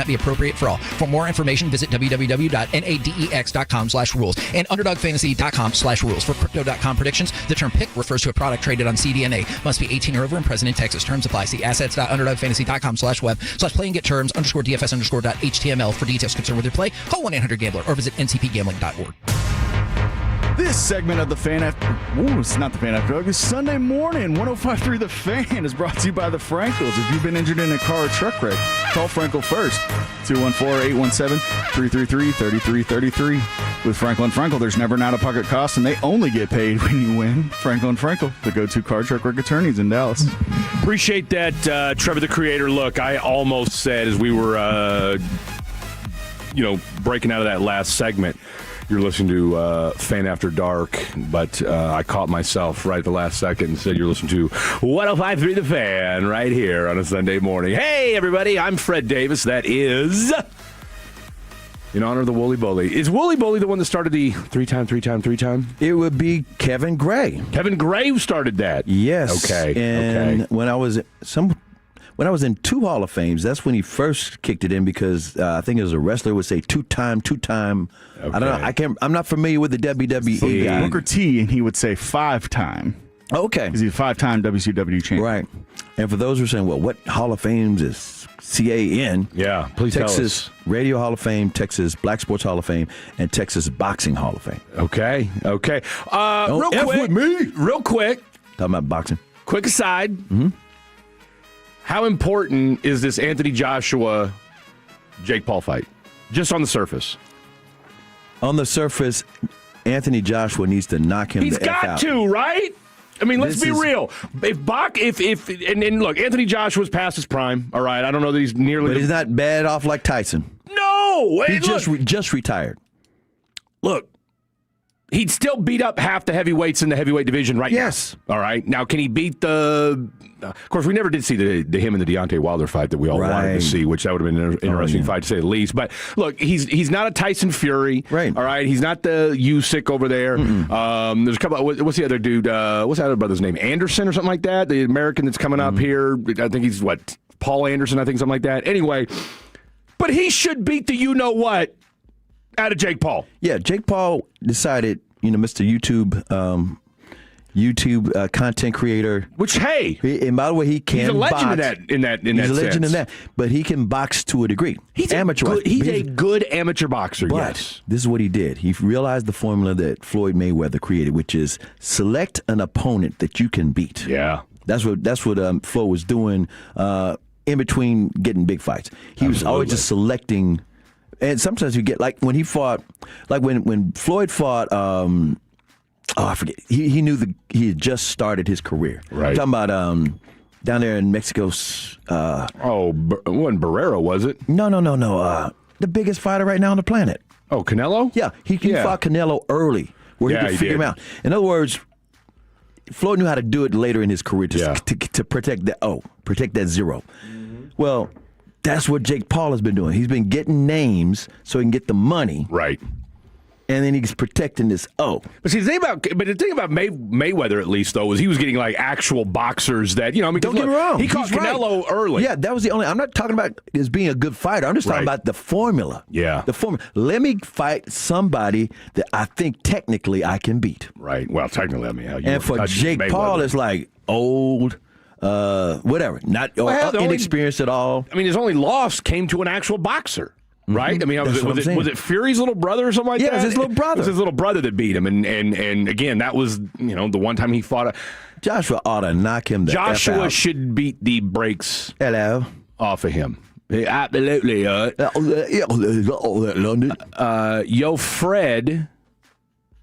not be appropriate for all. For more information, visit www.nadex.com/rules and underdogfantasy.com/rules. For Crypto.com predictions, the term pick refers to a product traded on CDNA. Must be 18 or over and present in Texas. Terms apply. See assets.underdogfantasy.com/web/playing get terms _DFS_.html for details concerned with your play. Call 1-800-GAMBLER or visit ncpgambling.org. This segment of the Fan After... Ooh, it's not the Fan After Dark. It's Sunday morning. 105.3 The Fan is brought to you by the Frankels. If you've been injured in a car or truck wreck, call Frankel first. 214-817-333-3333. With Frankel & Frankel, there's never an out-of-pocket cost, and they only get paid when you win. Frankel & Frankel, the go-to car, truck wreck attorneys in Dallas. Appreciate that, Trevor the Creator. Look, I almost said as we were, breaking out of that last segment, you're listening to Fan After Dark, but I caught myself right at the last second and said you're listening to 105.3 The Fan right here on a Sunday morning. Hey, everybody, I'm Fred Davis. That is in honor of the Wooly Bully. Is Wooly Bully the one that started the three-time? It would be Kevin Gray. Kevin Gray started that. Yes. Okay. And when I was in two Hall of Fames, that's when he first kicked it in because I think as a wrestler would say two-time. Okay. I don't know. I'm not familiar with the WWE guy. Booker T, and he would say 5-time. Okay. Because he's a 5-time WCW champion. Right. And for those who are saying, well, what Hall of Fames is CAN? Yeah, please Texas tell us. Radio Hall of Fame, Texas Black Sports Hall of Fame, and Texas Boxing Hall of Fame. Okay. Don't Real F quick. with me. Real quick. Talking about boxing. Quick aside. Mm-hmm. How important is this Anthony Joshua Jake Paul fight? Just on the surface. On the surface, Anthony Joshua needs to knock him He's the F out. got to, right? I mean, let's This be is- real. And look, Anthony Joshua's past his prime. All right, I don't know that he's nearly. But he's not bad off like Tyson. No, He look, just retired. look. He'd still beat up half the heavyweights in the heavyweight division right Yes. now. All right. Now, can he beat the... Of course, we never did see the him and the Deontay Wilder fight that we all wanted to Right. see, which that would have been an interesting yeah. fight to say the least. But look, he's not a Tyson Fury. Right. All right. He's not the Usyk over there. There's a couple... What's the other dude? What's that other brother's name? Anderson or something like that? The American that's coming up here. I think he's, Paul Anderson, I think, something like that. Anyway, but he should beat the you-know-what out of Jake Paul. Yeah, Jake Paul decided, Mr. YouTube content creator. Which, hey, And by the way, he can he's a legend box. in that He's a legend sense. in that. But he can box to a degree. He's amateur. a good amateur boxer, But yes. this is what he did. He realized the formula that Floyd Mayweather created, which is select an opponent that you can beat. Yeah. That's what Flo was doing in between getting big fights. He was always just selecting. And sometimes you get like when he fought, like when Floyd fought. I forget. He knew he had just started his career. Right. I'm talking about down there in Mexico. It wasn't Barrera, was it? No. The biggest fighter right now on the planet. Oh, Canelo? Yeah, he fought Canelo early, where he could figure him out. In other words, Floyd knew how to do it later in his career to protect that zero. Mm-hmm. Well, that's what Jake Paul has been doing. He's been getting names so he can get the money. Right. And then he's protecting this O. But see, the thing about Mayweather, at least, though, was he was getting like actual boxers that, don't get me wrong. He caught He's Canelo early. Yeah, that was the only. I'm not talking about as being a good fighter. I'm just talking about the formula. Yeah. The formula. Let me fight somebody that I think technically I can beat. Right. Well, technically, I mean, And for Jake Paul, it's like old, whatever, not inexperienced at all. I mean, his only loss came to an actual boxer. Right? I mean, was it Fury's little brother or something like that? Yeah, it was his little brother. It was his little brother that beat him. And again, that was, the one time he fought. Joshua ought to knock him the F Joshua out. should beat the brakes Hello. off of him. Absolutely. Yo, Fred,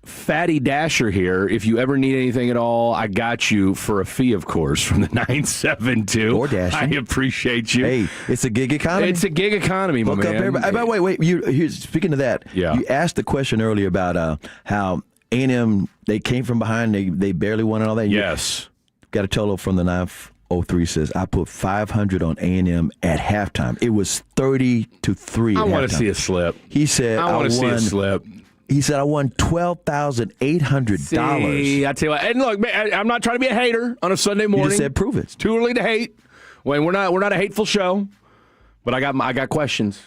Fatty Dasher here. If you ever need anything at all, I got you for a fee, of course, from the 972. Or Dashing. I appreciate you. Hey, it's a gig economy. It's a gig economy, my Hook up man. everybody. By the way, wait. Speaking of that, Yeah. you asked the question earlier about how A&M, they came from behind, they barely won and all that. Yes. Got a total from the 903 says, I put 500 on A&M at halftime. It was 30-3 I want halftime. to see a slip. He said, I want to see a slip. He said, I won $12,800. See, I tell you what, and look, man, I'm not trying to be a hater on a Sunday morning. You just said, prove it. It's too early to hate. Well, we're not a hateful show, but I got questions.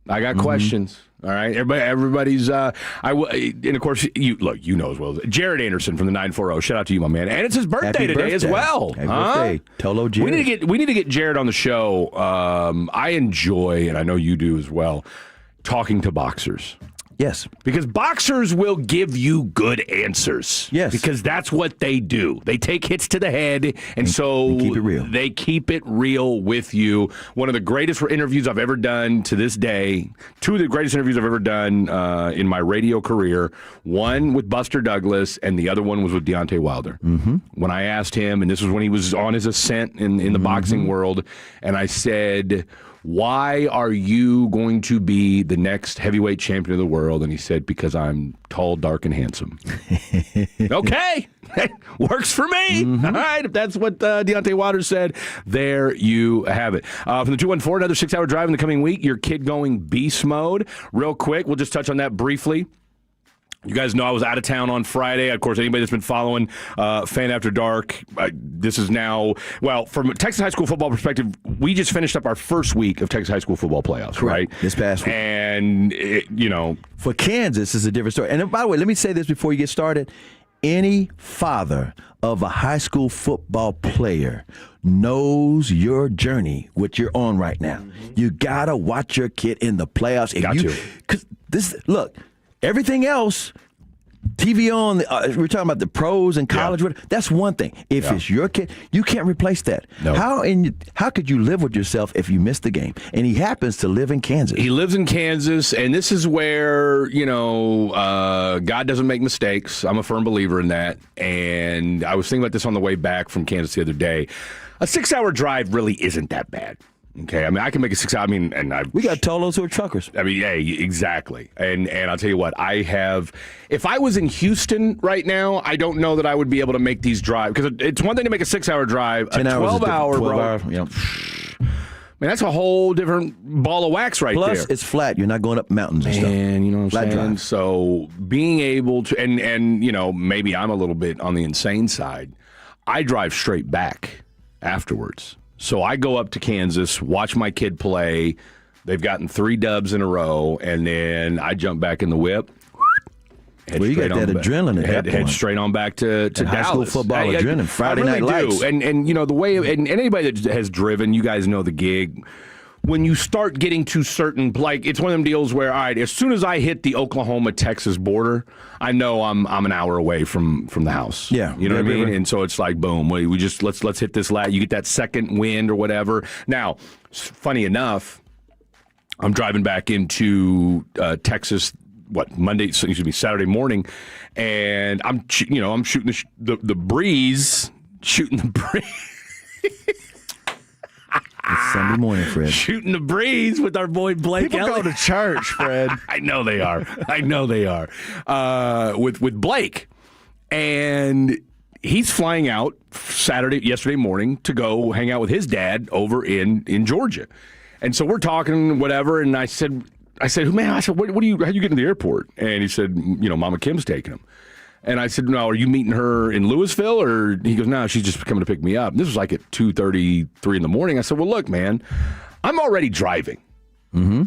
I got questions. All right, everybody's. And of course, you know as well. Jared Anderson from the 940. Shout out to you, my man. And it's his birthday today as well. Happy birthday, Tolo Jared. We need to get Jared on the show. I enjoy, and I know you do as well, talking to boxers. Yes. Because boxers will give you good answers. Yes. Because that's what they do. They take hits to the head, and so keep it real. They keep it real with you. One of the greatest interviews I've ever done to this day. Two of the greatest interviews I've ever done in my radio career. One with Buster Douglas, and the other one was with Deontay Wilder. Mm-hmm. When I asked him, and this was when he was on his ascent in the boxing world, and I said, why are you going to be the next heavyweight champion of the world? And he said, because I'm tall, dark, and handsome. Okay. Works for me. Mm-hmm. All right. If that's what Deontay Wilder said, there you have it. From the 214, another 6-hour drive in the coming week. Your kid going beast mode. Real quick, we'll just touch on that briefly. You guys know I was out of town on Friday. Of course, anybody that's been following Fan After Dark, this is now, well, from a Texas high school football perspective, we just finished up our first week of Texas high school football playoffs, right? This past week. And, for Kansas, it's a different story. And by the way, let me say this before you get started. Any father of a high school football player knows your journey, what you're on right now. Mm-hmm. You got to watch your kid in the playoffs. Because look, everything else, TV on, we're talking about the pros and college. Yeah. That's one thing. If it's your kid, you can't replace that. No. How could you live with yourself if you miss the game? And he happens to live in Kansas. He lives in Kansas, and this is where, God doesn't make mistakes. I'm a firm believer in that. And I was thinking about this on the way back from Kansas the other day. A 6-hour drive really isn't that bad. Okay, I mean, I can make a 6-hour. We got Tolos who are truckers. I mean, yeah, exactly. And I'll tell you what, if I was in Houston right now, I don't know that I would be able to make these drives, because it's one thing to make a 6-hour drive, 10 a 12-hour, bro. 12-hour, yeah. I mean, that's a whole different ball of wax right there. Plus, it's flat. You're not going up mountains and stuff. And you know what I'm flat saying? Drive. So being able to, and maybe I'm a little bit on the insane side, I drive straight back afterwards. So I go up to Kansas, watch my kid play. They've gotten 3 dubs in a row, and then I jump back in the whip. Well, you got that adrenaline at that point. Head straight on back to Dallas. High school football adrenaline, Friday night lights. And the way, and anybody that has driven, you guys know the gig. When you start getting to certain, like, it's one of them deals where, all right, as soon as I hit the Oklahoma-Texas border, I know I'm an hour away from the house. Yeah. You know what I mean? And so it's like, boom, we just, let's hit this lat. You get that second wind or whatever. Now, funny enough, I'm driving back into Texas, Saturday morning, and I'm shooting the breeze, It's Sunday morning, Fred. Shooting the breeze with our boy Blake People Elliott. go to church, Fred. I know they are. With Blake. And he's flying out yesterday morning to go hang out with his dad over in Georgia. And so we're talking, whatever, and I said, man, how do you get to the airport? And he said, Mama Kim's taking him. And I said, no, are you meeting her in Louisville? Or he goes, no, she's just coming to pick me up. And this was like at 2:33 in the morning. I said, well, look, man, I'm already driving. Mm-hmm.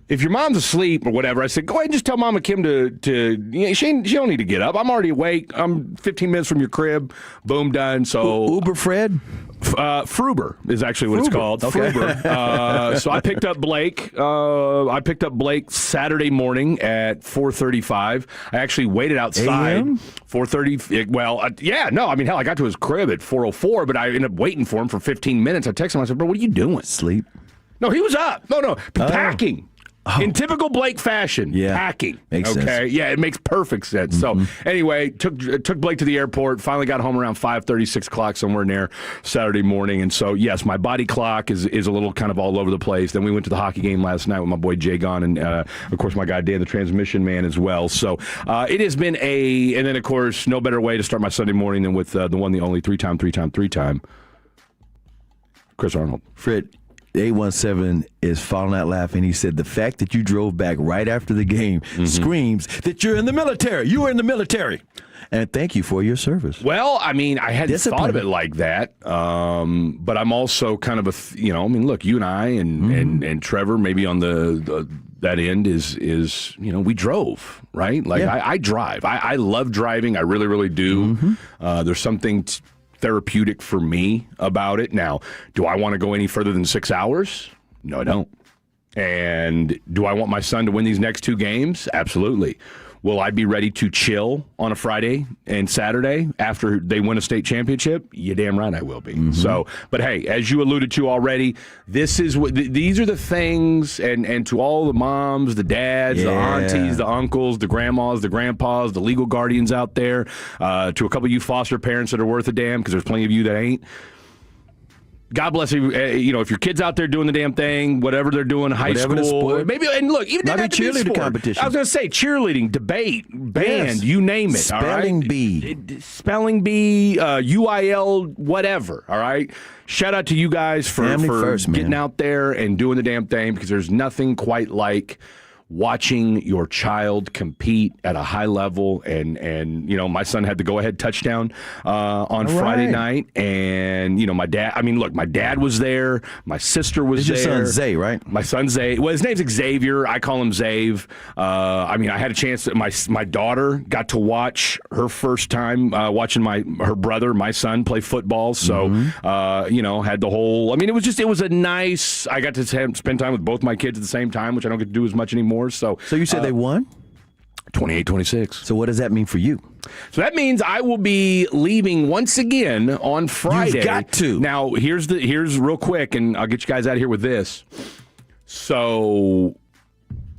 If your mom's asleep or whatever, I said, go ahead and just tell Mama Kim she don't need to get up. I'm already awake. I'm 15 minutes from your crib. Boom, done. So Uber Fred? Fruber is actually what it's called. Okay. Fruber. So I picked up Blake. Saturday morning at 4:35. I actually waited outside. 4:30. Well, hell, I got to his crib at 4:04, but I ended up waiting for him for 15 minutes. I texted him. I said, bro, what are you doing? Sleep. No, he was up. No, packing. In typical Blake fashion, packing. Makes sense. Yeah, it makes perfect sense. Mm-hmm. So anyway, took Blake to the airport, finally got home around 5:30, 6 o'clock, somewhere in there Saturday morning. And so, yes, my body clock is a little kind of all over the place. Then we went to the hockey game last night with my boy Jay Gon and, of course, my guy Dan, the transmission man, as well. So it has been and then, of course, no better way to start my Sunday morning than with the one, the only, three-time, Chris Arnold. Fred, 817 is falling out laughing. He said the fact that you drove back right after the game screams that you're in the military. You were in the military. And thank you for your service. Well, I mean, I hadn't thought of it like that. But I'm also kind of look, you and I and Trevor maybe on the that end is we drove, right? Like I drive. I love driving. I really, really do. There's something therapeutic for me about it. Now, do I want to go any further than 6 hours? No, I don't. And do I want my son to win these next 2 games? Absolutely. Will I be ready to chill on a Friday and Saturday after they win a state championship? You damn right I will be. So, but hey, as you alluded to already, this is what these are the things, and to all the moms, the dads, the aunties, the uncles, the grandmas, the grandpas, the legal guardians out there, to a couple of you foster parents that are worth a damn, because there's plenty of you that ain't. God bless you. If your kid's out there doing the damn thing, whatever they're doing, high school, maybe. And look, even maybe cheerleading sport. competition. I was going to say cheerleading, debate, band, you name it. Spelling bee, UIL, whatever. All right. Shout out to you guys for getting out there and doing the damn thing, because there's nothing quite like watching your child compete at a high level. And my son had the go-ahead touchdown on Friday night. And, my dad was there. My sister was there. Your son Zay, right? My son Zay. Well, his name's Xavier. I call him Zave. I had a chance. My daughter got to watch her first time watching her brother, my son, play football. So, had the whole. It was a nice. I got to spend time with both my kids at the same time, which I don't get to do as much anymore. So you said they won? 28-26. So what does that mean for you? So that means I will be leaving once again on Friday. You've got to. Now, here's real quick, and I'll get you guys out of here with this. So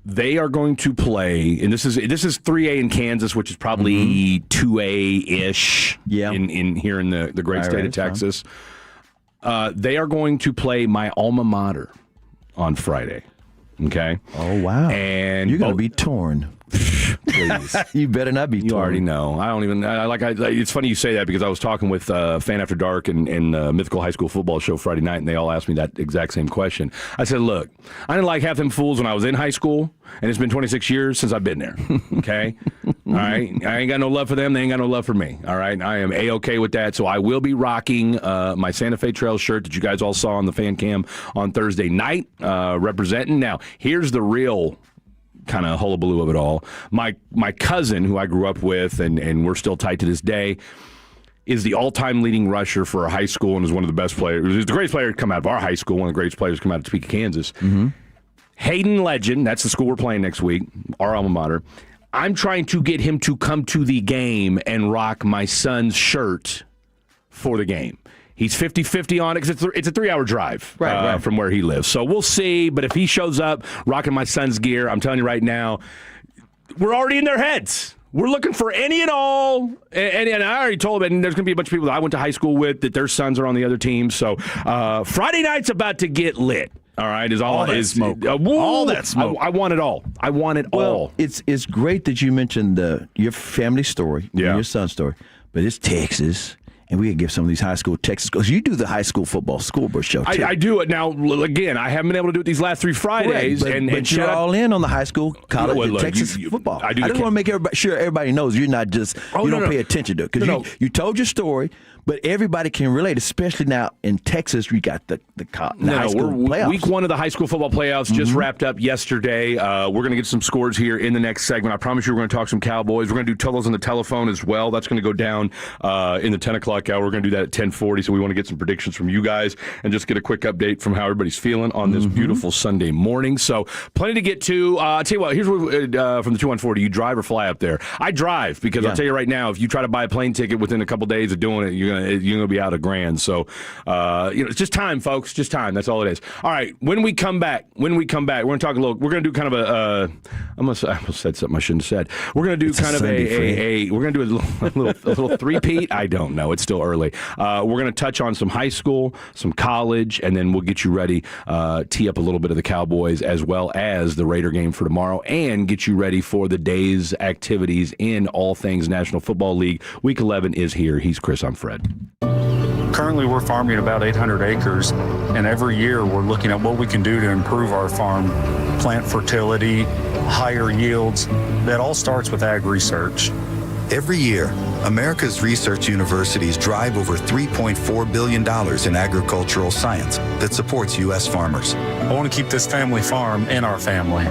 they are going to play, and this is 3A in Kansas, which is probably 2A-ish in here in the great state of Texas. They are going to play my alma mater on Friday. Okay. Oh, wow. And you're going to be torn. Please. You better not be torn. You already know. I don't even. It's funny you say that, because I was talking with Fan After Dark and Mythical High School Football Show Friday night, and they all asked me that exact same question. I said, look, I didn't like half them fools when I was in high school, and it's been 26 years since I've been there. Okay? All right? I ain't got no love for them. They ain't got no love for me. All right? I am A-okay with that. So I will be rocking my Santa Fe Trail shirt that you guys all saw on the fan cam on Thursday night, representing. Now, here's the real kind of hullabaloo of it all. My cousin, who I grew up with, and we're still tight to this day, is the all-time leading rusher for our high school and is one of the best players. He's the greatest player to come out of our high school, one of the greatest players to come out of Topeka, Kansas. Hayden Legend, that's the school we're playing next week, our alma mater. I'm trying to get him to come to the game and rock my son's shirt for the game. He's 50-50 on it, because it's a 3-hour drive from where he lives. So we'll see. But if he shows up rocking my son's gear, I'm telling you right now, we're already in their heads. We're looking for any and all. And I already told them, and there's going to be a bunch of people that I went to high school with that their sons are on the other team. So Friday night's about to get lit. All right, all that smoke. All that smoke. I want it all. I want it all. It's great that you mentioned your family story, and your son's story, but it's Texas. And we could give some of these high school Texas, because you do the high school football scoreboard show, too. I do it. Now, again, I haven't been able to do it these last 3 Fridays. Correct, but you're all in on the high school, college, Texas football. I just want to make sure everybody knows you're not just, you don't pay attention to it. Because you told your story, but everybody can relate, especially now in Texas. We got the high school playoffs. Week 1 of the high school football playoffs just wrapped up yesterday. We're going to get some scores here in the next segment. I promise you we're going to talk some Cowboys. We're going to do totals on the telephone as well. That's going to go down in the 10 o'clock hour. We're going to do that at 10:40, so we want to get some predictions from you guys and just get a quick update from how everybody's feeling on this beautiful Sunday morning. So plenty to get to. I'll tell you what, here's what, from the 214, do you drive or fly up there? I drive, because I'll tell you right now, if you try to buy a plane ticket within a couple days of doing it, you're gonna be out of $1,000. So it's just time, folks. Just time. That's all it is. All right. When we come back, we're gonna talk a little. We're gonna do kind of I almost said something I shouldn't have said. We're gonna do kind of we're gonna do a little three-peat. I don't know. It's still early. We're gonna touch on some high school, some college, and then we'll get you ready. Tee up a little bit of the Cowboys as well as the Raider game for tomorrow, and get you ready for the day's activities in all things National Football League. Week 11 is here. He's Chris. I'm Fred. Currently, we're farming about 800 acres, and every year we're looking at what we can do to improve our farm, plant fertility, higher yields. That all starts with ag research. Every year, America's research universities drive over $3.4 billion in agricultural science that supports U.S. farmers. I want to keep this family farm in our family.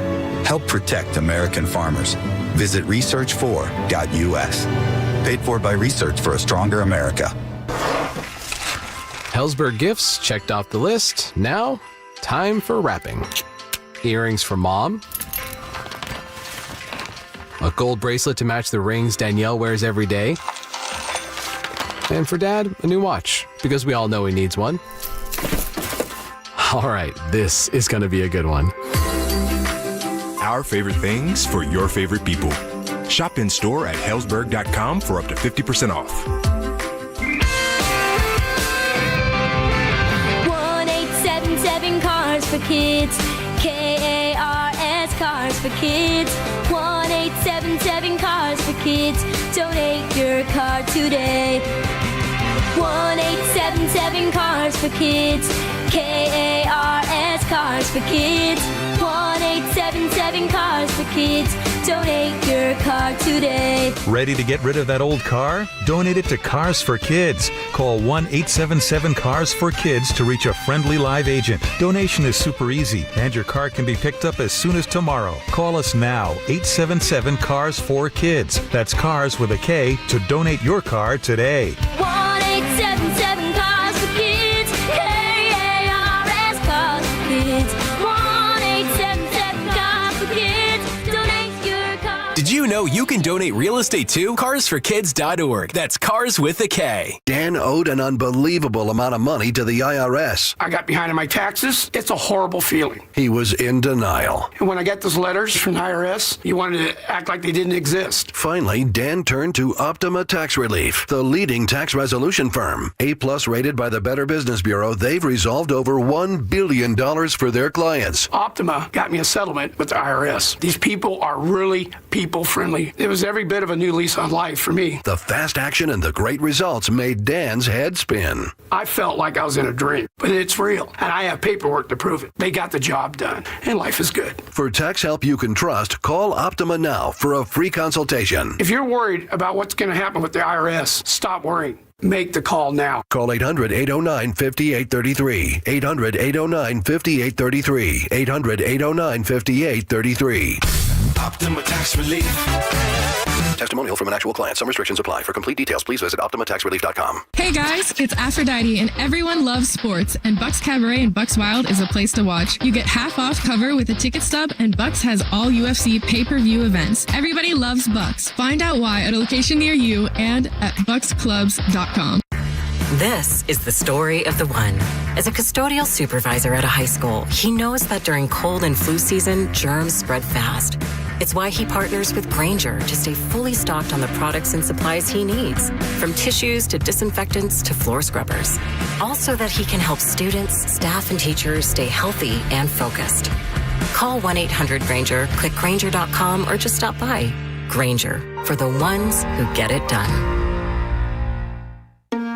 Help protect American farmers. Visit research4.us. Paid for by Research for a Stronger America. Helzberg gifts checked off the list. Now, time for wrapping. Earrings for Mom. A gold bracelet to match the rings Danielle wears every day. And for Dad, a new watch, because we all know he needs one. All right, this is going to be a good one. Our favorite things for your favorite people. Shop in store at Helzberg.com for up to 50% off. 1-877 Cars for Kids. KARS Cars for Kids. 1-877 Cars for Kids. Donate your car today. 1-877 Cars for Kids. KARS Cars for Kids. 1-877 Cars for Kids. Donate your car today. Ready to get rid of that old car? Donate it to Cars for Kids. Call 1-877-CARS-FOR-KIDS to reach a friendly live agent. Donation is super easy, and your car can be picked up as soon as tomorrow. Call us now, 877-CARS-FOR-KIDS. That's cars with a K to donate your car today. 1-877 Cars for Kids. KARS Cars for Kids. 1-877 Cars for Kids. Donate your car. Did you know you can donate real estate too? Carsforkids.org. That's cars with a K. Dan owed an unbelievable amount of money to the IRS. I got behind on my taxes. It's a horrible feeling. He was in denial. And when I got those letters from the IRS, you wanted to act like they didn't exist. Finally, Dan turned to Optima Tax Relief, the leading tax resolution firm. A-plus rated by the Better Business Bureau, they've resolved over $1 billion for their clients. Optima got me a settlement with the IRS. These people are really people-friendly. It was every bit of a new lease on life for me. The fast action and the great results made Dan's head spin. I felt like I was in a dream, but it's real, and I have paperwork to prove it. They got the job done, and life is good. For tax help you can trust, call Optima now for a free consultation. If you're worried about what's going to happen with the IRS, stop worrying. Make the call now. Call 800-809-5833. 800-809-5833. 800-809-5833. Optima Tax Relief. Testimonial from an actual client. Some restrictions apply. For complete details, please visit OptimaTaxRelief.com. Hey guys, it's Aphrodite, and everyone loves sports, and Bucks Cabaret and Bucks Wild is a place to watch. You get half off cover with a ticket stub, and Bucks has all UFC pay-per-view events. Everybody loves Bucks. Find out why at a location near you and at bucksclubs.com. This is the story of the one. As a custodial supervisor at a high school, he knows that during cold and flu season, germs spread fast. It's why he partners with Grainger to stay fully stocked on the products and supplies he needs, from tissues to disinfectants to floor scrubbers. All so that he can help students, staff, and teachers stay healthy and focused. Call 1-800-GRAINGER, click Grainger.com, or just stop by. Grainger, for the ones who get it done.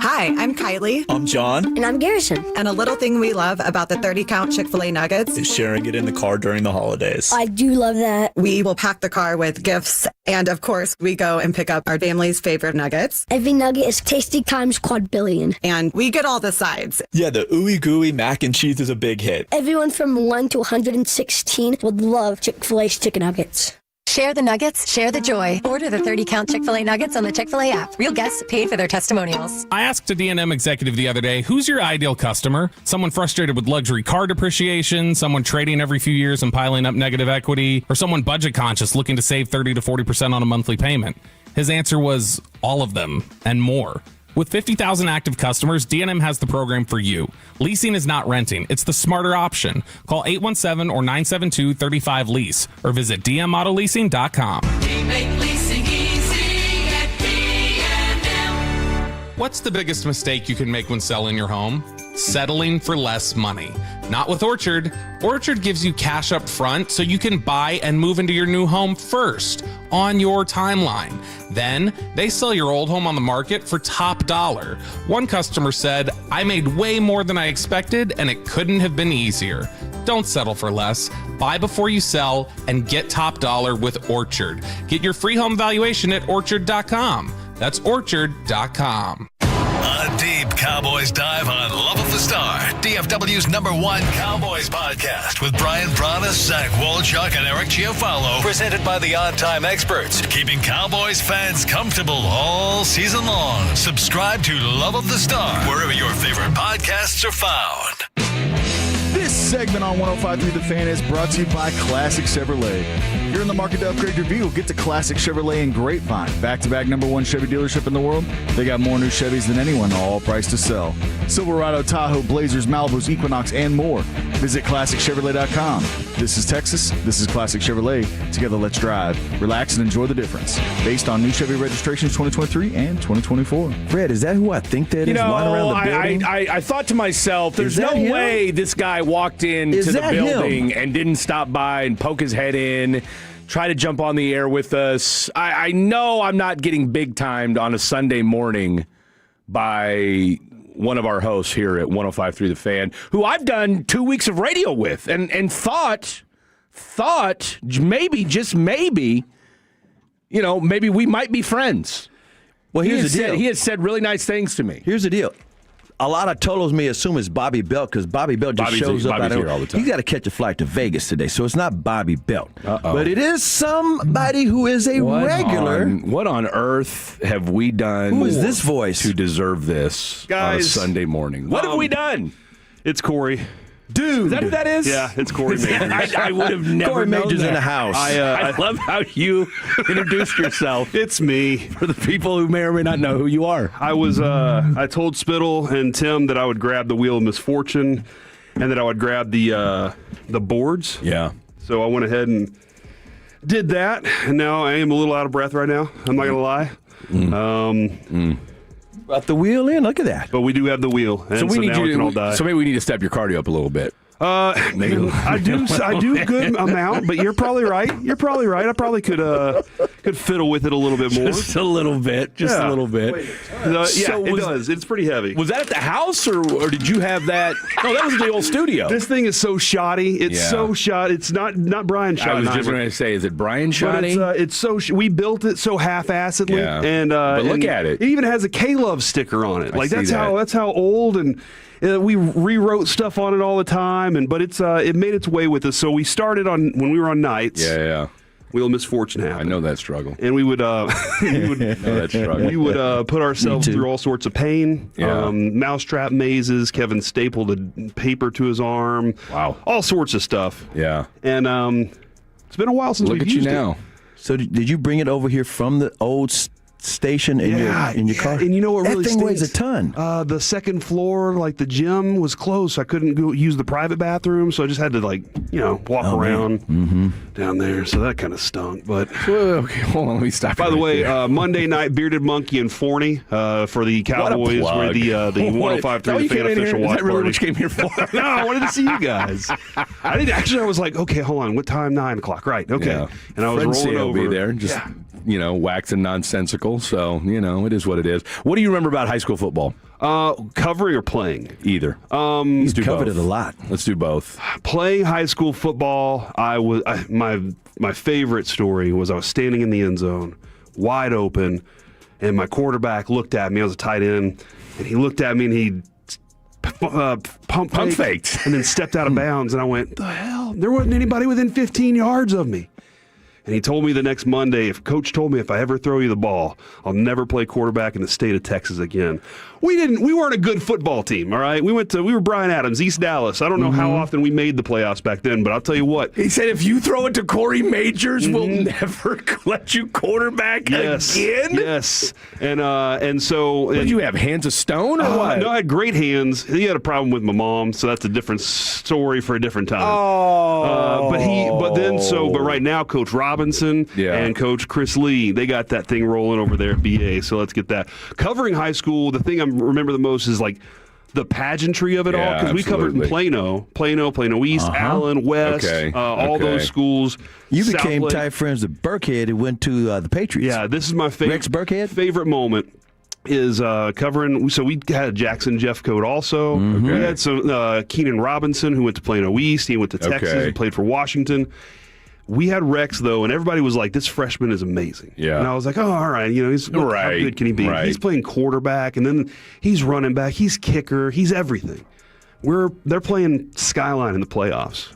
Hi, I'm Kylie. I'm John. And I'm Garrison. And a little thing we love about the 30-count Chick-fil-A nuggets is sharing it in the car during the holidays. I do love that. We will pack the car with gifts. And of course, we go and pick up our family's favorite nuggets. Every nugget is tasty times quadrillion. And we get all the sides. Yeah, the ooey gooey mac and cheese is a big hit. Everyone from 1 to 116 would love Chick-fil-A's chicken nuggets. Share the nuggets, share the joy. Order the 30-count Chick-fil-A nuggets on the Chick-fil-A app. Real guests paid for their testimonials. I asked a D&M executive the other day, who's your ideal customer? Someone frustrated with luxury car depreciation, someone trading every few years and piling up negative equity, or someone budget conscious looking to save 30 to 40% on a monthly payment? His answer was all of them and more. With 50,000 active customers, D&M has the program for you. Leasing is not renting. It's the smarter option. Call 817 or 972-35-LEASE or visit dmautoleasing.com. We make leasing easy at D&M. What's the biggest mistake you can make when selling your home? Settling for less money. Not with Orchard. Orchard gives you cash up front so you can buy and move into your new home first on your timeline. Then they sell your old home on the market for top dollar. One customer said, "I made way more than I expected and it couldn't have been easier." Don't settle for less. Buy before you sell and get top dollar with Orchard. Get your free home valuation at orchard.com. That's orchard.com. A deep cut Cowboys dive on Love of the Star, DFW's #1 Cowboys podcast with Brian Broaddus, Zach Wolchuk, and Eric Chiafalo. Presented by the On Time Experts, keeping Cowboys fans comfortable all season long. Subscribe to Love of the Star wherever your favorite podcasts are found. This segment on 105.3 The Fan is brought to you by Classic Chevrolet. If you're in the market to upgrade your vehicle, get to Classic Chevrolet in Grapevine. Back-to-back #1 Chevy dealership in the world. They got more new Chevys than anyone, all priced to sell. Silverado, Tahoe, Blazers, Malibus, Equinox, and more. Visit ClassicChevrolet.com. This is Texas. This is Classic Chevrolet. Together, let's drive, relax, and enjoy the difference. Based on new Chevy registrations 2023 and 2024. Fred, is that who I think that is? Running around the building? I thought to myself, there's no way this guy walked into the building and didn't stop by and poke his head in, try to jump on the air with us. I know I'm not getting big-timed on a Sunday morning by one of our hosts here at 105.3 The Fan, who I've done 2 weeks of radio with, and thought maybe, just maybe, maybe we might be friends. Well, here's the deal. He has said really nice things to me. Here's the deal. A lot of Tolos may assume it's Bobby Belt because Bobby Belt just shows up out here all the time. He's got to catch a flight to Vegas today, so it's not Bobby Belt. But it is somebody who is a regular. What on earth have we done? Who is this voice to deserve this Guys, on a Sunday morning? What have we done? It's Corey. Dude. Is that who that is? Yeah, it's Corey Majors. I would have never Corey known Majors that. in the house. I love how you introduced yourself. It's me. For the people who may or may not know who you are. I told Spittle and Tim that I would grab the Wheel of Misfortune and that I would grab the boards. Yeah. So I went ahead and did that, and now I am a little out of breath right now. I'm not going to lie. Brought the wheel in. Look at that. But we do have the wheel, and So we need now we can all die. So maybe we need to step your cardio up a little bit. I do a good amount, but you're probably right. I probably could fiddle with it a little bit more. Just a little bit. A little bit. It does. It's pretty heavy. Was that at the house, or did you have that? No, that was the old studio. This thing is so shoddy. It's so shoddy. It's not Brian shoddy. I was just going to say, is it Brian shoddy? But it's so we built it so half-assedly. Yeah. And but look at it. It even has a K-Love sticker on it. I Like see that's how old and. We rewrote stuff on it all the time, but it made its way with us. So we started when we were on nights. Yeah. Wheel of Misfortune happened. I know that struggle. And we would know that struggle. We would put ourselves through all sorts of pain. Yeah. Mousetrap mazes. Kevin stapled a paper to his arm. Wow. All sorts of stuff. Yeah. And it's been a while since we've used it. Look at you now. So did you bring it over here from the old station in your car? And you know what really that thing weighs a stinks? ton. The second floor, like the gym, was closed. So I couldn't go use the private bathroom, so I just had to walk around down there. So that kind of stunk. But okay, hold on, let me stop. By the way, Monday night, Bearded Monkey and Forney for the Cowboys were the 105.3 The Fan official watch Is that really party. what you came here for? No, I wanted to see you guys. I didn't actually. I was like, okay, hold on. What time? 9 o'clock. Right. Okay. Yeah. And I was Fred rolling C. will over. be there, just waxing nonsensical. So it is what it is. What do you remember about high school football? Covering or playing? Either. Let's do covered both. it a lot. Let's do both. Playing high school football, my favorite story was I was standing in the end zone, wide open, and my quarterback looked at me. I was a tight end, and he looked at me and he pump faked and then stepped out of bounds. And I went, the hell? There wasn't anybody within 15 yards of me. And he told me the next Monday, Coach told me if I ever throw you the ball, I'll never play quarterback in the state of Texas again. We weren't a good football team, all right? We were Bryan Adams, East Dallas. I don't know how often we made the playoffs back then, but I'll tell you what. He said if you throw it to Corey Majors, we'll never let you quarterback again. Yes. And so what did you have, hands of stone or what? No, I had great hands. He had a problem with my mom, so that's a different story for a different time. But right now, Coach Robinson and Coach Chris Lee, they got that thing rolling over there at BA. So let's get that. Covering high school, the thing I remember the most is like the pageantry of it all, because we covered in Plano East, Allen, West, all those schools. You became tight friends with Burkhead and went to the Patriots. Yeah, this is my favorite. Rex Burkhead? Favorite moment is covering. So we had Jackson Jeffcoat also. We had some Keenan Robinson who went to Plano East. He went to Texas and played for Washington. We had Rex, though, and everybody was like, this freshman is amazing. Yeah. And I was like, oh, all right. He's how Right, good can he be? right. He's playing quarterback, and then he's running back. He's kicker. He's everything. They're playing Skyline in the playoffs.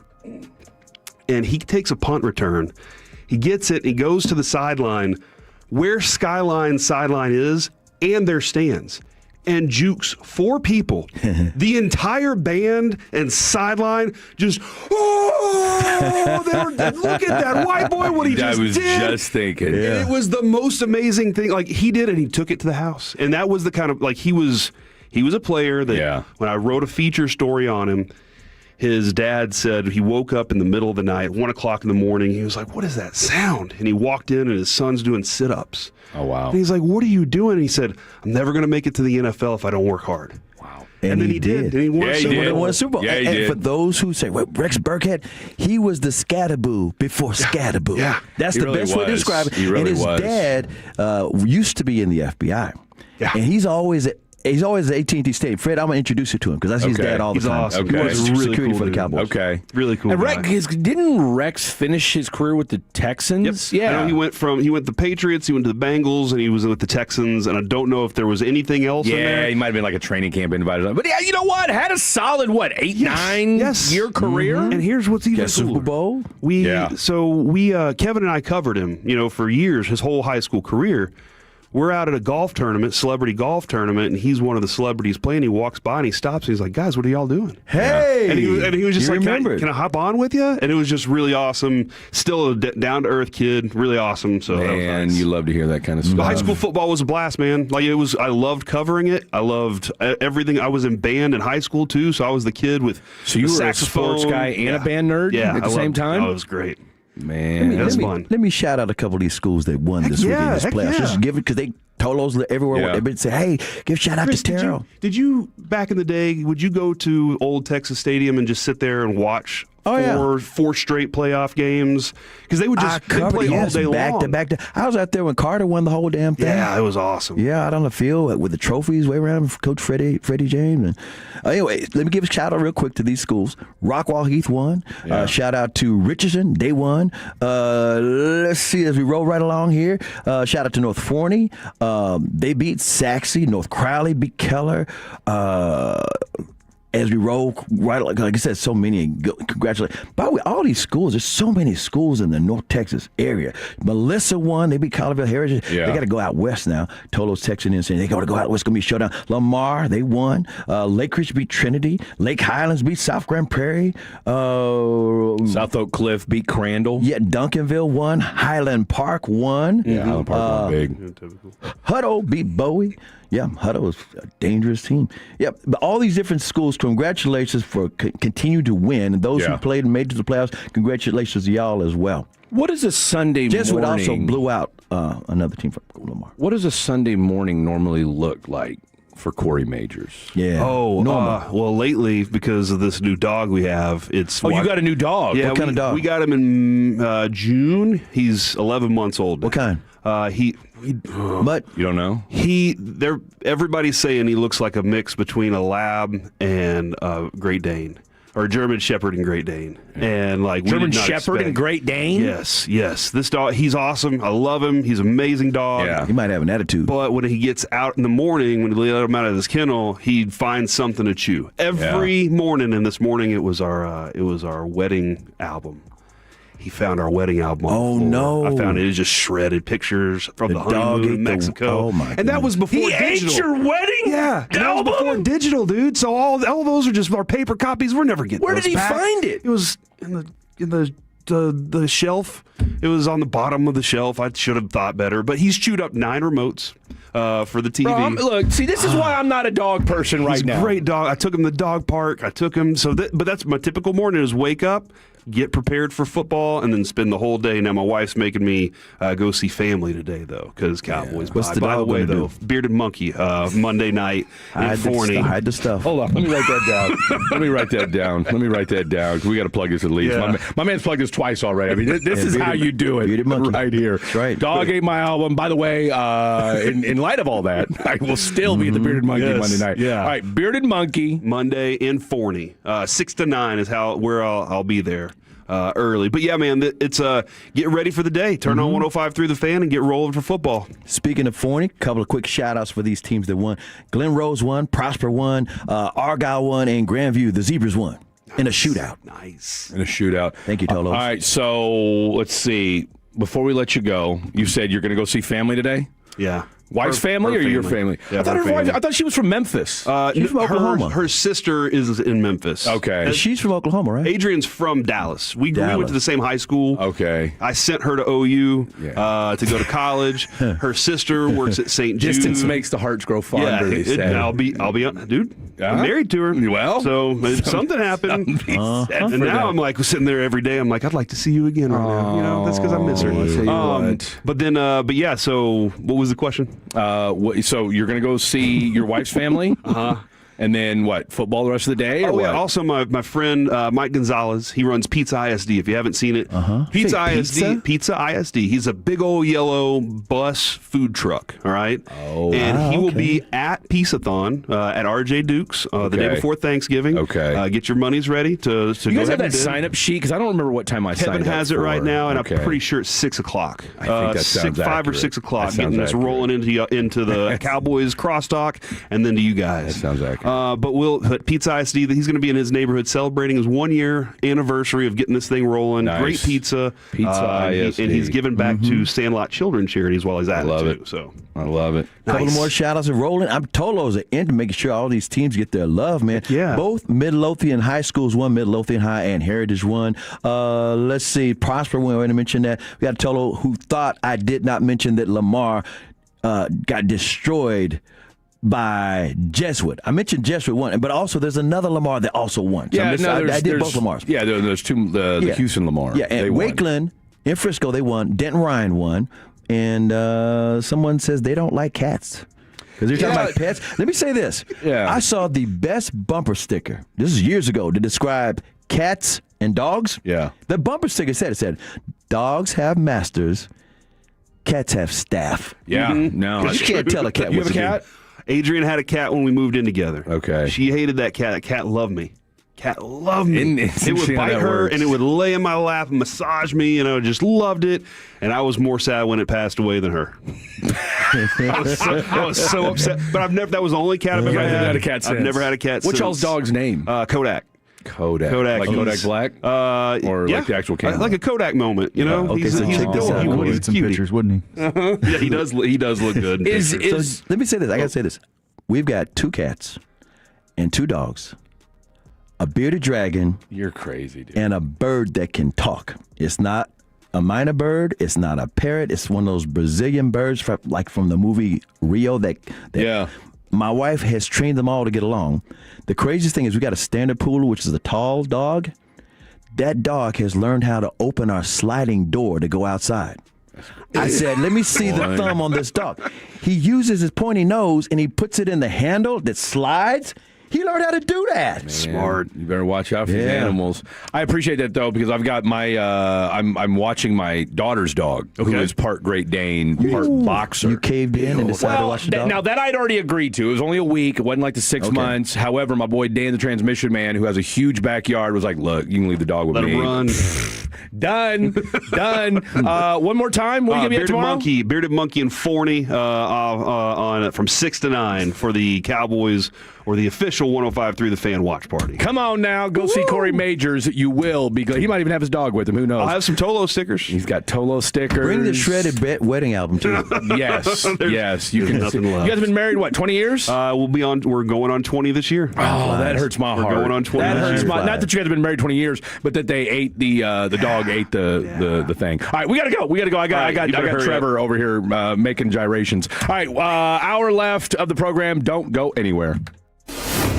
And he takes a punt return. He gets it. He goes to the sideline where sideline is and their stands, and jukes 4 people. The entire band and sideline just, look at that white boy, what he just did. I was just thinking. And it was the most amazing thing. Like, he did it, and he took it to the house. And that was the kind of, like, he was a player that when I wrote a feature story on him, his dad said he woke up in the middle of the night, 1 o'clock in the morning. He was like, what is that sound? And he walked in, and his son's doing sit-ups. Oh, wow. And he's like, what are you doing? And he said, I'm never going to make it to the NFL if I don't work hard. Wow. And then he did. And he won a Super Bowl. Won a Super Bowl. Yeah, he and did. for those who say, well, Rex Burkhead, he was the scatterboo before scatterboo. Yeah. That's He the really best way to was. describe it. He really and his was. dad used to be in the FBI. Yeah. And he's always at AT&T Stadium. Fred, I'm going to introduce you to him because I see his Okay. dad all the He's time. awesome. Okay. He was He's really security cool for the dude. Cowboys. Okay. Really cool And guy. didn't Rex finish his career with the Texans? Yep. Yeah. I know he went the Patriots, he went to the Bengals, and he was with the Texans, and I don't know if there was anything else in Yeah, there. he might have been like a training camp invited on. But yeah, you know what? Had a solid, 8-9 year career? And here's what's even Super cooler. Bowl? Kevin and I covered him, for years, his whole high school career. We're out at a golf tournament, celebrity golf tournament, and he's one of the celebrities playing. He walks by and he stops and he's like, guys, what are y'all doing? Hey! And he was just You like, remember it. can I hop on with you? And it was just really awesome. Still a down-to-earth kid, really awesome. So that was Man, nice. you love to hear that kind of stuff. But high school football was a blast, man. I loved covering it. I loved everything. I was in band in high school, too, so I was the kid with So you the were saxophone. a sports guy and a band nerd at the same time? Oh, it was great. Man, That's fun. Let me shout out a couple of these schools that won this weekend in this heck playoffs. yeah. Just give it because they told those everywhere. Yeah. They've been say, hey, give a shout out Chris, to Terrell. did you back in the day? Would you go to Old Texas Stadium and just sit there and watch four straight playoff games? Because they would just they'd play all day back long. to back. I was out there when Carter won the whole damn thing. Yeah, it was awesome. Yeah, out on the field with the trophies way around for Coach Freddie James. And anyway, let me give a shout out real quick to these schools. Rockwall Heath won. Shout out to Richardson, they won. Let's see as we roll right along here. Shout out to North Forney. They beat Saxe. North Crowley beat Keller. As we roll right, like I said, so many. Congratulations. By the way, all these schools, there's so many schools in the North Texas area. Melissa won. They beat Collierville Heritage. Yeah. They got to go out west now. Tolo's texting in saying they got to go out west. It's going to be a showdown. Lamar, they won. Lake Ridge beat Trinity. Lake Highlands beat South Grand Prairie. South Oak Cliff beat Crandall. Yeah, Duncanville won. Highland Park won. Yeah, Highland Park won big. Hutto beat Bowie. Yeah, Hutto was a dangerous team. Yeah, but all these different schools, congratulations for continue to win. And those who played and made it to the playoffs, congratulations to y'all as well. What is a Sunday Jesuit morning? also blew out another team from Lamar. What does a Sunday morning normally look like for Corey Majors? Yeah. Well, lately, because of this new dog we have, it's... Oh, you got a new dog? Yeah, What kind of dog? We got him in June. He's 11 months old. What kind? But you don't know? Everybody's saying he looks like a mix between a lab and a Great Dane, or a German Shepherd and Great Dane. And like German Shepherd and Great Dane? Yes. This dog, he's awesome. I love him. He's an amazing dog. Yeah. He might have an attitude. But when he gets out in the morning, when we let him out of his kennel, he finds something to chew. Every morning, and this morning it was our wedding album. He found our wedding album on the floor. No. I found it. It was just shredded pictures from the honeymoon in Mexico. And that was before digital. Ate your wedding? Yeah. And that was before digital, dude. So all those are just our paper copies. We're never getting Where those did he back. find it? It was in the shelf. It was on the bottom of the shelf. I should have thought better. But he's chewed up 9 remotes for the TV. Bro, look, see, this is why I'm not a dog person right He's now. a great dog. I took him to the dog park. But that's my typical morning is wake up, get prepared for football, and then spend the whole day. Now, my wife's making me go see family today, though, because Cowboys. What's the by the dog way, gonna though, do? Bearded Monkey, Monday night in Forney. Hide the stuff. Hold on, let me write that down. Let me write that down. We got to plug this at least. Yeah. My man's plugged this twice already. I mean, this is how you do it Bearded Monkey. right here. That's right. Dog ate my album. By the way, in light of all that, I will still be at the Bearded Monkey Yes. Monday night. Yeah. All right, Bearded Monkey. Monday in Forney. 6 to 9 is where I'll be there. early. But yeah, man, it's get ready for the day. Turn on 105.3 The Fan and get rolling for football. Speaking of Forney, a couple of quick shout-outs for these teams that won. Glen Rose won, Prosper won, Argyle won, and Grandview, the Zebras won in a shootout. Nice. In a shootout. Thank you, Tolos. All right, so let's see. Before we let you go, you said you're going to go see family today? Yeah. Wife's family or your family? Yeah, I thought her family. I thought she was from Memphis. She's from Oklahoma. Her sister is in Memphis. Okay. And she's from Oklahoma, right? Adrian's from Dallas. We went to the same high school. Okay. I sent her to OU to go to college. Her sister works at St. Jude. Distance makes the hearts grow fonder, they say. I'll be dude. I'm married to her. Well, so something happened. And now I'm like sitting there every day. I'm like, I'd like to see you again right now. You know, that's because I miss her. But then, but yeah. So what was the question? So you're going to go see your wife's family? And then what? Football the rest of the day? Or what? Yeah. Also, my friend Mike Gonzalez, he runs Pizza ISD. If you haven't seen it, Pizza ISD. Pizza ISD. He's a big old yellow bus food truck. All right. He will be at Pizzathon at RJ Duke's the day before Thanksgiving. Okay. Get your monies ready to you go guys ahead have that sign-up sheet? Because I don't remember what time I signed up. Kevin has it right now, and Okay. I'm pretty sure it's 6 o'clock. I think that sounds 5 or accurate. 6 o'clock, That getting sounds us rolling into the Cowboys crosstalk, and then to you guys. That sounds accurate. But Pizza ISD, he's going to be in his neighborhood celebrating his 1-year anniversary of getting this thing rolling. Nice. Great pizza. Pizza ISD. And he's giving back to Sandlot Children's Charities while he's at it, too. So. I love it. Couple more shout-outs are rolling. I'm Tolos are into making sure all these teams get their love, man. Yeah. Both Midlothian High Schools won, Midlothian High and Heritage won. Let's see, Prosper, we already mentioned that. We got Tolo, who thought I did not mention that Lamar got destroyed by Jesuit. I mentioned Jesuit won, but also there's another Lamar that also won. So I did both Lamars. Yeah, there's two, the Houston Lamar. Yeah, and Wakeland in Frisco, they won. Denton Ryan won. And someone says they don't like cats. Because they're talking about pets. Let me say this. Yeah. I saw the best bumper sticker, this is years ago, to describe cats and dogs. Yeah. The bumper sticker said, dogs have masters, cats have staff. Yeah, no. You can't tell a cat You what have a to do. cat? Adrian had a cat when we moved in together. Okay. She hated that cat. That cat loved me. Cat loved me. It's It would interesting how bite that her, works. and it would lay in my lap and massage me, and I just loved it. And I was more sad when it passed away than her. I was so upset. But I've never. That was the only cat I've ever had. had a cat since. I've never had a cat. What's since. y'all's dog's name? Kodak. Kodak. Kodak. Like Kodak Black? Or yeah. like the actual camera? Like a Kodak moment, you know? Okay, so he's check this adorable. out. He's He a needs some cutie. pictures, wouldn't he? Yeah, he does look good. in pictures. So let me say this. I got to say this. We've got 2 cats and 2 dogs, a bearded dragon, You're crazy, dude. and a bird that can talk. It's not a minor bird. It's not a parrot. It's one of those Brazilian birds from the movie Rio that Yeah. my wife has trained them all to get along. The craziest thing is we got a standard poodle, which is a tall dog. That dog has learned how to open our sliding door to go outside. I said, let me see the thumb on this dog. He uses his pointy nose and he puts it in the handle that slides. He learned how to do that. Smart. You better watch out for these Yeah. animals. I appreciate that though because I've got my I'm watching my daughter's dog who is part Great Dane, part boxer. You caved in and decided to watch the dog? Now that I'd already agreed to. It was only a week. It wasn't like the 6 months. However, my boy Dan, the transmission man, who has a huge backyard, was like, "Look, you can leave the dog with Let me." him run. Done. One more time. What are you gonna be at tomorrow? Bearded Monkey and Forney on from 6 to 9 for the Cowboys or the official 105.3 The Fan watch party. Come on now, go see Corey Majors. You will be glad. He might even have his dog with him. Who knows? I'll have some Tolo stickers. He's got Tolo stickers. Bring the shredded wedding album too. Yes, yes. You there's can. nothing You left. guys have been married what? 20 years? We're going on 20 this year. Oh, that hurts my heart. We're going on 20 That this hurts year. my. Not that you guys have been married 20 years, but that they ate the dog ate the thing. All right, we gotta go. I got you better hurry Trevor over here making gyrations. All right, hour left of the program. Don't go anywhere.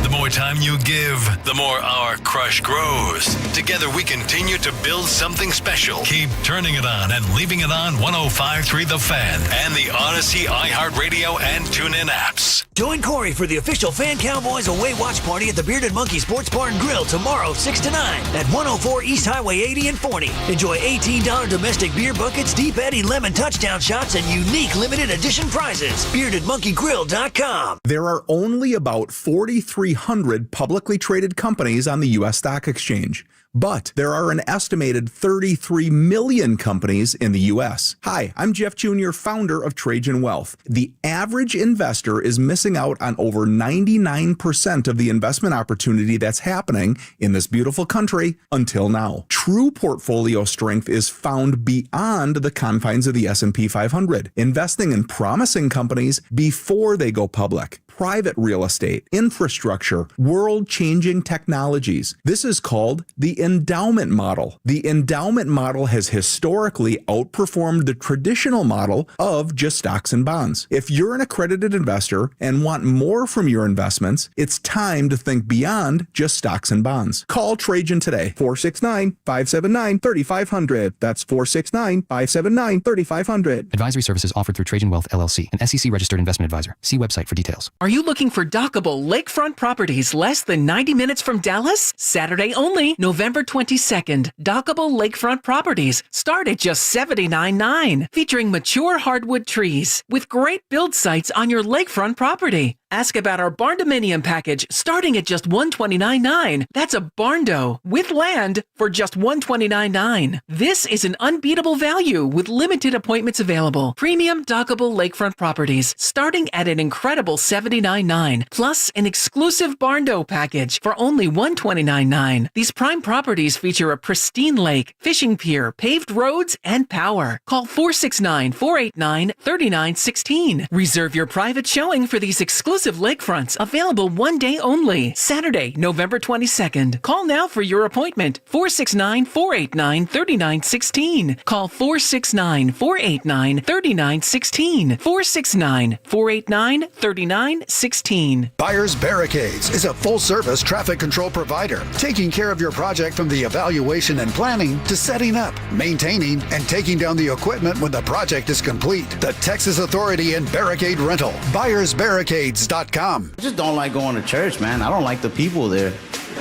The more time you give, the more our crush grows. Together we continue to build something special. Keep turning it on and leaving it on 105.3 The Fan and the Odyssey, iHeartRadio, and TuneIn apps. Join Corey for the official Fan Cowboys away watch party at the Bearded Monkey Sports Bar and Grill tomorrow, 6 to 9 at 104 East Highway 80 in Forney. Enjoy $18 domestic beer buckets, Deep Eddy lemon touchdown shots, and unique limited edition prizes. BeardedMonkeyGrill.com. There are only about 4,300 publicly traded companies on the U.S. Stock Exchange. but there are an estimated 33 million companies in the U.S. Hi, I'm Jeff Jr., founder of Trajan Wealth. The average investor is missing out on over 99% of the investment opportunity that's happening in this beautiful country until now. True portfolio strength is found beyond the confines of the S&P 500, investing in promising companies before they go public. Private real estate, infrastructure, world-changing technologies. This is called the endowment model. The endowment model has historically outperformed the traditional model of just stocks and bonds. If you're an accredited investor and want more from your investments, it's time to think beyond just stocks and bonds. Call Trajan today, 469-579-3500. That's 469-579-3500. Advisory services offered through Trajan Wealth, LLC, an SEC-registered investment advisor. See website for details. Are you looking for dockable lakefront properties less than 90 minutes from Dallas? Saturday only, November 22nd. Dockable lakefront properties start at just $79.9, featuring mature hardwood trees with great build sites on your lakefront property. Ask about our barndominium package starting at just $129.9. That's a barndo with land for just $129.9. This is an unbeatable value with limited appointments available. Premium dockable lakefront properties starting at an incredible $79.9, plus an exclusive barndo package for only $129.9. These prime properties feature a pristine lake, fishing pier, paved roads, and power. Call 469-489-3916. Reserve your private showing for these exclusive lakefronts, available one day only, Saturday, November 22nd. Call now for your appointment, 469-489-3916. Call 469-489-3916. 469-489-3916. Buyers Barricades is a full-service traffic control provider, taking care of your project from the evaluation and planning to setting up, maintaining, and taking down the equipment when the project is complete. The Texas Authority in Barricade Rental. BuyersBarricades.com. I just don't like going to church, man. I don't like the people there.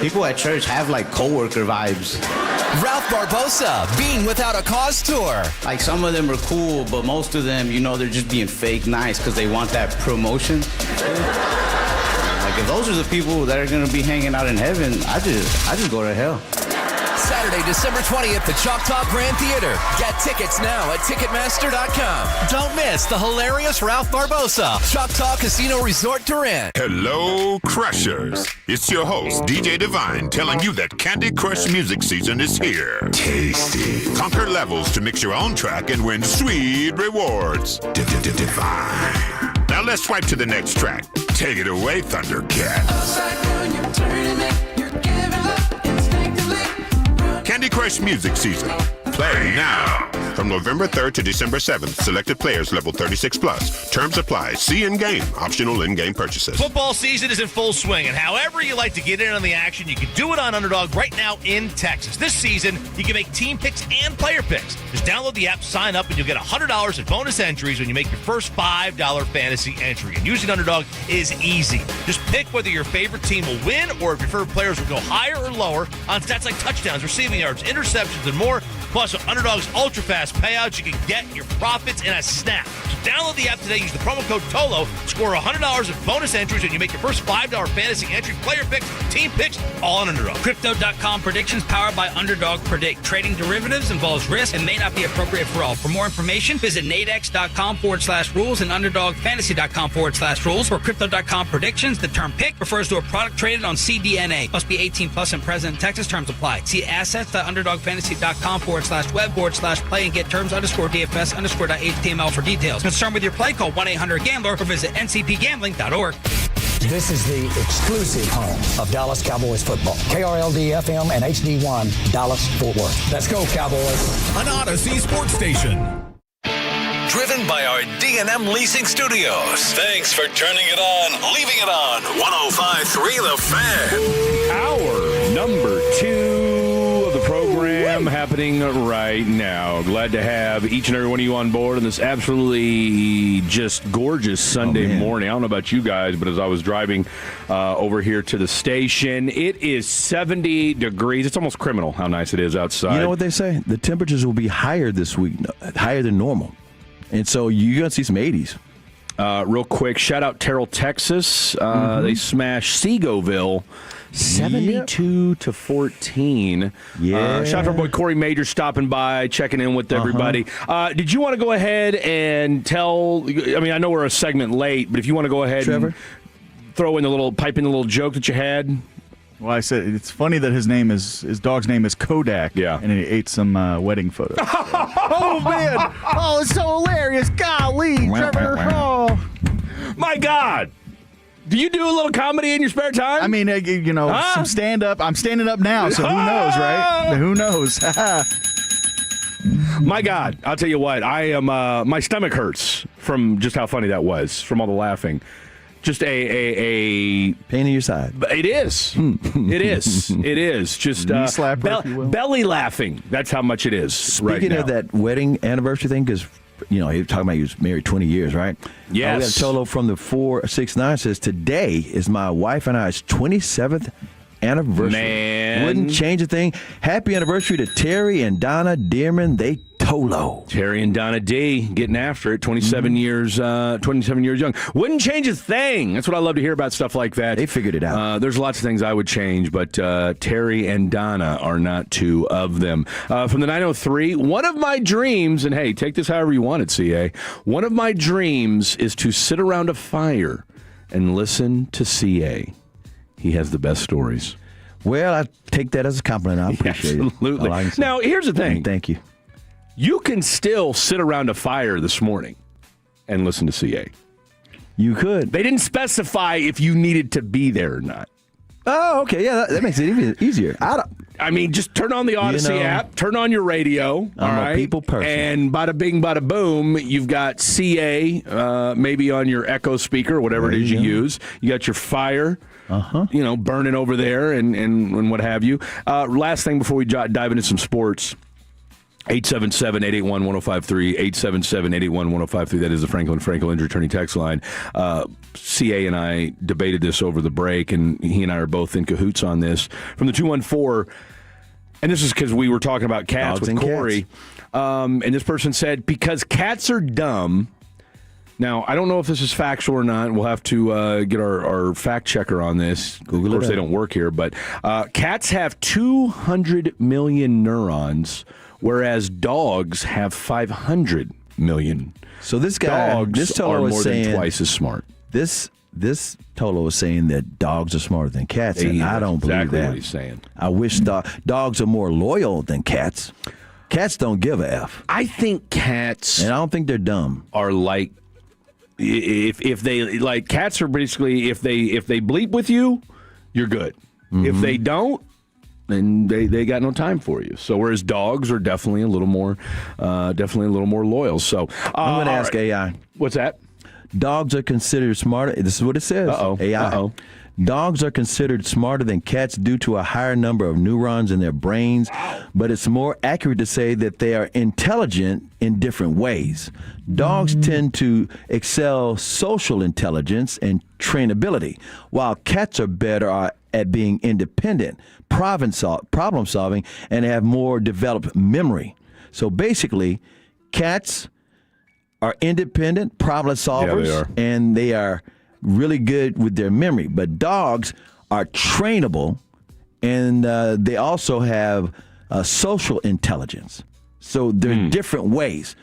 People at church have like coworker vibes. Ralph Barbosa, Being Without a Cause tour. Like some of them are cool, but most of them, they're just being fake nice because they want that promotion. Like if those are the people that are gonna be hanging out in heaven, I just go to hell. Saturday, December 20th, the Choctaw Grand Theater. Get tickets now at Ticketmaster.com. Don't miss the hilarious Ralph Barbosa, Choctaw Casino Resort Durant. Hello, Crushers. It's your host, DJ Divine, telling you that Candy Crush music season is here. Tasty. Conquer levels to mix your own track and win sweet rewards. Divine. Now let's swipe to the next track. Take it away, Thundercat. Candy Crush music season. Play now. From November 3rd to December 7th, selected players level 36 plus. Terms apply. See in-game. Optional in-game purchases. Football season is in full swing, and however you like to get in on the action, you can do it on Underdog right now in Texas. This season, you can make team picks and player picks. Just download the app, sign up, and you'll get $100 in bonus entries when you make your first $5 fantasy entry. And using Underdog is easy. Just pick whether your favorite team will win or if your favorite players will go higher or lower on stats like touchdowns, receiving yards, interceptions, and more. Plus, with Underdog's ultra-fast payouts, you can get your profits in a snap. So download the app today. Use the promo code TOLO. Score $100 in bonus entries when you make your first $5 fantasy entry, player picks, team picks, all on Underdog. Crypto.com predictions powered by Underdog Predict. Trading derivatives involves risk and may not be appropriate for all. For more information, visit nadex.com/rules and underdogfantasy.com/rules. For Crypto.com predictions, the term pick refers to a product traded on CDNA. Must be 18 plus and present in Texas. Terms apply. See assets.underdogfantasy.com/web/play and get terms_DFS_.html for details. Concerned with your play, call 1-800-GAMBLER or visit ncpgambling.org. This is the exclusive home of Dallas Cowboys football. KRLD-FM and HD1, Dallas-Fort Worth. Let's go, Cowboys. An Odyssey sports station. Driven by our D&M Leasing Studios. Thanks for turning it on, leaving it on. 105.3 The Fan. Hour number 2 of the program happening right now. Glad to have each and every one of you on board on this absolutely just gorgeous Sunday morning. I don't know about you guys, but as I was driving over here to the station, it is 70 degrees. It's almost criminal how nice it is outside. You know what they say? The temperatures will be higher this week, higher than normal. And so you're going to see some 80s. Real quick, shout out Terrell, Texas. They smashed Segoville 72-14. Yeah. Shout out to our boy Corey Major stopping by, checking in with everybody. Did you want to go ahead and tell? I mean, I know we're a segment late, but if you want to go ahead and throw in pipe in the little joke that you had. Well, I said it's funny that his dog's name is Kodak. Yeah, and he ate some wedding photos. Oh man! Oh, it's so hilarious! Golly, Trevor! Oh, my God! Do you do a little comedy in your spare time? I mean, some stand up. I'm standing up now, so who knows, right? Who knows? My God, I'll tell you what. I am. My stomach hurts from just how funny that was, from all the laughing. Just a pain in your side. It is. It is. It is. Just knee slapper, if you will. Belly laughing. That's how much it is. Speaking of that wedding anniversary thing, because he was talking about he was married 20 years, right? Yes. We got a total from the 469 says today is my wife and I's 27th anniversary. Man. Wouldn't change a thing. Happy anniversary to Terry and Donna Dearman. They Tolo. Terry and Donna D getting after it. 27 years young. Wouldn't change a thing. That's what I love to hear about stuff like that. They figured it out. There's lots of things I would change, but Terry and Donna are not two of them. From the 903, one of my dreams, and hey, take this however you want it, CA. One of my dreams is to sit around a fire and listen to CA. He has the best stories. Well, I take that as a compliment. I appreciate it. Absolutely. Now, here's the thing. Thank you. You can still sit around a fire this morning and listen to CA. You could. They didn't specify if you needed to be there or not. Oh, okay. Yeah, that makes it even easier. I mean, just turn on the Odyssey app, turn on your radio. I'm a people person. And bada bing, bada boom, you've got CA maybe on your Echo speaker, whatever it is you use. You got your fire. Burning over there and what have you. Last thing before we dive into some sports. 877-881-1053, 877-881-1053. That is the Franklin Injury Attorney text line. CA and I debated this over the break, and he and I are both in cahoots on this. From the 214, and this is because we were talking about cats with Corey, and this person said, because cats are dumb. Now, I don't know if this is factual or not. We'll have to get our fact checker on this. Google it. Of course, they don't work here, but cats have 200 million neurons, whereas dogs have 500 million. So this guy, dogs are more than twice as smart. This Tolo is saying that dogs are smarter than cats, and I don't believe that. What he's saying. I wish dogs are more loyal than cats. Cats don't give a F. I think cats, and I don't think they're dumb, are like, if they like, cats are basically, if they bleep with you, you're good. If they don't, then they got no time for you. So whereas dogs are definitely a little more loyal. So I'm going to ask AI. What's that? Dogs are considered smarter. This is what it says. AI. Dogs are considered smarter than cats due to a higher number of neurons in their brains, but it's more accurate to say that they are intelligent in different ways. Dogs tend to excel social intelligence and trainability, while cats are better at being independent, problem solving, and have more developed memory. So basically, cats are independent problem solvers, and they are really good with their memory. But dogs are trainable, and they also have social intelligence. So they're different ways.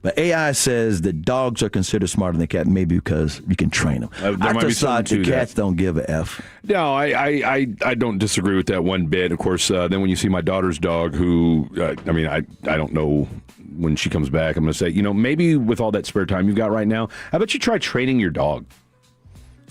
But AI says that dogs are considered smarter than cats, maybe because you can train them. I just thought the cats don't give a F. No, I don't disagree with that one bit. Of course, then when you see my daughter's dog, who, I don't know when she comes back, I'm going to say, maybe with all that spare time you've got right now, how about you try training your dog?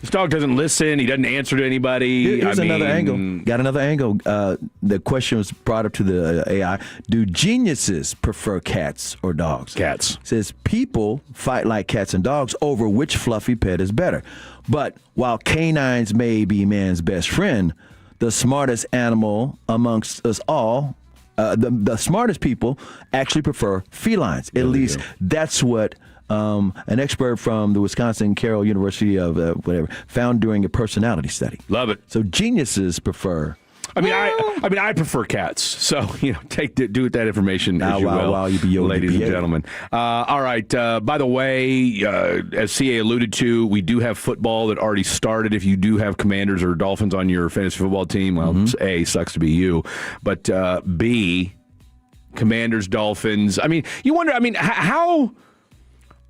This dog doesn't listen. He doesn't answer to anybody. Here's another angle. Got another angle. The question was brought up to the AI. Do geniuses prefer cats or dogs? Cats. It says people fight like cats and dogs over which fluffy pet is better. But while canines may be man's best friend, the smartest animal amongst us all, the smartest people actually prefer felines. At least that's what an expert from the Wisconsin Carroll University of found during a personality study. Love it. So geniuses prefer I prefer cats. So, do with that information as you will, ladies and gentlemen. All right. By the way, as CA alluded to, we do have football that already started. If you do have Commanders or Dolphins on your fantasy football team, well, A, sucks to be you. But B, Commanders, Dolphins. You wonder, how...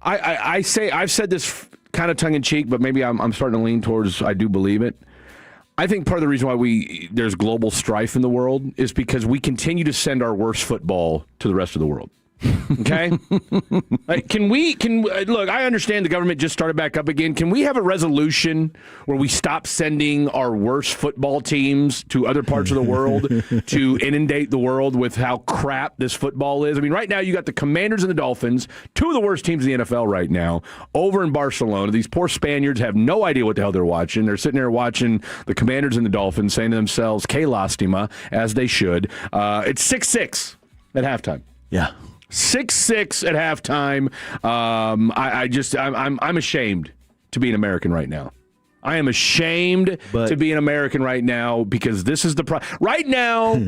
I've said this kind of tongue-in-cheek, but maybe I'm starting to lean towards I do believe it. I think part of the reason why there's global strife in the world is because we continue to send our worst football to the rest of the world. Okay? Look, I understand the government just started back up again. Can we have a resolution where we stop sending our worst football teams to other parts of the world to inundate the world with how crap this football is? Right now you got the Commanders and the Dolphins, two of the worst teams in the NFL right now, over in Barcelona. These poor Spaniards have no idea what the hell they're watching. They're sitting there watching the Commanders and the Dolphins, saying to themselves, "Que lástima," as they should. It's 6-6 at halftime. Yeah. 6-6 at halftime. I'm ashamed to be an American right now. I am ashamed to be an American right now because this is the right now.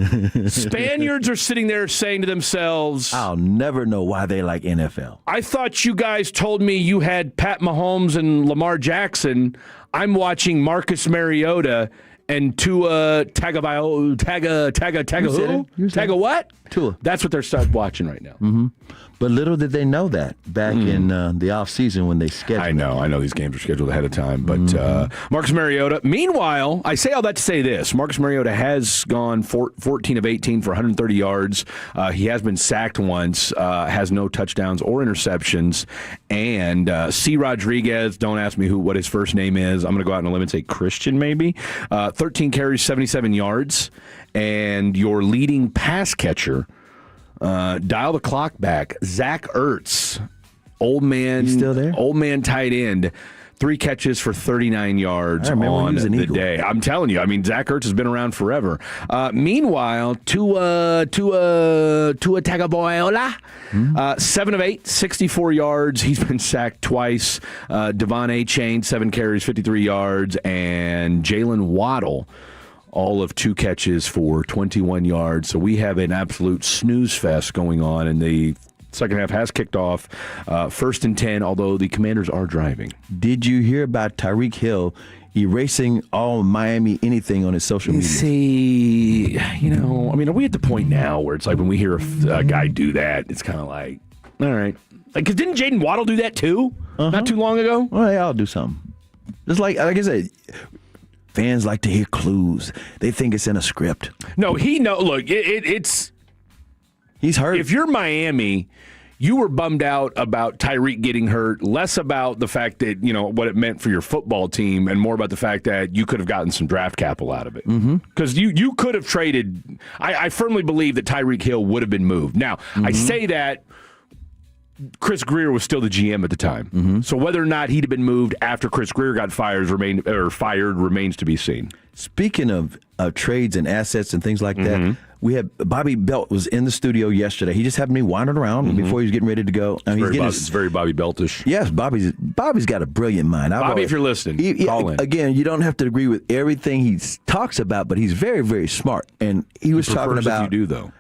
Spaniards are sitting there saying to themselves, "I'll never know why they like NFL." I thought you guys told me you had Pat Mahomes and Lamar Jackson. I'm watching Marcus Mariota and Tua Tagovailoa. Taga what? Tua. That's what they're watching right now. Mm-hmm. But little did they know that back in the offseason when they scheduled. I know these games are scheduled ahead of time. But Marcus Mariota, meanwhile, I say all that to say this. Marcus Mariota has gone 14 of 18 for 130 yards. He has been sacked once, has no touchdowns or interceptions. And C. Rodriguez, don't ask me what his first name is. I'm going to go out on a limb and say Christian maybe. 13 carries, 77 yards. And your leading pass catcher, dial the clock back, Zach Ertz, old man, he's still there? Old man tight end, 3 catches for 39 yards on the day. I'm telling you, Zach Ertz has been around forever. Meanwhile, Tua Tagovailoa, 7 of 8, 64 yards. He's been sacked twice. Devon Achane, 7 carries, 53 yards, and Jalen Waddle, all of 2 catches for 21 yards. So we have an absolute snooze fest going on, and the second half has kicked off. 1st and 10, although the Commanders are driving. Did you hear about Tyreek Hill erasing all Miami anything on his social media? See, are we at the point now where it's like when we hear a guy do that, it's kind of like, all right. Because didn't Jaden Waddle do that too? Not too long ago? Well, they all do something. Just like I said, fans like to hear clues. They think it's in a script. No, look, it's... He's hurt. If you're Miami, you were bummed out about Tyreek getting hurt, less about the fact that, what it meant for your football team, and more about the fact that you could have gotten some draft capital out of it. Because you could have traded... I firmly believe that Tyreek Hill would have been moved. Now, I say that Chris Greer was still the GM at the time. So whether or not he'd have been moved after Chris Greer got fired remains to be seen. Speaking of trades and assets and things like that, we had Bobby Belt was in the studio yesterday. He just happened to be wandering around before he was getting ready to go. It's very Bobby Beltish. Yes, Bobby's got a brilliant mind. Bobby, if you're listening, call in. Again, you don't have to agree with everything he talks about, but he's very, very smart. And he was talking about... You do, though.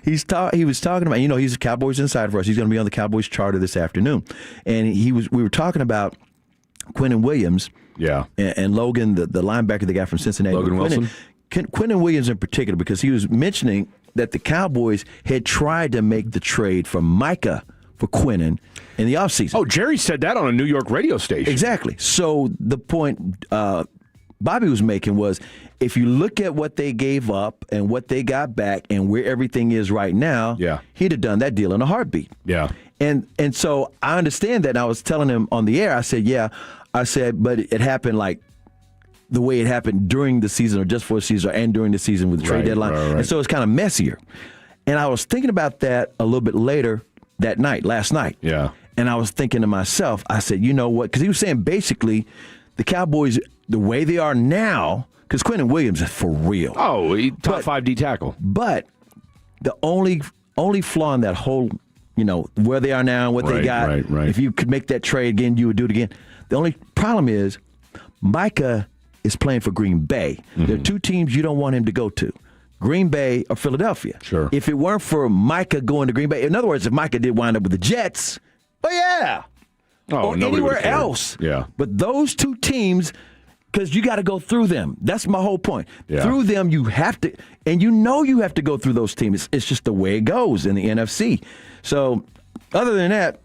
He was talking about, he's a Cowboys insider for us. He's going to be on the Cowboys charter this afternoon. And we were talking about Quinnen Williams. Yeah. And Logan, the linebacker they got from Cincinnati. Logan Wilson. Quinnen Williams in particular, because he was mentioning that the Cowboys had tried to make the trade from Micah for Quinnen in the offseason. Oh, Jerry said that on a New York radio station. Exactly. So the point Bobby was making was, if you look at what they gave up and what they got back and where everything is right now, he'd have done that deal in a heartbeat. Yeah. And so I understand that. And I was telling him on the air, I said, but it happened like the way it happened during the season or just for the season and during the season with the trade deadline. Right. And so it's kind of messier. And I was thinking about that a little bit later last night. Yeah. And I was thinking to myself, I said, you know what? Because he was saying basically the Cowboys, the way they are now, because Quinnen Williams is for real. Oh, top 5 D tackle. But the only flaw in that whole, where they are now and what they got, if you could make that trade again, you would do it again. The only problem is Micah is playing for Green Bay. There are two teams you don't want him to go to. Green Bay or Philadelphia. Sure. If it weren't for Micah going to Green Bay, in other words, if Micah did wind up with the Jets, or anywhere else. Yeah. But those two teams, because you got to go through them. That's my whole point. Yeah. Through them, you have to, and you have to go through those teams. It's just the way it goes in the NFC. So, other than that,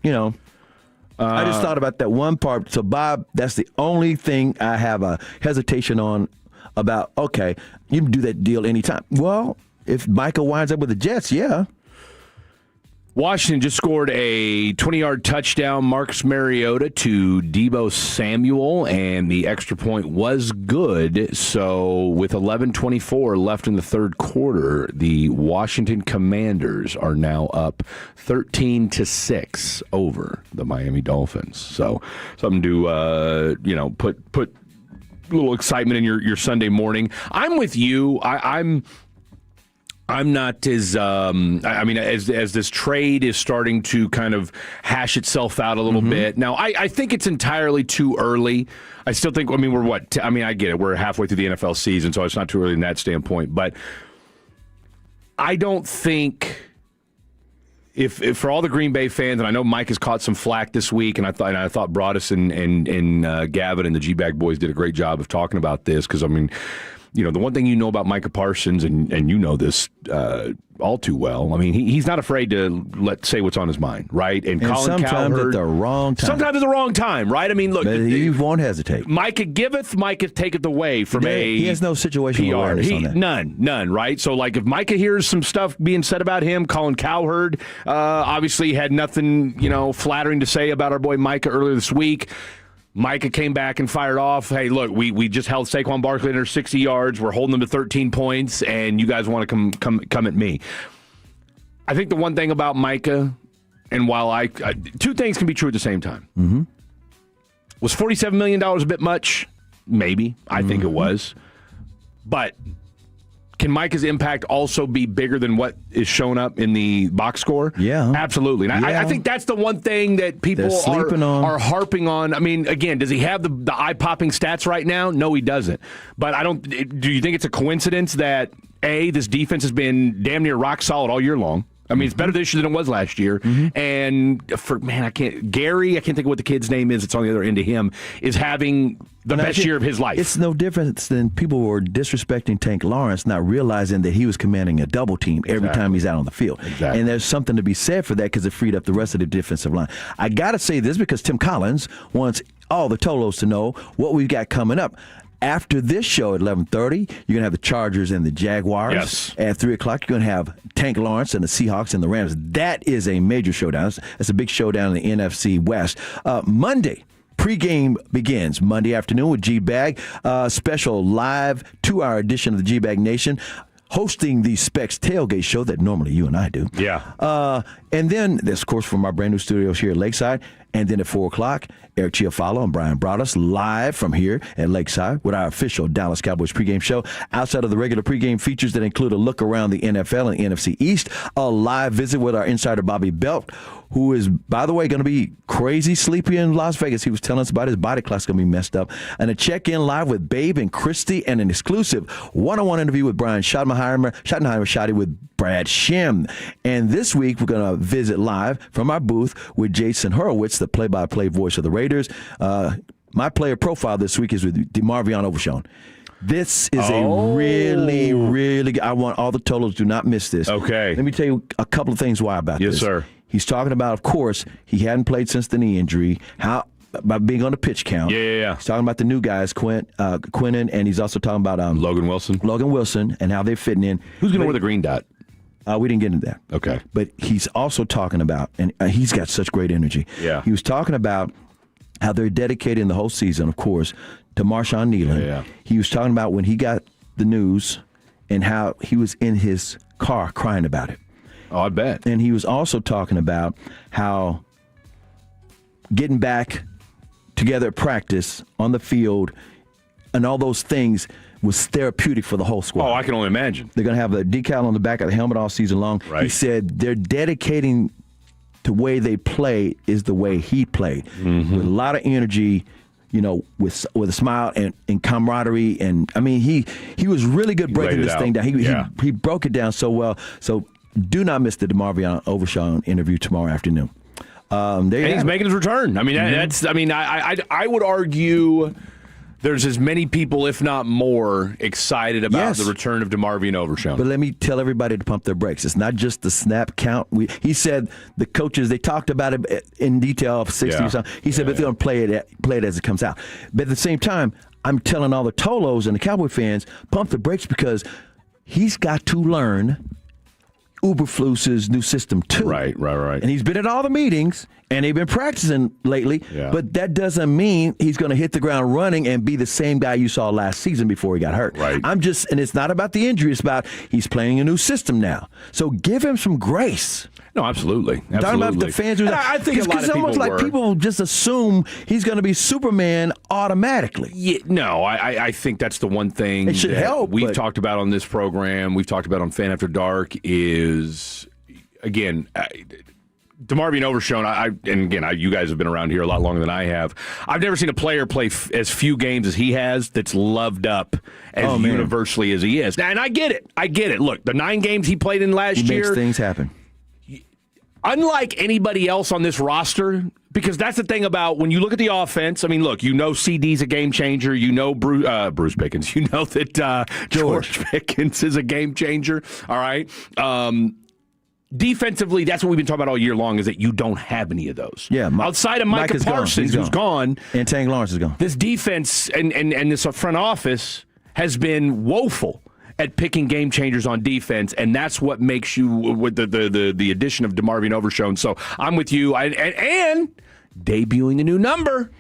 I just thought about that one part. So, Bob, that's the only thing I have a hesitation on about, okay, you can do that deal anytime. Well, if Michael winds up with the Jets, yeah. Washington just scored a 20-yard touchdown, Marcus Mariota to Deebo Samuel, and the extra point was good. So with 11:24 left in the third quarter, the Washington Commanders are now up 13-6 over the Miami Dolphins. So something to put a little excitement in your Sunday morning. I'm with you. I'm not as as this trade is starting to kind of hash itself out a little bit. Now, I think it's entirely too early. I still think, we're what? I get it. We're halfway through the NFL season, so it's not too early in that standpoint. But I don't think if for all the Green Bay fans, and I know Mike has caught some flack this week, and I thought Broadus and Gavin and the G-Bag boys did a great job of talking about this because, the one thing about Micah Parsons, and you know this all too well, he's not afraid to say what's on his mind, right? And Colin sometimes Cowherd, at the wrong time. Sometimes at the wrong time, right? Look. But he won't hesitate. Micah giveth, Micah taketh away from He has no situational PR. awareness on that. None, right? So, if Micah hears some stuff being said about him, Colin Cowherd obviously had nothing, flattering to say about our boy Micah earlier this week. Micah came back and fired off. Hey, look, we just held Saquon Barkley under 60 yards. We're holding them to 13 points, and you guys want to come at me. I think the one thing about Micah, and while two things can be true at the same time. Mm-hmm. Was $47 million a bit much? Maybe. I think it was. But can Micah's impact also be bigger than what is shown up in the box score? Yeah. Absolutely. And I think that's the one thing that people are harping on. Again, does he have the eye-popping stats right now? No, he doesn't. But do you think it's a coincidence that, A, this defense has been damn near rock solid all year long? It's better this year than it was last year. Mm-hmm. And Gary, I can't think of what the kid's name is. It's on the other end of him, is having the best year of his life. It's no different than people who were disrespecting Tank Lawrence, not realizing that he was commanding a double team every time he's out on the field. Exactly. And there's something to be said for that because it freed up the rest of the defensive line. I got to say this because Tim Collins wants all the Tolos to know what we've got coming up. After this show at 11:30, you're going to have the Chargers and the Jaguars. Yes. At 3 o'clock, you're going to have Tank Lawrence and the Seahawks and the Rams. That is a major showdown. That's a big showdown in the NFC West. Monday, pregame begins Monday afternoon with G-Bag. Special live 2-hour edition of the G-Bag Nation, hosting the Specs Tailgate show that normally you and I do. Yeah. And then, this, of course, from our brand new studios here at Lakeside. And then at 4 o'clock, Eric Chiafalo and Brian Broadus live from here at Lakeside with our official Dallas Cowboys pregame show. Outside of the regular pregame features that include a look around the NFL and the NFC East, a live visit with our insider Bobby Belt, who is, by the way, going to be crazy sleepy in Las Vegas. He was telling us about his body clock's going to be messed up. And a check-in live with Babe and Christy, and an exclusive one-on-one interview with Brian Schottenheimer with Brad Shim. And this week, we're going to visit live from our booth with Jason Horowitz, the play-by-play voice of the Raiders. My player profile this week is with DeMarvion Overshown. This is a really, really good. I want all the Tolos to not miss this. Okay. Let me tell you a couple of things why about this. Yes, sir. He's talking about, of course, he hadn't played since the knee injury. How about being on the pitch count? Yeah. He's talking about the new guys, Quinnen, and he's also talking about Logan Wilson, and how they're fitting in. Who's going to wear the green dot? We didn't get into that. Okay. But he's also talking about, and he's got such great energy. Yeah. He was talking about how they're dedicating the whole season, of course, to Marshawn Nealon. Yeah. He was talking about when he got the news and how he was in his car crying about it. Oh, I bet. And he was also talking about how getting back together at practice, on the field, and all those things was therapeutic for the whole squad. Oh, I can only imagine. They're going to have a decal on the back of the helmet all season long. Right. He said they're dedicating the way they play is the way he played. Mm-hmm. With a lot of energy, with a smile and camaraderie. And I mean, he was really good breaking this thing down. He broke it down so well. So do not miss the DeMarvion Overshawn interview tomorrow afternoon. And he's making his return. I mean, that's. I mean, I would argue there's as many people, if not more, excited about the return of DeMarvion Overshawn. But let me tell everybody to pump their brakes. It's not just the snap count. He said the coaches, they talked about it in detail of 60 or something. He said, but they're going to play it as it comes out. But at the same time, I'm telling all the Tolos and the Cowboy fans, pump the brakes because he's got to learn Uberflus's new system too. Right. And he's been at all the meetings, and they've been practicing lately, but that doesn't mean he's going to hit the ground running and be the same guy you saw last season before he got hurt. Right. And it's not about the injury, it's about he's playing a new system now. So give him some grace. No, absolutely. I'm talking about the fans. I think a lot of it's almost people like people just assume he's going to be Superman automatically. Yeah, no, I think that's the one thing it should help. We've talked about on this program, we've talked about on Fan After Dark is, again, DeMarvion Overshawn, you guys have been around here a lot longer than I have. I've never seen a player play as few games as he has that's loved up as universally as he is. And I get it. Look, the 9 games he played in last year. He makes things happen. Unlike anybody else on this roster, because that's the thing about when you look at the offense. I mean, look, CD's a game changer. Bruce Pickens. You know that George Pickens is a game changer. All right. Defensively, that's what we've been talking about all year long, is that you don't have any of those. Yeah. Outside of Micah Parsons, who's gone. And Tank Lawrence is gone. This defense and this front office has been woeful at picking game changers on defense, and that's what makes you with the addition of DeMarvion Overshawn. So I'm with you. And debuting the new number.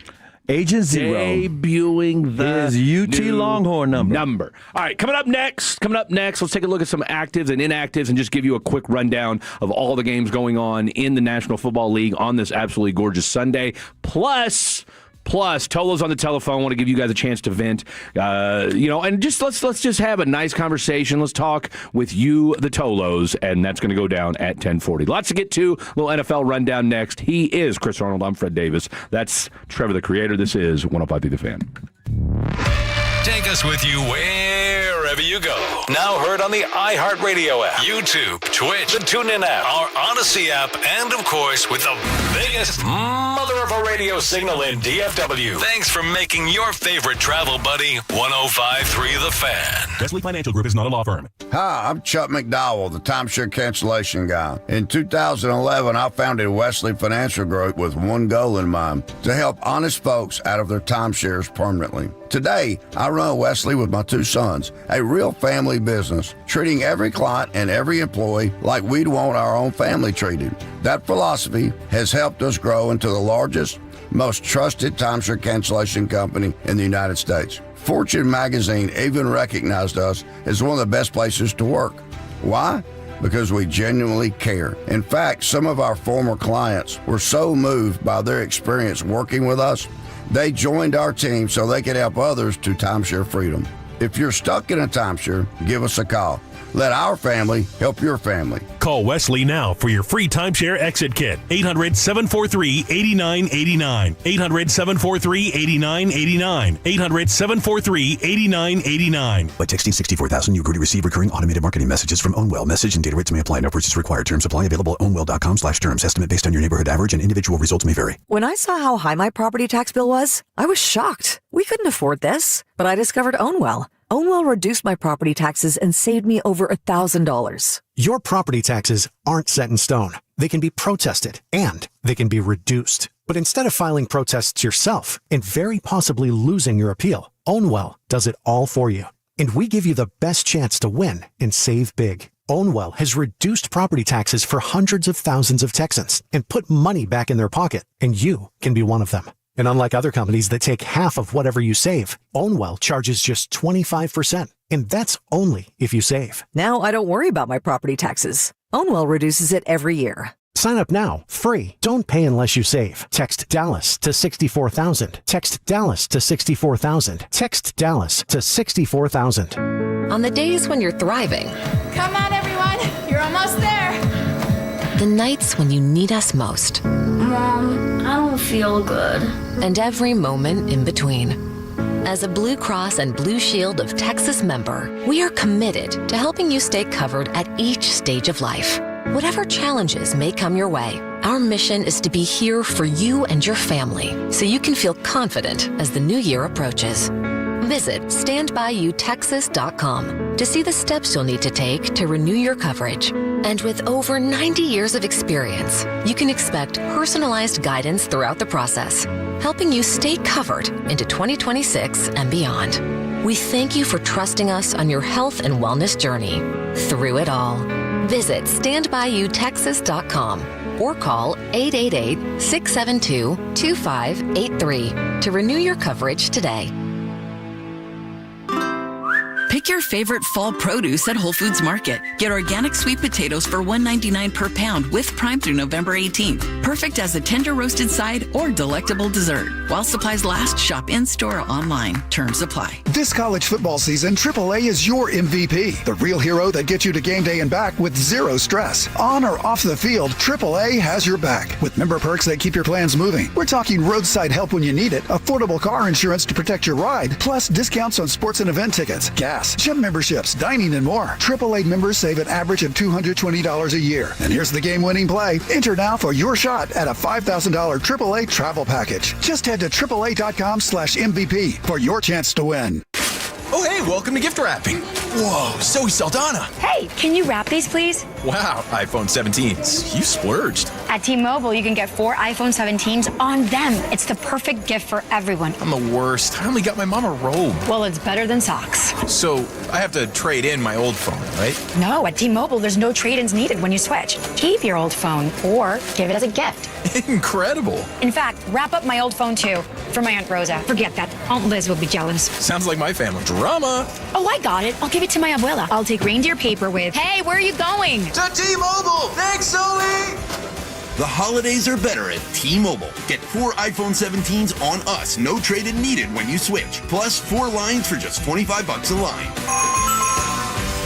Agent Zero. Debuting his UT Longhorn number. All right, coming up next, let's take a look at some actives and inactives and just give you a quick rundown of all the games going on in the National Football League on this absolutely gorgeous Sunday. Plus, Tolo's on the telephone. Want to give you guys a chance to vent, and just let's just have a nice conversation. Let's talk with you, the Tolos, and that's going to go down at 10:40. Lots to get to. A little NFL rundown next. He is Chris Arnold. I'm Fred Davis. That's Trevor, the creator. This is 105.3 The Fan. Take us with you wherever you go. Now heard on the iHeartRadio app, YouTube, Twitch, the TuneIn app, our Odyssey app, and of course with the biggest mother of a radio signal in DFW. Thanks for making your favorite travel buddy 105.3 The Fan. Wesley Financial Group is not a law firm. Hi, I'm Chuck McDowell, the timeshare cancellation guy. In 2011, I founded Wesley Financial Group with one goal in mind: to help honest folks out of their timeshares permanently. Today, I run Wesley with my 2 sons, a real family business, treating every client and every employee like we'd want our own family treated. That philosophy has helped us grow into the largest, most trusted timeshare cancellation company in the United States. Fortune magazine even recognized us as one of the best places to work. Why? Because we genuinely care. In fact, some of our former clients were so moved by their experience working with us, they joined our team so they could help others to timeshare freedom. If you're stuck in a timeshare, give us a call. Let our family help your family. Call Wesley now for your free timeshare exit kit. 800-743-8989. 800-743-8989. 800-743-8989. By texting 64,000, you agree to receive recurring automated marketing messages from Ownwell. Message and data rates may apply. No purchase required. Terms apply. Available at ownwell.com/terms. Estimate based on your neighborhood average and individual results may vary. When I saw how high my property tax bill was, I was shocked. We couldn't afford this. But I discovered Ownwell. Ownwell reduced my property taxes and saved me over $1,000. Your property taxes aren't set in stone. They can be protested and they can be reduced. But instead of filing protests yourself and very possibly losing your appeal, Ownwell does it all for you. And we give you the best chance to win and save big. Ownwell has reduced property taxes for hundreds of thousands of Texans and put money back in their pocket, and you can be one of them. And unlike other companies that take half of whatever you save, Ownwell charges just 25%. And that's only if you save. Now I don't worry about my property taxes. Ownwell reduces it every year. Sign up now, free. Don't pay unless you save. Text Dallas to 64,000. Text Dallas to 64,000. Text Dallas to 64,000. On the days when you're thriving. Come on, everyone. You're almost there. The nights when you need us most. Mom, I don't feel good. And every moment in between. As a Blue Cross and Blue Shield of Texas member, we are committed to helping you stay covered at each stage of life. Whatever challenges may come your way, our mission is to be here for you and your family so you can feel confident as the new year approaches. Visit standbyyoutexas.com to see the steps you'll need to take to renew your coverage. And with over 90 years of experience, you can expect personalized guidance throughout the process, helping you stay covered into 2026 and beyond. We thank you for trusting us on your health and wellness journey through it all. Visit standbyyoutexas.com or call 888-672-2583 to renew your coverage today. Pick your favorite fall produce at Whole Foods Market. Get organic sweet potatoes for $1.99 per pound with Prime through November 18th. Perfect as a tender roasted side or delectable dessert. While supplies last, shop in-store or online. Terms apply. This college football season, AAA is your MVP. The real hero that gets you to game day and back with zero stress. On or off the field, AAA has your back. With member perks that keep your plans moving. We're talking roadside help when you need it, affordable car insurance to protect your ride, plus discounts on sports and event tickets, gas, gym memberships, dining, and more. AAA members save an average of $220 a year. And here's the game-winning play. Enter now for your shot at a $5,000 AAA travel package. Just head to AAA.com/MVP for your chance to win. Oh, hey, welcome to gift wrapping. Whoa, Zoe Saldana. Hey, can you wrap these, please? Wow, iPhone 17s. You splurged. At T-Mobile, you can get 4 iPhone 17s on them. It's the perfect gift for everyone. I'm the worst. I only got my mom a robe. Well, it's better than socks. So I have to trade in my old phone, right? No, at T-Mobile, there's no trade-ins needed when you switch. Keep your old phone or give it as a gift. Incredible. In fact, wrap up my old phone, too, for my Aunt Rosa. Forget that. Aunt Liz will be jealous. Sounds like my family. Drama. Oh, I got it. I'll give it to my abuela. I'll take reindeer paper with, hey, where are you going? To T-Mobile. Thanks, Zoe. The holidays are better at T-Mobile. Get 4 iPhone 17s on us. No trade-in needed when you switch. Plus 4 lines for just $25 a line.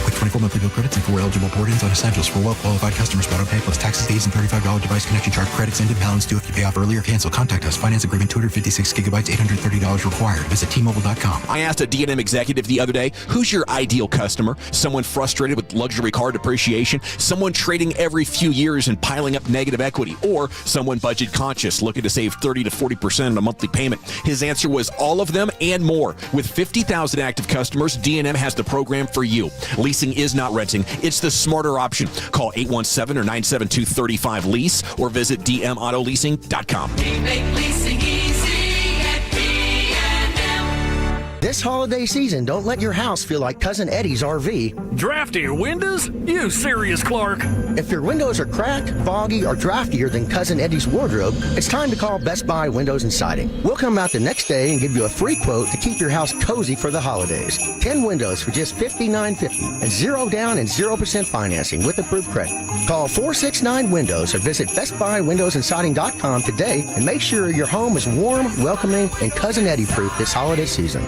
With 24 monthly bill credits and 4 eligible port-ins on essentials for well-qualified customers. Auto pay plus taxes, fees, and $35 device connection charge. Credits ended. Balance due if you pay off early or cancel. Contact us. Finance agreement 256 gigabytes, $830 required. Visit T-Mobile.com. I asked a D&M executive the other day, who's your ideal customer? Someone frustrated with luxury car depreciation? Someone trading every few years and piling up negative equity? Or someone budget conscious, looking to save 30 to 40% on a monthly payment? His answer was all of them and more. With 50,000 active customers, D&M has the program for you. Leasing is not renting. It's the smarter option. Call 817 or 972-35-LEASE or visit dmautoleasing.com. We make leasing easy at D&M. This holiday season, don't let your house feel like Cousin Eddie's RV. Drafty your windows? You serious, Clark? If your windows are cracked, foggy, or draftier than Cousin Eddie's wardrobe, it's time to call Best Buy Windows and Siding. We'll come out the next day and give you a free quote to keep your house cozy for the holidays. 10 windows for just $59.50 and 0 down and 0% financing with approved credit. Call 469-WINDOWS or visit BestBuyWindowsAndSiding.com today and make sure your home is warm, welcoming, and Cousin Eddie-proof this holiday season.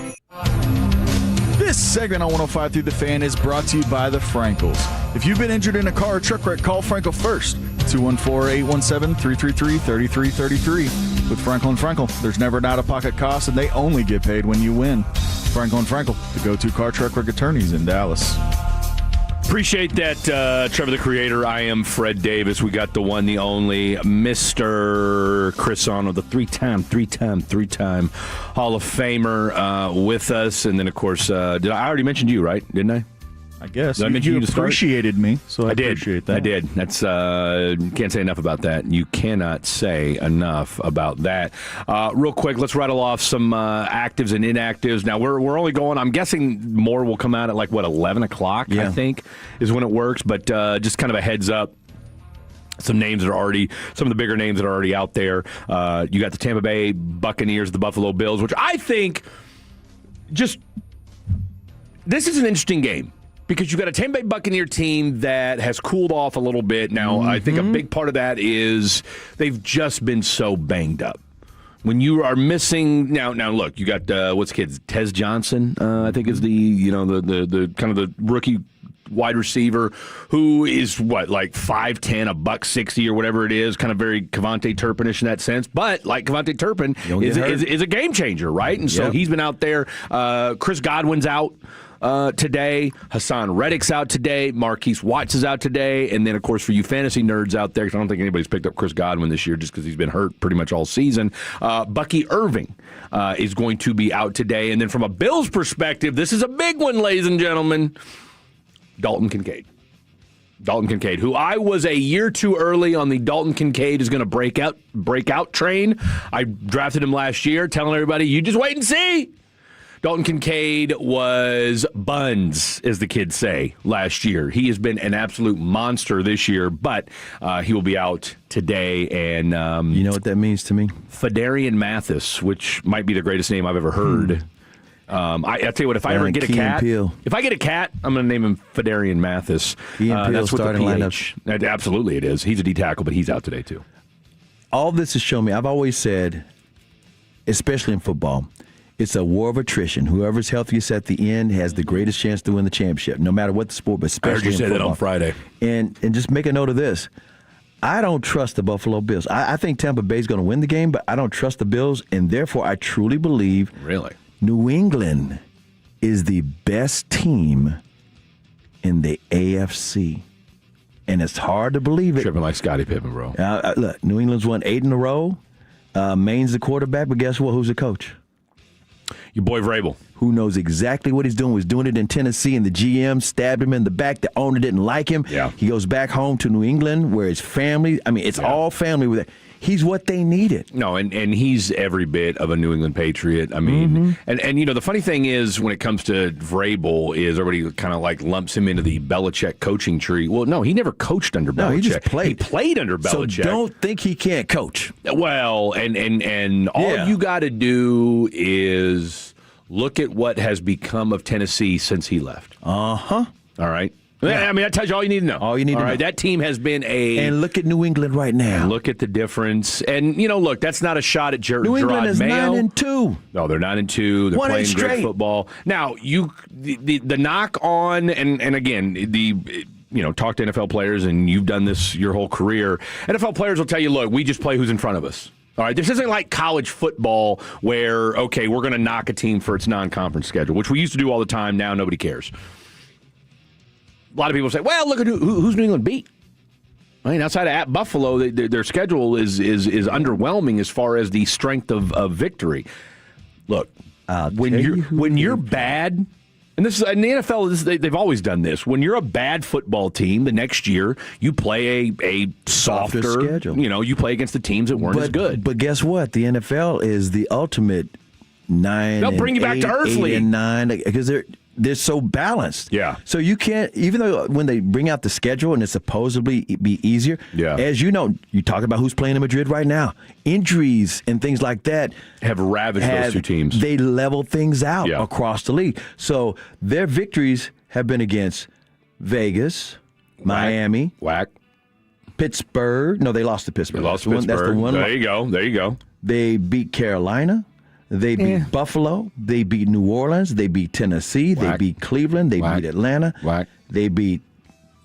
This segment on 105 Through the Fan is brought to you by the Frankels. If you've been injured in a car or truck wreck, call Frankel first. 214-817-333-3333. With Frankel & Frankel, there's never an out-of-pocket cost, and they only get paid when you win. Frankel & Frankel, the go-to car truck wreck attorneys in Dallas. Appreciate that, Trevor the Creator. I am Fred Davis. We got the one, the only, Mr. Chris Arnold, the three-time Hall of Famer with us. And then, of course, I already mentioned you, right? Didn't I? I guess. Did I mention you appreciated me, so I did. Appreciate that. I did. That's can't say enough about that. You cannot say enough about that. Real quick, let's rattle off some actives and inactives. Now, we're only going, I'm guessing more will come out at 11 o'clock, I think, is when it works. But just kind of a heads up. Some of the bigger names that are already out there. You got the Tampa Bay Buccaneers, the Buffalo Bills, which I think this is an interesting game. Because you've got a Tampa Bay Buccaneer team that has cooled off a little bit. Now, I think a big part of that is they've just been so banged up. When you are missing now look, you got what's kids? Tez Johnson, I think is the kind of the rookie wide receiver who is, like 5'10", $160 or whatever it is, kind of very Kevontae Turpin-ish in that sense. But like Kevontae Turpin is a game changer, right? And so he's been out there. Chris Godwin's out today. Hassan Reddick's out today. Marquise Watts is out today. And then, of course, for you fantasy nerds out there, because I don't think anybody's picked up Chris Godwin this year just because he's been hurt pretty much all season, Bucky Irving is going to be out today. And then from a Bills perspective, this is a big one, ladies and gentlemen, Dalton Kincaid. Dalton Kincaid, who I was a year too early on the Dalton Kincaid is going to break out train. I drafted him last year, telling everybody, you just wait and see. Dalton Kincaid was buns, as the kids say, last year. He has been an absolute monster this year, but he will be out today. And you know what that means to me? Fedarian Mathis, which might be the greatest name I've ever heard. I tell you what, if I ever get a cat, I'm going to name him Fedarian Mathis. That's with the PH. Absolutely, it is. He's a D tackle, but he's out today too. All this has shown me. I've always said, especially in football, it's a war of attrition. Whoever's healthiest at the end has the greatest chance to win the championship, no matter what the sport, but especially I heard you say that on Friday. And just make a note of this. I don't trust the Buffalo Bills. I think Tampa Bay is going to win the game, but I don't trust the Bills, and therefore I truly believe New England is the best team in the AFC. And it's hard to believe it. Tripping like Scottie Pippen, bro. Look, New England's won 8 in a row. Maine's the quarterback, but guess what? Who's the coach? Your boy Vrabel. Who knows exactly what he's doing. Was doing it in Tennessee, and the GM stabbed him in the back. The owner didn't like him. Yeah. He goes back home to New England, where his family, it's all family with it. He's what they needed. No, and he's every bit of a New England Patriot. I mean, and you know, the funny thing is when it comes to Vrabel is everybody kind of like lumps him into the Belichick coaching tree. Well, no, he never coached under Belichick. No, he just played. He played under Belichick. So don't think he can't coach. Well, and all you got to do is look at what has become of Tennessee since he left. Uh-huh. All right. Yeah. I mean, that tells you all you need to know. All you need to know. That team has been And look at New England right now. And look at the difference. And, you know, look, that's not a shot at New England is Mayo. 9-2. No, they're 9-2. They're playing great football. Now, the knock on, and again, talk to NFL players, and you've done this your whole career. NFL players will tell you, look, we just play who's in front of us. All right, this isn't like college football where, okay, we're going to knock a team for its non-conference schedule, which we used to do all the time. Now nobody cares. A lot of people say, well, look at who's New England beat. I mean, outside of at Buffalo, their schedule is underwhelming as far as the strength of victory. Look, when you're bad, and this is in the NFL, they've always done this. When you're a bad football team, the next year you play a softer schedule. You play against the teams that weren't as good. But guess what? The NFL is the ultimate 9. They'll bring you back to Earth League. 8-9 because they're so balanced. Yeah. So you can't, even though when they bring out the schedule and it's supposedly be easier, as you know, you talk about who's playing in Madrid right now. Injuries and things like that have ravaged those two teams. They level things out across the league. So their victories have been against Vegas, Miami, Pittsburgh. No, they lost to Pittsburgh. That's the one. There you go. They beat Carolina. They beat Buffalo. They beat New Orleans. They beat Tennessee. They beat Cleveland. They beat Atlanta. They beat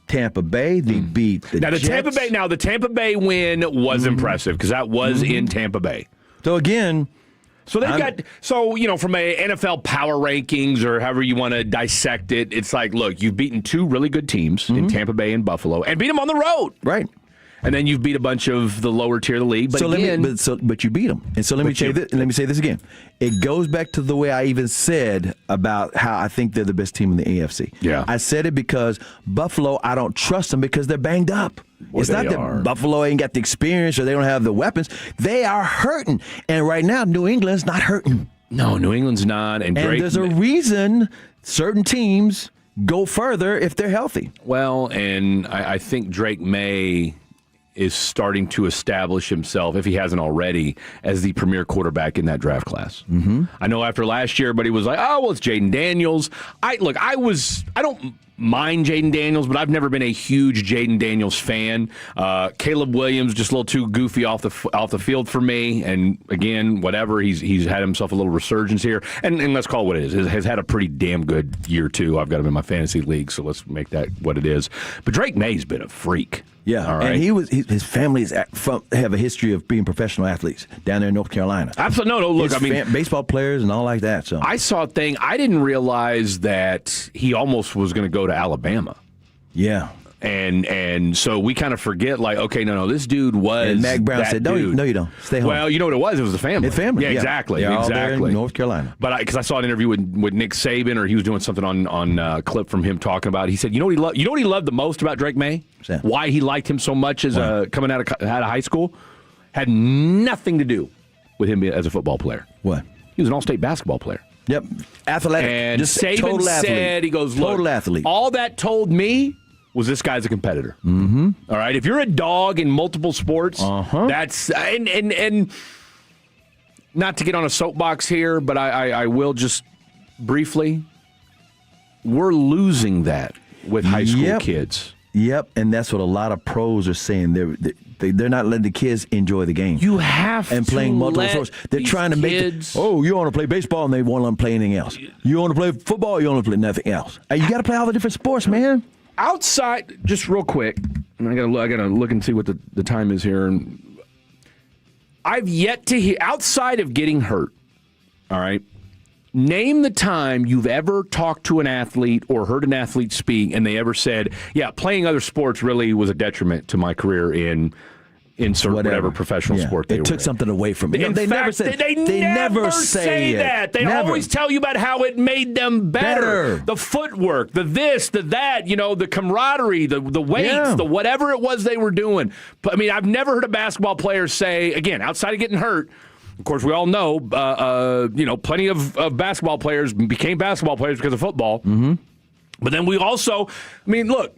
Tampa Bay. They beat the Jets. The Tampa Bay win was impressive because that was in Tampa Bay. So again, from a NFL power rankings or however you want to dissect it, it's like, look, you've beaten two really good teams in Tampa Bay and Buffalo, and beat them on the road, right? And then you've beat a bunch of the lower tier of the league. But but you beat them. And so let me say this again. It goes back to the way I even said about how I think they're the best team in the AFC. Yeah. I said it because Buffalo, I don't trust them because they're banged up. It's not that Buffalo ain't got the experience or they don't have the weapons. They are hurting. And right now, New England's not hurting. No, New England's not. And there's a reason certain teams go further if they're healthy. Well, and I think Drake May is starting to establish himself, if he hasn't already, as the premier quarterback in that draft class. I know after last year, everybody was like, oh, well, it's Jaden Daniels. I don't mind Jaden Daniels, but I've never been a huge Jaden Daniels fan. Caleb Williams just a little too goofy off the field for me. And again, whatever, he's had himself a little resurgence here. And let's call it what it is. Has had a pretty damn good year too. I've got him in my fantasy league, so let's make that what it is. But Drake May's been a freak. Yeah, all right. And his family have a history of being professional athletes down there in North Carolina. Absolutely. No, look, baseball players and all like that. So I saw a thing. I didn't realize that he almost was going to go to Alabama. Yeah. And so we kind of forget, like, okay, no, this dude was. And Mac Brown that said, dude. No, you don't. Stay home. Well, you know what it was? It was the family. The family. Yeah, exactly. They're all exactly. there in North Carolina. But because I saw an interview with Nick Saban, or he was doing something on a clip from him talking about it. He said, you know what he loved the most about Drake May? Why he liked him so much as coming out of high school? Had nothing to do with him as a football player. What? He was an all-state basketball player. Yep. Athletic. And just Saban total athlete. said, he goes, look, total athlete. All that told me was this guy's a competitor. Mm-hmm. All right, if you're a dog in multiple sports, that's and not to get on a soapbox here, but I will just briefly. We're losing that with high school kids. Yep, and that's what a lot of pros are saying. They're not letting the kids enjoy the game. You have and playing multiple sports. They're trying to make you want to play baseball and they won't play anything else. You want to play football, you want to play nothing else. You got to play all the different sports, man. Outside, just real quick, and I gotta look and see what the time is here. And I've yet to hear, outside of getting hurt, all right, name the time you've ever talked to an athlete or heard an athlete speak and they ever said, yeah, playing other sports really was a detriment to my career in insert whatever professional sport they were. It took something away from it. They never say that. They always tell you about how it made them better. The footwork, the this, the that, the camaraderie, the weights, the whatever it was they were doing. But I mean, I've never heard a basketball player say, again, outside of getting hurt, of course, we all know, plenty of basketball players became basketball players because of football. Mm-hmm. But then we also, look,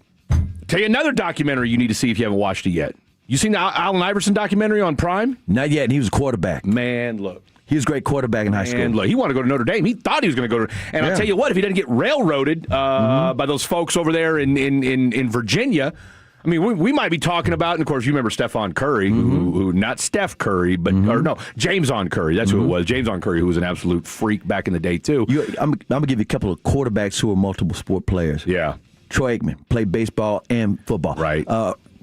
tell you another documentary you need to see if you haven't watched it yet. You seen the Allen Iverson documentary on Prime? Not yet, and he was a quarterback. Man, look. He was a great quarterback in high school. Look, he wanted to go to Notre Dame. He thought he was going to go to... And I'll tell you what, if he doesn't get railroaded by those folks over there in Virginia... we might be talking about, and of course, you remember Stephon Curry, who not Steph Curry, but or no, James on Curry. That's who it was. James on Curry, who was an absolute freak back in the day too. I'm gonna give you a couple of quarterbacks who are multiple sport players. Yeah, Troy Aikman played baseball and football. Right.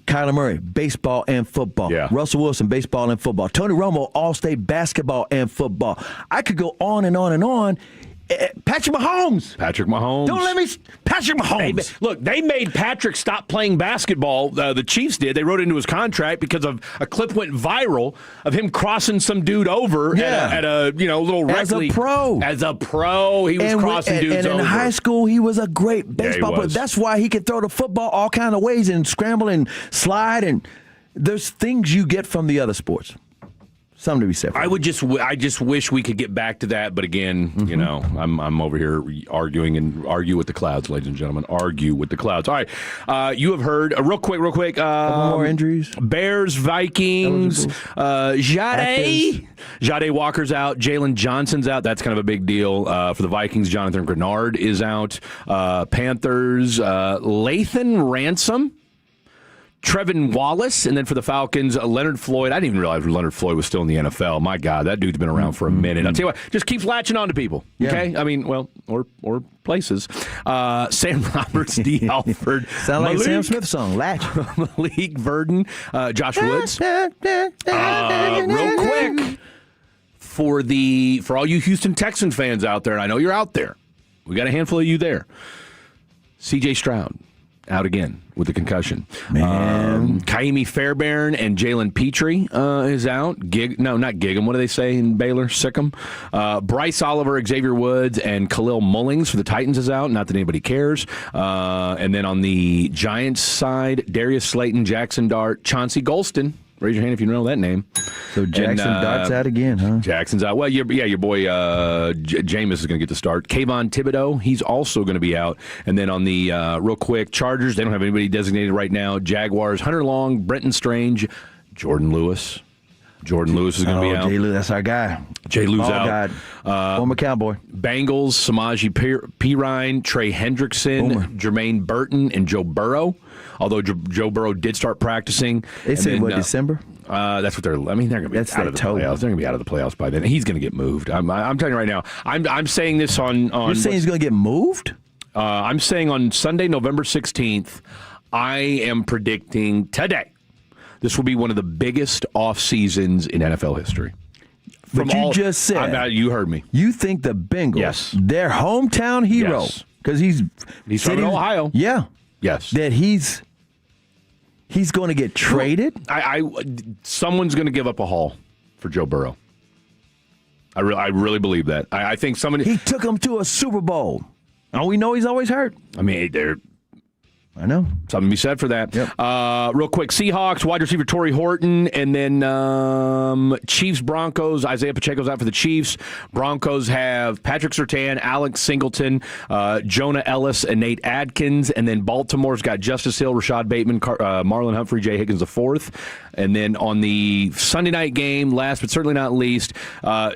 Kyler Murray, baseball and football. Yeah. Russell Wilson, baseball and football. Tony Romo, all-state basketball and football. I could go on and on and on. Patrick Mahomes. Don't let me. Patrick Mahomes. They made Patrick stop playing basketball. The Chiefs did. They wrote into his contract because of a clip went viral of him crossing some dude over at a little rec league. As a pro, he was crossing dudes over. And in high school, he was a great baseball player. That's why he could throw the football all kind of ways and scramble and slide. And there's things you get from the other sports. Something to be said. I just wish we could get back to that, but again, I'm over here argue with the clouds, ladies and gentlemen. Argue with the clouds. All right, you have heard real quick. More injuries. Bears, Vikings. Jade Walker's out. Jalen Johnson's out. That's kind of a big deal for the Vikings. Jonathan Grenard is out. Panthers. Lathan Ransom. Trevin Wallace, and then for the Falcons, Leonard Floyd. I didn't even realize Leonard Floyd was still in the NFL. My God, that dude's been around for a minute. I'll tell you what, just keeps latching on to people, okay? Or places. Sam Roberts, D. Alford. Sound like a Sam Smith song, Latch. Malik Verdon, Josh Woods. Real quick, for all you Houston Texan fans out there, and I know you're out there, we got a handful of you there. C.J. Stroud. Out again with the concussion. Kaimi Fairbairn and Jalen Petrie is out. Not Gig'em. What do they say in Baylor? Sick'em. Bryce Oliver, Xavier Woods, and Khalil Mullings for the Titans is out. Not that anybody cares. And then on the Giants side, Darius Slayton, Jackson Dart, Chauncey Golston. Raise your hand if you know that name. So Jackson Dart's out again, huh? Jackson's out. Well, your boy Jameis is going to get the start. Kayvon Thibodeau, he's also going to be out. And then on the real quick, Chargers, they don't have anybody designated right now. Jaguars, Hunter Long, Brenton Strange, Jordan Lewis. Jordan Lewis is going to be out. Jay Lewis, that's our guy. Jay Lewis out. Former Cowboy. Bengals, Samaje Perine, Trey Hendrickson, Jermaine Burton, and Joe Burrow. Although Joe Burrow did start practicing. They said, December? That's what they're going to be out of the playoffs. They're going to be out of the playoffs by then. He's going to get moved. I'm telling you right now. I'm saying this on You're saying he's going to get moved? I'm saying on Sunday, November 16th, I am predicting today this will be one of the biggest off seasons in NFL history. But just said, you heard me. You think the Bengals, their hometown hero, because he's from Ohio. Yeah. Yes. That he's going to get traded? Someone's going to give up a haul for Joe Burrow. I really believe that. I think somebody... He took him to a Super Bowl. And we know he's always hurt. I mean, I know. Something to be said for that. Yep. Real quick, Seahawks, wide receiver Torrey Horton, and then Chiefs, Broncos. Isaiah Pacheco's out for the Chiefs. Broncos have Patrick Surtain, Alex Singleton, Jonah Ellis, and Nate Adkins. And then Baltimore's got Justice Hill, Rashad Bateman, Marlon Humphrey, Jay Higgins IV. And then on the Sunday night game, last but certainly not least,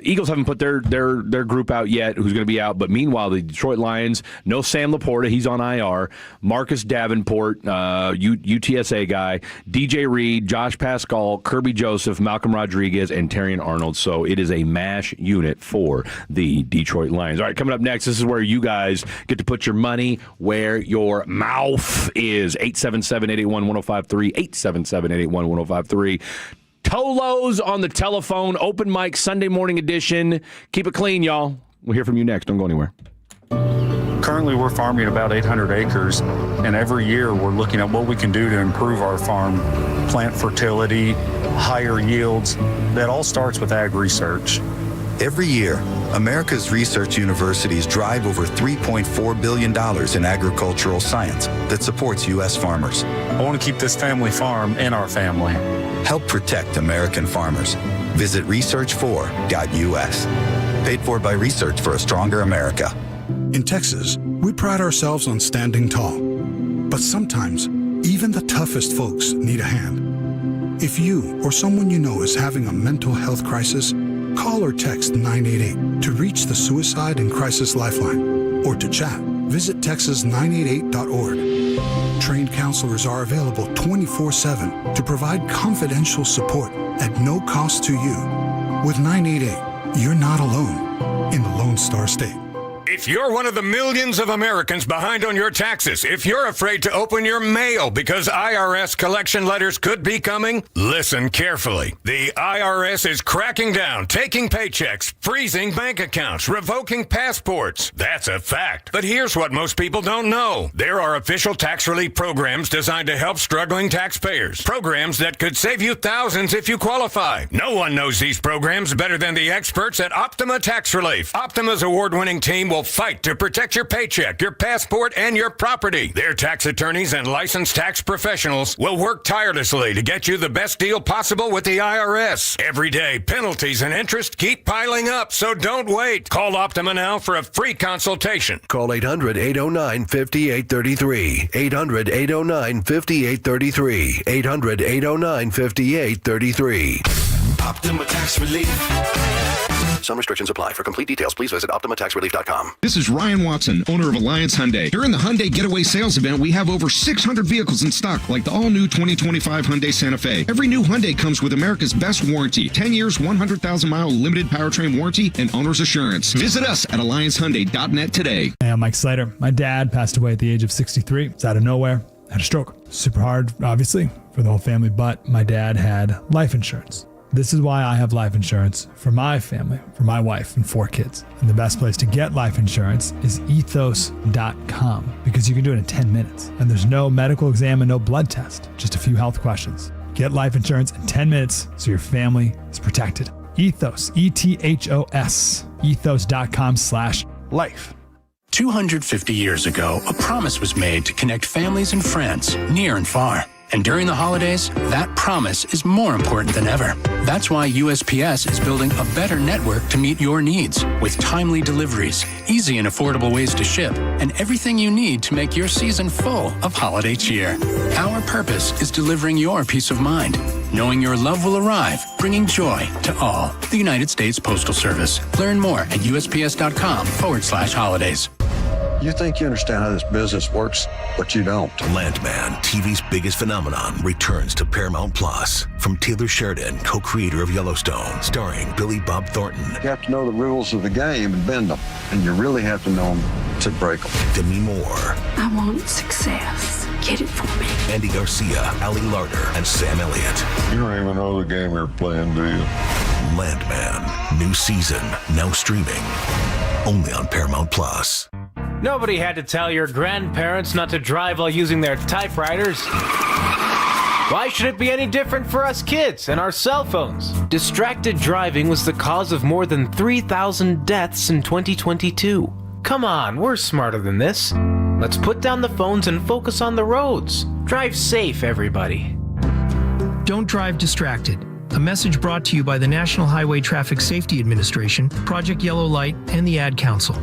Eagles haven't put their group out yet, who's going to be out. But meanwhile, the Detroit Lions, no Sam Laporta, he's on IR. Marcus Davenport, UTSA guy, DJ Reed, Josh Pascal, Kirby Joseph, Malcolm Rodriguez, and Terrion Arnold. So it is a MASH unit for the Detroit Lions. All right, coming up next, this is where you guys get to put your money where your mouth is. 877-881-1053, 877-881-1053. Tolos on the telephone, open mic Sunday morning edition. Keep it clean, y'all. We'll hear from you next. Don't go anywhere. Currently, we're farming about 800 acres, and every year we're looking at what we can do to improve our farm, plant fertility, higher yields. That all starts with ag research. Every year, America's research universities drive over $3.4 billion in agricultural science that supports U.S. farmers. I want to keep this family farm in our family. Help protect American farmers. Visit research4.us. Paid for by Research for a Stronger America. In Texas, we pride ourselves on standing tall. But sometimes, even the toughest folks need a hand. If you or someone you know is having a mental health crisis, call or text 988 to reach the Suicide and Crisis Lifeline. Or to chat, visit texas988.org. Trained counselors are available 24/7 to provide confidential support at no cost to you. With 988, you're not alone in the Lone Star State. If you're one of the millions of Americans behind on your taxes, if you're afraid to open your mail because IRS collection letters could be coming, listen carefully. The IRS is cracking down, taking paychecks, freezing bank accounts, revoking passports. That's a fact. But here's what most people don't know. There are official tax relief programs designed to help struggling taxpayers. Programs that could save you thousands if you qualify. No one knows these programs better than the experts at Optima Tax Relief. Optima's award-winning team will fight to protect your paycheck, your passport, and your property. Their tax attorneys and licensed tax professionals will work tirelessly to get you the best deal possible with the IRS. Every day, penalties and interest keep piling up, so don't wait. Call Optima now for a free consultation. Call 800-809-5833. 800-809-5833. 800-809-5833. Optima Tax Relief. Some restrictions apply. For complete details, please visit OptimaTaxRelief.com. This is Ryan Watson, owner of Alliance Hyundai. During the Hyundai Getaway Sales Event, we have over 600 vehicles in stock, like the all-new 2025 Hyundai Santa Fe. Every new Hyundai comes with America's best warranty, 10 years, 100,000-mile limited powertrain warranty, and owner's assurance. Visit us at AllianceHyundai.net today. Hey, I'm Mike Slater. My dad passed away at the age of 63. It's out of nowhere. Had a stroke. Super hard, obviously, for the whole family, but my dad had life insurance. This is why I have life insurance for my family, for my wife and 4 kids. And the best place to get life insurance is ethos.com, because you can do it in 10 minutes. And there's no medical exam and no blood test, just a few health questions. Get life insurance in 10 minutes so your family is protected. Ethos, ETHOS, ethos.com/life. 250 years ago, a promise was made to connect families and friends near and far. And during the holidays, that promise is more important than ever. That's why USPS is building a better network to meet your needs, with timely deliveries, easy and affordable ways to ship, and everything you need to make your season full of holiday cheer. Our purpose is delivering your peace of mind. knowing your love will arrive, bringing joy to all. The United States Postal Service. Learn more at USPS.com/holidays. You think you understand how this business works, but you don't. Landman, TV's biggest phenomenon, returns to Paramount Plus. From Taylor Sheridan, co-creator of Yellowstone, starring Billy Bob Thornton. You have to know the rules of the game and bend them, and you really have to know them to break them. Demi Moore. I want success. Get it for me. Andy Garcia, Ali Larter, and Sam Elliott. You don't even know the game you're playing, do you? Landman, new season, now streaming, only on Paramount Plus. Nobody had to tell your grandparents not to drive while using their typewriters. Why should it be any different for us kids and our cell phones? Distracted driving was the cause of more than 3,000 deaths in 2022. Come on, we're smarter than this. Let's put down the phones and focus on the roads. Drive safe, everybody. Don't drive distracted. A message brought to you by the National Highway Traffic Safety Administration, Project Yellow Light, and the Ad Council.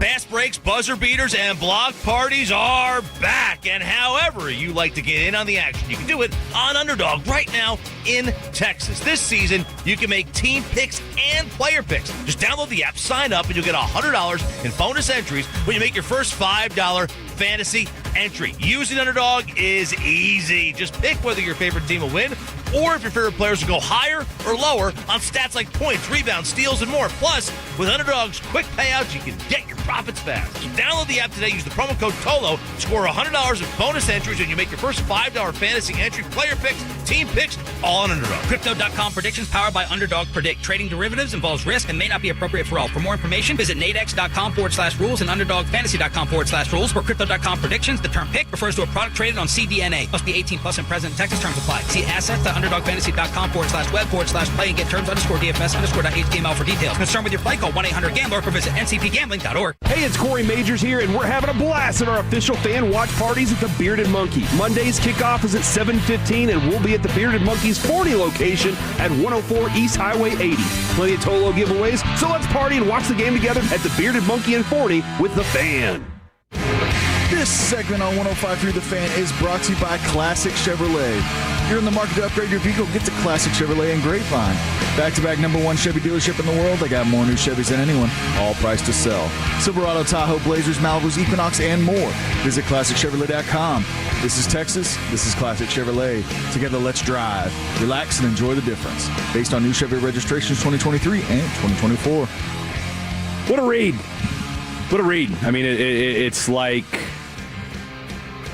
Fast breaks, buzzer beaters, and block parties are back. And however you like to get in on the action, you can do it on Underdog right now in Texas. This season, you can make team picks and player picks. Just download the app, sign up, and you'll get $100 in bonus entries when you make your first $5 fantasy entry. Using Underdog is easy. Just pick whether your favorite team will win or if your favorite players will go higher or lower on stats like points, rebounds, steals, and more. Plus, with Underdog's quick payouts, you can get your profits fast. So download the app today. Use the promo code TOLO. Score $100 in bonus entries when you make your first $5 fantasy entry, player picks, team picks, all on Underdog. Crypto.com predictions powered by Underdog Predict. Trading derivatives involves risk and may not be appropriate for all. For more information, visit nadex.com/rules and underdogfantasy.com/rules. For Crypto.com predictions, the term pick refers to a product traded on CDNA. Must be 18 plus and present in Texas. Terms apply. See assets.underdogfantasy.com/web/play and get terms_DFS_.html for details. Concerned with your play, call 1-800-GAMBLER or visit ncpgambling.org. Hey, it's Corey Majors here, and we're having a blast at our official fan watch parties at the Bearded Monkey. Monday's kickoff is at 7:15, and we'll be at the Bearded Monkey's 40 location at 104 East Highway 80. Plenty of Tolo giveaways, so let's party and watch the game together at the Bearded Monkey and 40 with the Fan. This segment on 105.3 The Fan is brought to you by Classic Chevrolet. If you're in the market to upgrade your vehicle, get to Classic Chevrolet in Grapevine. Back-to-back #1 Chevy dealership in the world. They got more new Chevys than anyone, all priced to sell. Silverado, Tahoe, Blazers, Malibus, Equinox, and more. Visit ClassicChevrolet.com. This is Texas. This is Classic Chevrolet. Together, let's drive, relax, and enjoy the difference. Based on new Chevy registrations 2023 and 2024. What a read. What a read. I mean, it's like...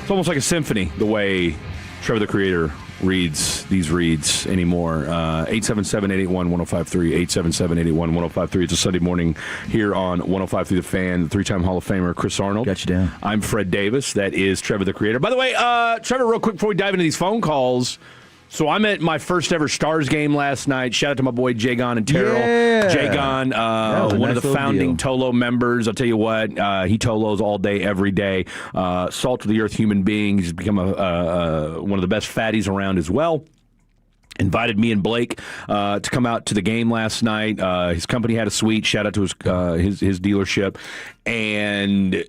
It's almost like a symphony, the way Trevor the Creator reads these reads anymore. 877-881-1053, 877-881-1053. It's a Sunday morning here on 105.3 The Fan. The three-time Hall of Famer, Chris Arnold. Got you down. I'm Fred Davis. That is Trevor the Creator. By the way, Trevor, real quick before we dive into these phone calls, so I'm at my first ever Stars game last night. Shout out to my boy Jagon and Terrell. Yeah. Jagon, one of the founding Tolo members. I'll tell you what, he Tolos all day, every day. Salt of the earth human being. He's become one of the best fatties around as well. Invited me and Blake to come out to the game last night. His company had a suite. Shout out to his dealership. And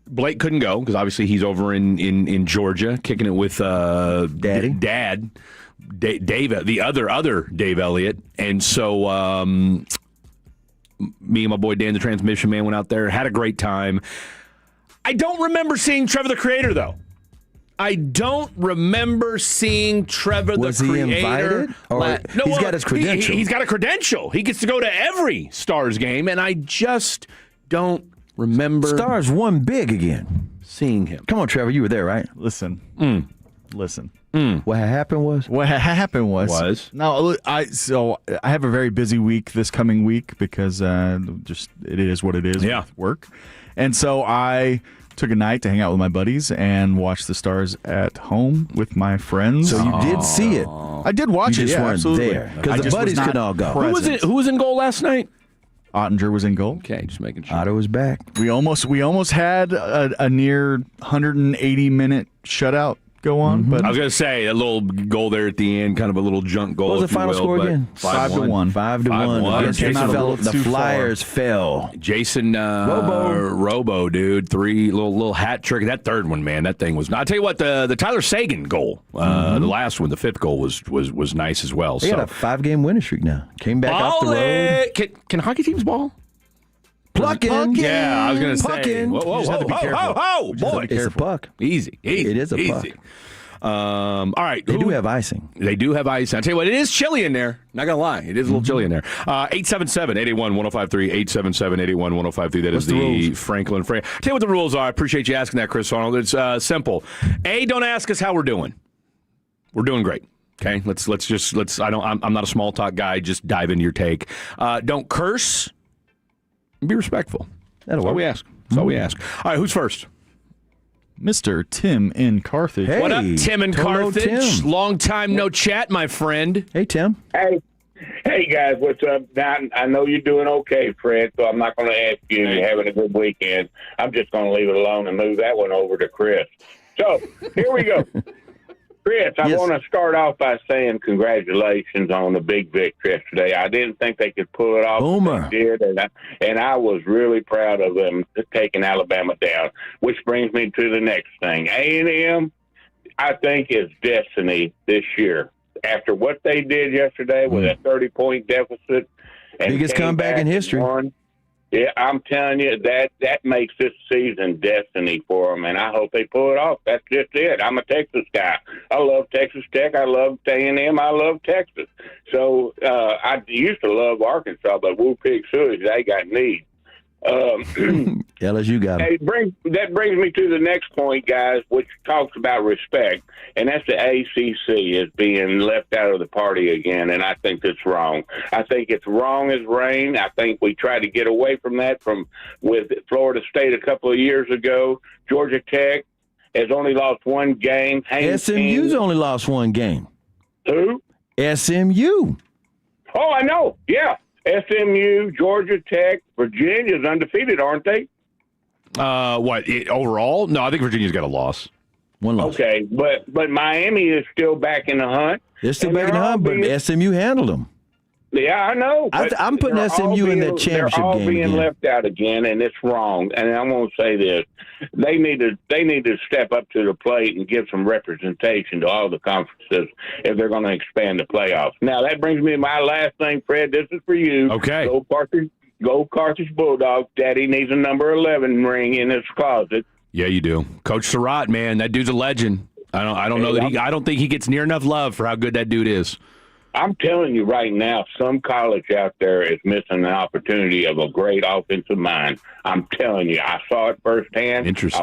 Blake couldn't go because obviously he's over in Georgia kicking it with Dad, Dave, the other Dave Elliott. And so me and my boy Dan, the transmission man, went out there, had a great time. I don't remember seeing Trevor the Creator, though. I don't remember seeing Trevor the Creator. Was he invited? Or he's got his credential. He's got a credential. He gets to go to every Stars game, and I just don't remember. Stars won big again. Seeing him. Come on, Trevor. You were there, right? Listen. What happened was? No, I have a very busy week this coming week because just it is what it is with work. And so I took a night to hang out with my buddies and watch the Stars at home with my friends. So you did see it. I did watch it, just weren't absolutely. there. Because the buddies could all go. Who was in goal last night? Ottinger was in goal. Okay, just making sure. Otto was back. We almost had a near 180-minute shutout go on. But I was going to say, a little goal there at the end, kind of a little junk goal. What was the final score again? 5-1. 5-1. The Flyers fell. Jason Robo, dude. 3 little hat trick. That third one, man, that thing was. I'll tell you what, the Tyler Sagan goal, the last one, the 5th goal was nice as well. They got a 5-game winning streak now. Came back off the road. Can hockey teams ball? Plucking. Yeah, I was going to say. Plucking. Whoa, boy. It's a puck. Easy. It is a puck. All right. They do have icing. They do have icing. I'll tell you what, it is chilly in there. Not going to lie. It is a little chilly in there. 877-881-1053, 877-881-1053. That is the Franklin Fray. I'll tell you what the rules are. I appreciate you asking that, Chris Arnold. It's simple. Don't ask us how we're doing. We're doing great. Okay? I'm not a small talk guy. Just dive into your take. Don't curse. Be respectful. That's all we ask. That's all we ask. All right, who's first? Mr. Tim in Carthage. What up, Tim in Carthage? Tim. Long time no chat, my friend. Hey, Tim. Hey guys, what's up? Now, I know you're doing okay, Fred, so I'm not going to ask you if you're having a good weekend. I'm just going to leave it alone and move that one over to Chris. So, here we go. Chris, I want to start off by saying congratulations on the big victory yesterday. I didn't think they could pull it off. Boomer. They did, and I was really proud of them taking Alabama down, which brings me to the next thing. A&M, I think, is destiny this year. After what they did yesterday with a 30-point deficit. And biggest comeback in history. Yeah, I'm telling you, that makes this season destiny for them, and I hope they pull it off. That's just it. I'm a Texas guy. I love Texas Tech. I love A&M. I love Texas. So I used to love Arkansas, but Woo Pig Sewage, they got needs. LSU got it. That brings me to the next point, guys, which talks about respect, and that's the ACC is being left out of the party again, and I think that's wrong. I think it's wrong as rain. I think we tried to get away from that with Florida State a couple of years ago. Georgia Tech has only lost one game. SMU's only lost one game. Who? SMU. Oh, I know. Yeah. SMU, Georgia Tech, Virginia's undefeated, aren't they? Overall? No, I think Virginia's got a loss. One loss. Okay, but Miami is still back in the hunt. They're still back in the hunt, but SMU handled them. Yeah, I know. I'm putting SMU in that championship game. They're all game being again. left out again, and it's wrong. And I'm going to say this: they need to step up to the plate and give some representation to all the conferences if they're going to expand the playoffs. Now that brings me to my last thing, Fred. This is for you. Okay. Go Carthage Bulldogs. Daddy needs a number 11 ring in his closet. Yeah, you do. Coach Surratt, man, that dude's a legend. I don't know that I don't think he gets near enough love for how good that dude is. I'm telling you right now, some college out there is missing an opportunity of a great offensive mind. I'm telling you, I saw it firsthand. Interesting.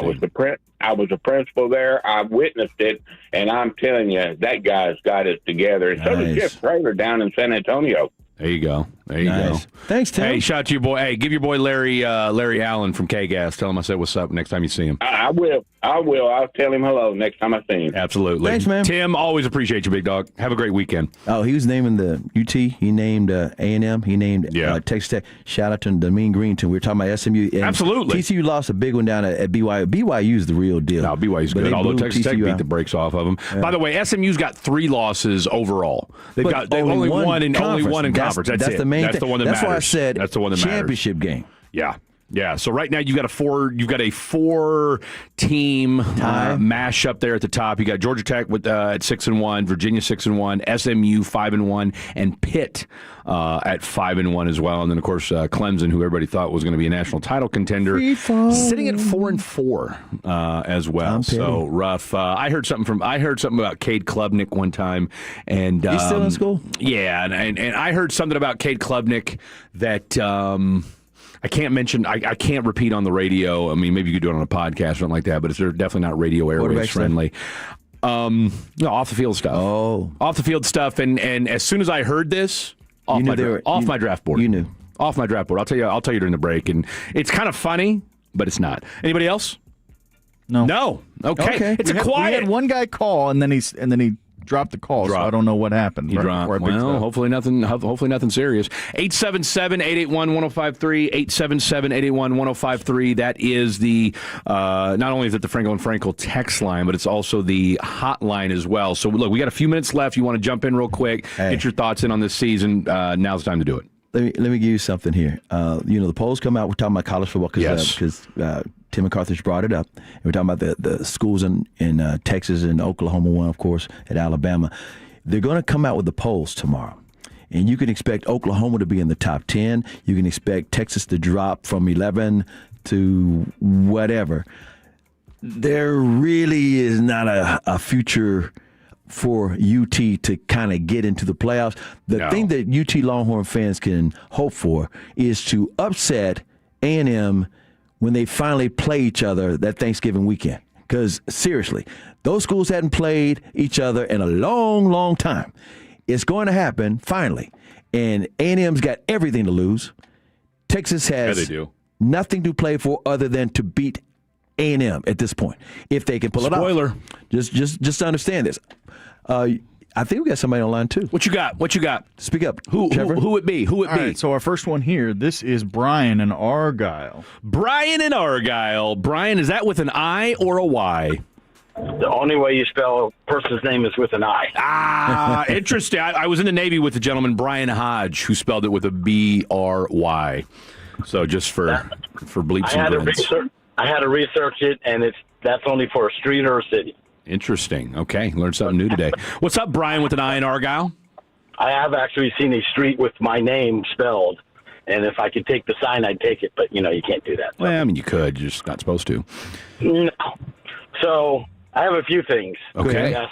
I was a principal there. I witnessed it, and I'm telling you, that guy's got it together. And so does Jeff Traylor down in San Antonio. There you go. There you go. Thanks, Tim. Hey, shout out to your boy. Hey, give your boy Larry Allen from K-Gas. Tell him I said what's up next time you see him. I will. I'll tell him hello next time I see him. Absolutely. Thanks, man. Tim, always appreciate you, big dog. Have a great weekend. Oh, he was naming the UT. He named A&M. He named Texas Tech. Shout out to the Mean Green team. We were talking about SMU. And Absolutely. TCU lost a big one down at BYU. BYU's the real deal. No, BYU's good, although Texas Tech beat the brakes off of them. Yeah. By the way, SMU's got 3 losses overall. They've only one in conference. That's it. The main That's the one that That's matters. why I said that's the one that championship game. Yeah. Yeah, so right now you've got a 4-team mash up there at the top. You got Georgia Tech with at 6-1, Virginia 6-1, SMU 5-1, and Pitt at 5-1 as well. And then of course Clemson, who everybody thought was going to be a national title contender, sitting at 4-4 as well. So rough. I heard something about Cade Klubnik one time, and he's still in school. Yeah, and I heard something about Cade Klubnik that. I can't mention. I can't repeat on the radio. I mean, maybe you could do it on a podcast or something like that, but it's definitely not radio airwaves friendly. No, off the field stuff. Oh, off the field stuff. And as soon as I heard this, off my draft board. You knew. Off my draft board. I'll tell you during the break. And it's kind of funny, but it's not. Anybody else? No. Okay. It's quiet. We had one guy call, and then he dropped the call, so I don't know what happened. He dropped. Well, hopefully nothing serious. 877-881-1053, 877-881-1053. That is the, not only is it the Frankel and Frankel text line, but it's also the hotline as well. So, look, we got a few minutes left. You want to jump in real quick, get your thoughts in on this season. Now's the time to do it. Let me give you something here. The polls come out. We're talking about college football because Tim McCarthy's brought it up. And we're talking about the schools in Texas and Oklahoma, one, of course, at Alabama. They're going to come out with the polls tomorrow. And you can expect Oklahoma to be in the top 10. You can expect Texas to drop from 11 to whatever. There really is not a future for UT to kind of get into the playoffs. The thing that UT Longhorn fans can hope for is to upset A&M when they finally play each other that Thanksgiving weekend. Because, seriously, those schools hadn't played each other in a long, long time. It's going to happen, finally. And A&M's got everything to lose. Texas has nothing to play for other than to beat A&M at this point, if they can pull it off. Spoiler. Just to understand this. I think we got somebody online, too. What you got? Speak up. Who it be? All right, so our first one here, this is Brian in Argyle. Brian in Argyle. Brian, is that with an I or a Y? The only way you spell a person's name is with an I. Ah, interesting. I was in the Navy with the gentleman, Brian Hodge, who spelled it with a B-R-Y. So just for bleeps and grins. I had to research it, and that's only for a street or a city. Interesting. Okay, learned something new today. What's up, Brian, with an I in Argyle? I have actually seen a street with my name spelled, and if I could take the sign, I'd take it, but, you can't do that. So. Well, I mean, you could. You're just not supposed to. No. So I have a few things. Okay. Yes.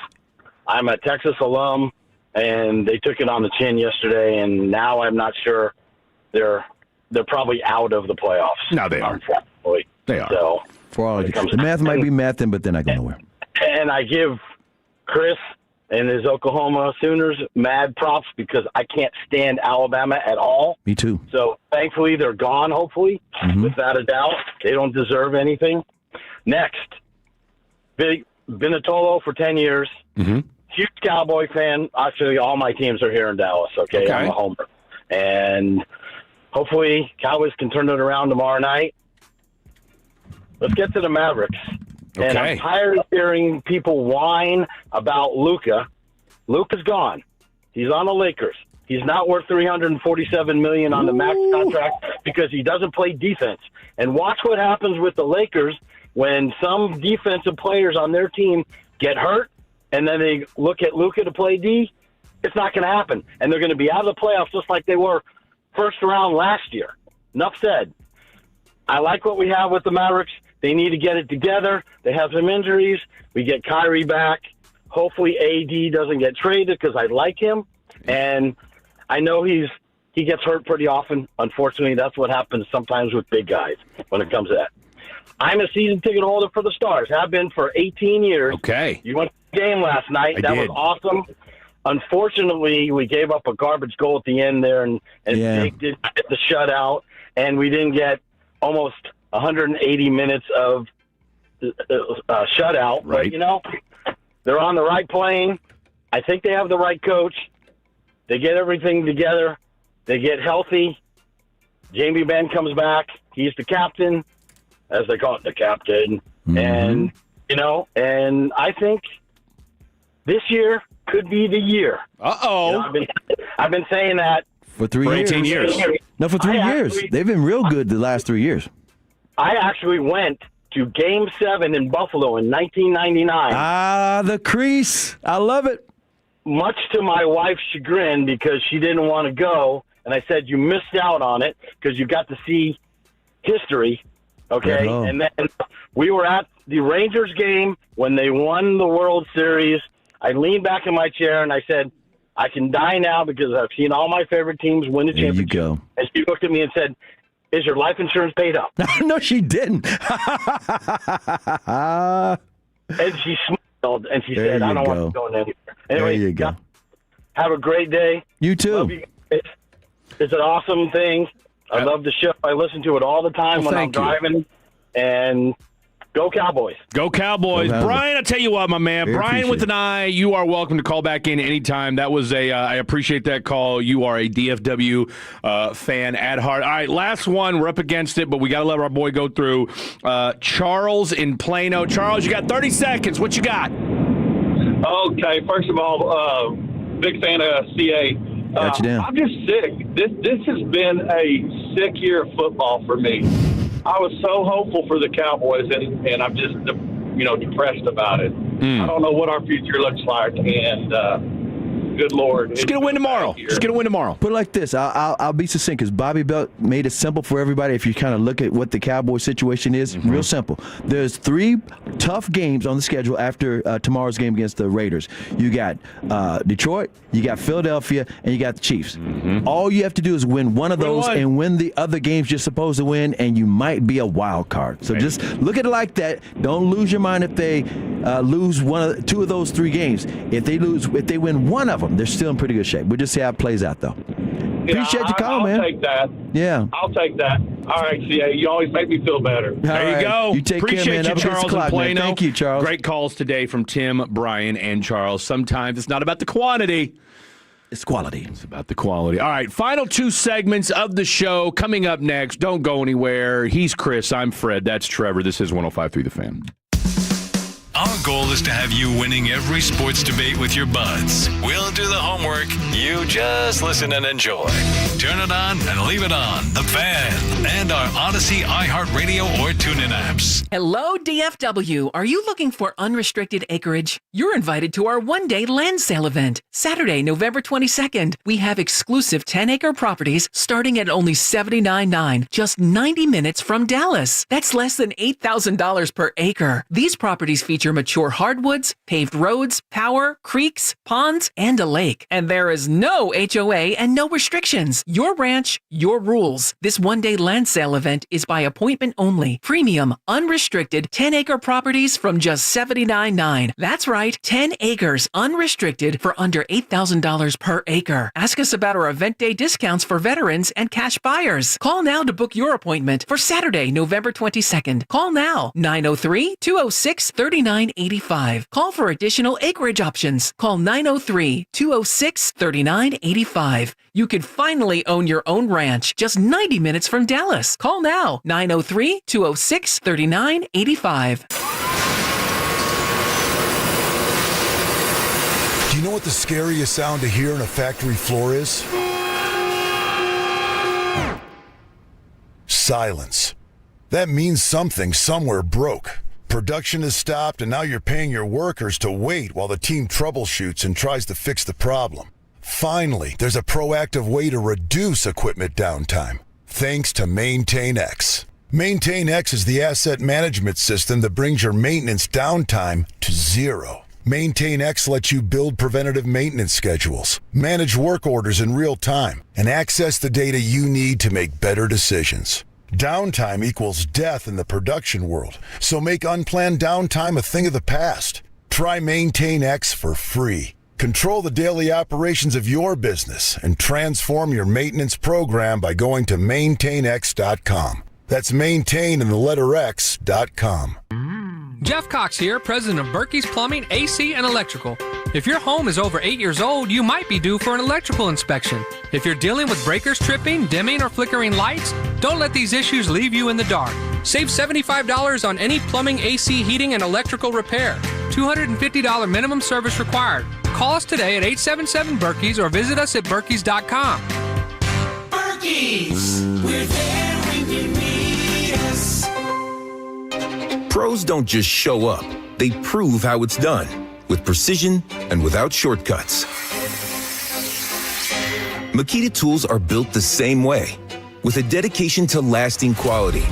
I'm a Texas alum, and they took it on the chin yesterday, and now I'm not sure they're probably out of the playoffs. No, they are. Unfortunately. They are. So, for all the math might be mathing, but they're not going nowhere. And I give Chris and his Oklahoma Sooners mad props because I can't stand Alabama at all. Me too. So thankfully they're gone, hopefully, without a doubt. They don't deserve anything. Next, Benitolo for 10 years. Huge Cowboy fan. Actually, all my teams are here in Dallas, okay? I'm a homer. And hopefully Cowboys can turn it around tomorrow night. Let's get to the Mavericks. Okay. And I'm tired of hearing people whine about Luka. Luka's gone. He's on the Lakers. He's not worth $347 million on the max contract because he doesn't play defense. And watch what happens with the Lakers when some defensive players on their team get hurt and then they look at Luka to play D. It's not going to happen. And they're going to be out of the playoffs just like they were first round last year. Enough said. I like what we have with the Mavericks. They need to get it together. They have some injuries. We get Kyrie back. Hopefully AD doesn't get traded because I like him. And I know he gets hurt pretty often. Unfortunately, that's what happens sometimes with big guys when it comes to that. I'm a season ticket holder for the Stars. Have been for 18 years. Okay. You went to the game last night. That was awesome. Unfortunately, we gave up a garbage goal at the end there, and Jake did get the shutout, and we didn't get almost 180 minutes of shutout. Right. But, they're on the right plane. I think they have the right coach. They get everything together. They get healthy. Jamie Benn comes back. He's the captain, as they call it, the captain. And, and I think this year could be the year. Uh-oh. I've been saying that for 18 years. No, for 3 years. They've been real good the last 3 years. I actually went to Game 7 in Buffalo in 1999. Ah, the crease. I love it. Much to my wife's chagrin because she didn't want to go. And I said, you missed out on it because you got to see history. Okay. And then we were at the Rangers game when they won the World Series. I leaned back in my chair and I said, I can die now because I've seen all my favorite teams win the championship. There you go. And she looked at me and said, is your life insurance paid up? No, she didn't. And she smiled and she said, I don't want to go anywhere. Anyway, there you go. Have a great day. You too. Love you. It's an awesome thing. I love the show. I listen to it all the time when I'm driving. And Go Cowboys. Go Cowboys. Go Cowboys. Brian, I tell you what, my man. Very Brian with appreciate an I, you are welcome to call back in anytime. That was I appreciate that call. You are a DFW fan at heart. All right, last one. We're up against it, but we got to let our boy go through. Charles in Plano. Charles, you got 30 seconds. What you got? Okay, first of all, big fan of CA. Got you down. I'm just sick. This has been a sick year of football for me. I was so hopeful for the Cowboys, and I'm just, depressed about it. I don't know what our future looks like, and good Lord. Just going to win tomorrow. Just going to win tomorrow. Put it like this. I'll be succinct because Bobby Belt made it simple for everybody. If you kind of look at what the Cowboys situation is, real simple. There's 3 tough games on the schedule after tomorrow's game against the Raiders. You got Detroit, you got Philadelphia, and you got the Chiefs. All you have to do is win one of those and win the other games you're supposed to win, and you might be a wild card. So just look at it like that. Don't lose your mind if they lose 2 of those 3 games. If they win one of them, they're still in pretty good shape. We'll just see how it plays out, though. Appreciate your call, man. I'll take that. Yeah. I'll take that. All right, CA, you always make me feel better. There you go. You take Appreciate care, man. you, Have a good Charles clock, in Plano. man. Thank you, Charles. Great calls today from Tim, Brian, and Charles. Sometimes it's not about the quantity. It's quality. It's about the quality. All right, final 2 segments of the show coming up next. Don't go anywhere. He's Chris. I'm Fred. That's Trevor. This is 105.3 The Fan. Our goal is to have you winning every sports debate with your buds. We'll do the homework. You just listen and enjoy. Turn it on and leave it on. The Fan and our Odyssey, iHeartRadio, or TuneIn apps. Hello, DFW. Are you looking for unrestricted acreage? You're invited to our one-day land sale event, Saturday, November 22nd. We have exclusive 10-acre properties starting at only $79.9, just 90 minutes from Dallas. That's less than $8,000 per acre. These properties feature mature hardwoods, paved roads, power, creeks, ponds, and a lake. And there is no HOA and no restrictions. Your ranch, your rules. This one-day land sale event is by appointment only. Premium, unrestricted, 10-acre properties from just $79.9. That's right, 10 acres, unrestricted, for under $8,000 per acre. Ask us about our event day discounts for veterans and cash buyers. Call now to book your appointment for Saturday, November 22nd. Call now, 903-206-3985. Call for additional acreage options. Call 903-206-3985. You could finally own your own ranch just 90 minutes from Dallas. Call now, 903-206-3985. Do you know what the scariest sound to hear on a factory floor is? Silence. That means something somewhere broke. Production has stopped, and now you're paying your workers to wait while the team troubleshoots and tries to fix the problem. Finally, there's a proactive way to reduce equipment downtime, thanks to MaintainX. MaintainX is the asset management system that brings your maintenance downtime to 0. MaintainX lets you build preventative maintenance schedules, manage work orders in real time, and access the data you need to make better decisions. Downtime equals death in the production world, so make unplanned downtime a thing of the past. Try MaintainX for free. Control the daily operations of your business and transform your maintenance program by going to maintainx.com. That's maintain in the letter X.com. Jeff Cox here, president of Berkey's Plumbing, AC, and Electrical. If your home is over 8 years old, you might be due for an electrical inspection. If you're dealing with breakers tripping, dimming, or flickering lights, don't let these issues leave you in the dark. Save $75 on any plumbing, AC, heating, and electrical repair. $250 minimum service required. Call us today at 877-BERKEYS or visit us at Berkeys.com. Berkey's, we're there when you need us. Pros don't just show up, they prove how it's done, with precision and without shortcuts. Makita tools are built the same way, with a dedication to lasting quality,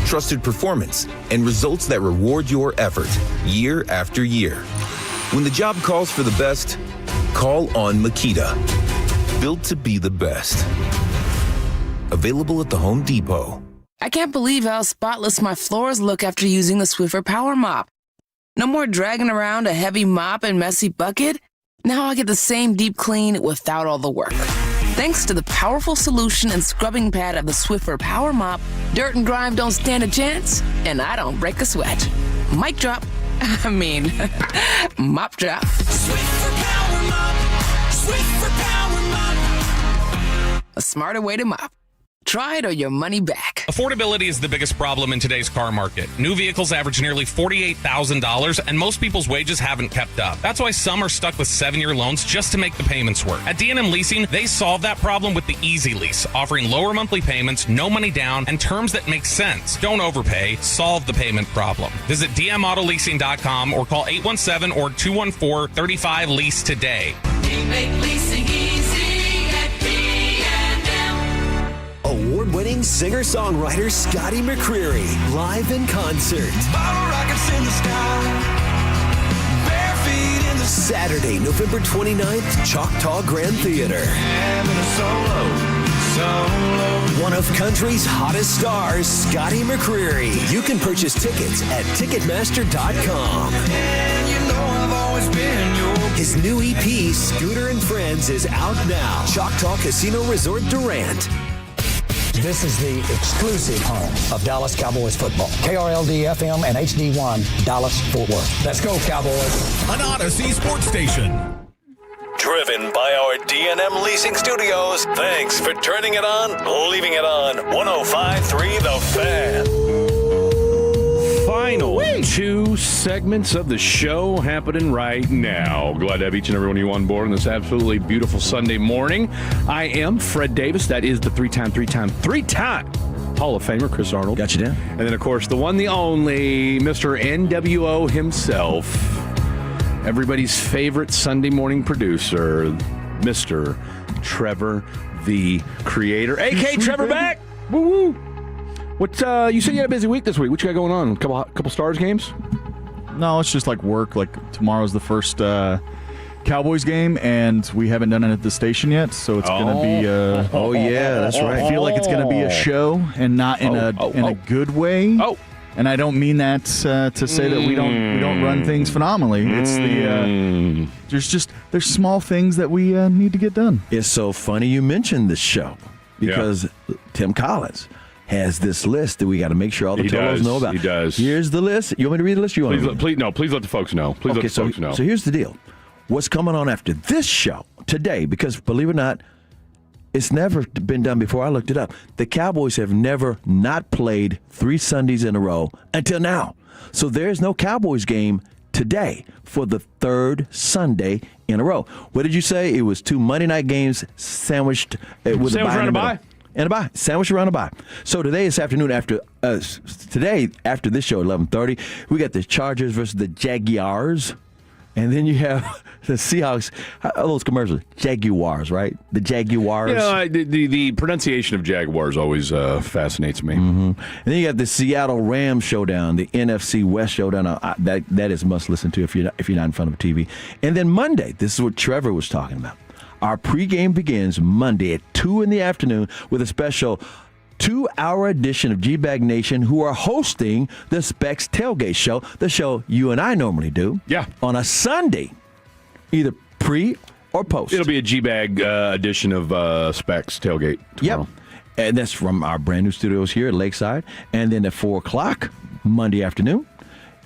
trusted performance, and results that reward your effort year after year. When the job calls for the best, call on Makita. Built to be the best. Available at the Home Depot. I can't believe how spotless my floors look after using the Swiffer Power Mop. No more dragging around a heavy mop and messy bucket. Now I get the same deep clean without all the work. Thanks to the powerful solution and scrubbing pad of the Swiffer Power Mop, dirt and grime don't stand a chance, and I don't break a sweat. Mic drop. Mop drop. Swiffer Power Mop. Swiffer Power Mop. A smarter way to mop. Try it or your money back. Affordability is the biggest problem in today's car market. New vehicles average nearly $48,000, and most people's wages haven't kept up. That's why some are stuck with 7-year loans just to make the payments work. At D&M Leasing, they solve that problem with the Easy Lease, offering lower monthly payments, no money down, and terms that make sense. Don't overpay. Solve the payment problem. Visit dmautoleasing.com or call 817 or 214-35-LEASE today. We make leasing easy at D&M. Award-winning singer-songwriter Scotty McCreery, live in concert. Bottle rockets in the sky. Bare feet in the Saturday, November 29th, Choctaw Grand Theater. Having a solo. One of country's hottest stars, Scotty McCreery. You can purchase tickets at Ticketmaster.com. And you know I've always been your... His new EP, Scooter and Friends, is out now. Choctaw Casino Resort Durant. This is the exclusive home of Dallas Cowboys football. KRLD-FM and HD1, Dallas-Fort Worth. Let's go, Cowboys. An Odyssey sports station. Driven by our D&M Leasing Studios. Thanks for turning it on, leaving it on. 105.3 The Fan. Final 2 segments of the show happening right now. Glad to have each and every one of you on board on this absolutely beautiful Sunday morning. I am Fred Davis. That is the three-time Hall of Famer, Chris Arnold. Got you down. And then, of course, the one, the only, Mr. NWO himself. Everybody's favorite Sunday morning producer, Mr. Trevor, the Creator. A.K. Trevor back! Woo-woo! What, you said you had a busy week this week. What you got going on? Couple Stars games? No, it's just like work. Like tomorrow's the first Cowboys game, and we haven't done it at the station yet, so it's going to be. Oh yeah, that's right. I feel like it's going to be a show, and not in a good way. Oh, and I don't mean that to say that we don't run things phenomenally. It's the there's small things that we need to get done. It's so funny you mentioned this show because Tim Collins has this list that we got to make sure all the Tolos know about. He does. Here's the list. You want me to read the list? Or you want please let the folks know. Please let the folks know. So here's the deal. What's coming on after this show today? Because believe it or not, it's never been done before. I looked it up. The Cowboys have never not played 3 Sundays in a row until now. So there's no Cowboys game today for the 3rd Sunday in a row. What did you say? It was 2 Monday night games sandwiched with a bye. And a bye. Sandwich around a bye. So today, this afternoon, after this show, 11:30, we got the Chargers versus the Jaguars. And then you have the Seahawks. All those commercials. Jaguars, right? The Jaguars. You know, the pronunciation of Jaguars always fascinates me. Mm-hmm. And then you got the Seattle Rams showdown, the NFC West showdown. That is must listen to if you're not in front of a TV. And then Monday, this is what Trevor was talking about. Our pregame begins Monday at 2 in the afternoon with a special 2-hour edition of G-Bag Nation, who are hosting the Specs Tailgate Show, the show you and I normally do. Yeah. On a Sunday, either pre or post. It'll be a G-Bag edition of Specs Tailgate tomorrow. Yep. And that's from our brand new studios here at Lakeside. And then at 4 o'clock, Monday afternoon,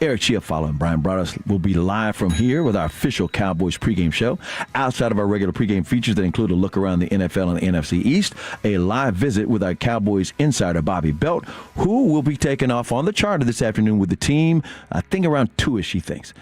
Eric Chiafalo and Brian Broaddus will be live from here with our official Cowboys pregame show. Outside of our regular pregame features that include a look around the NFL and the NFC East, a live visit with our Cowboys insider Bobby Belt, who will be taking off on the charter this afternoon with the team, I think around 2-ish, he thinks.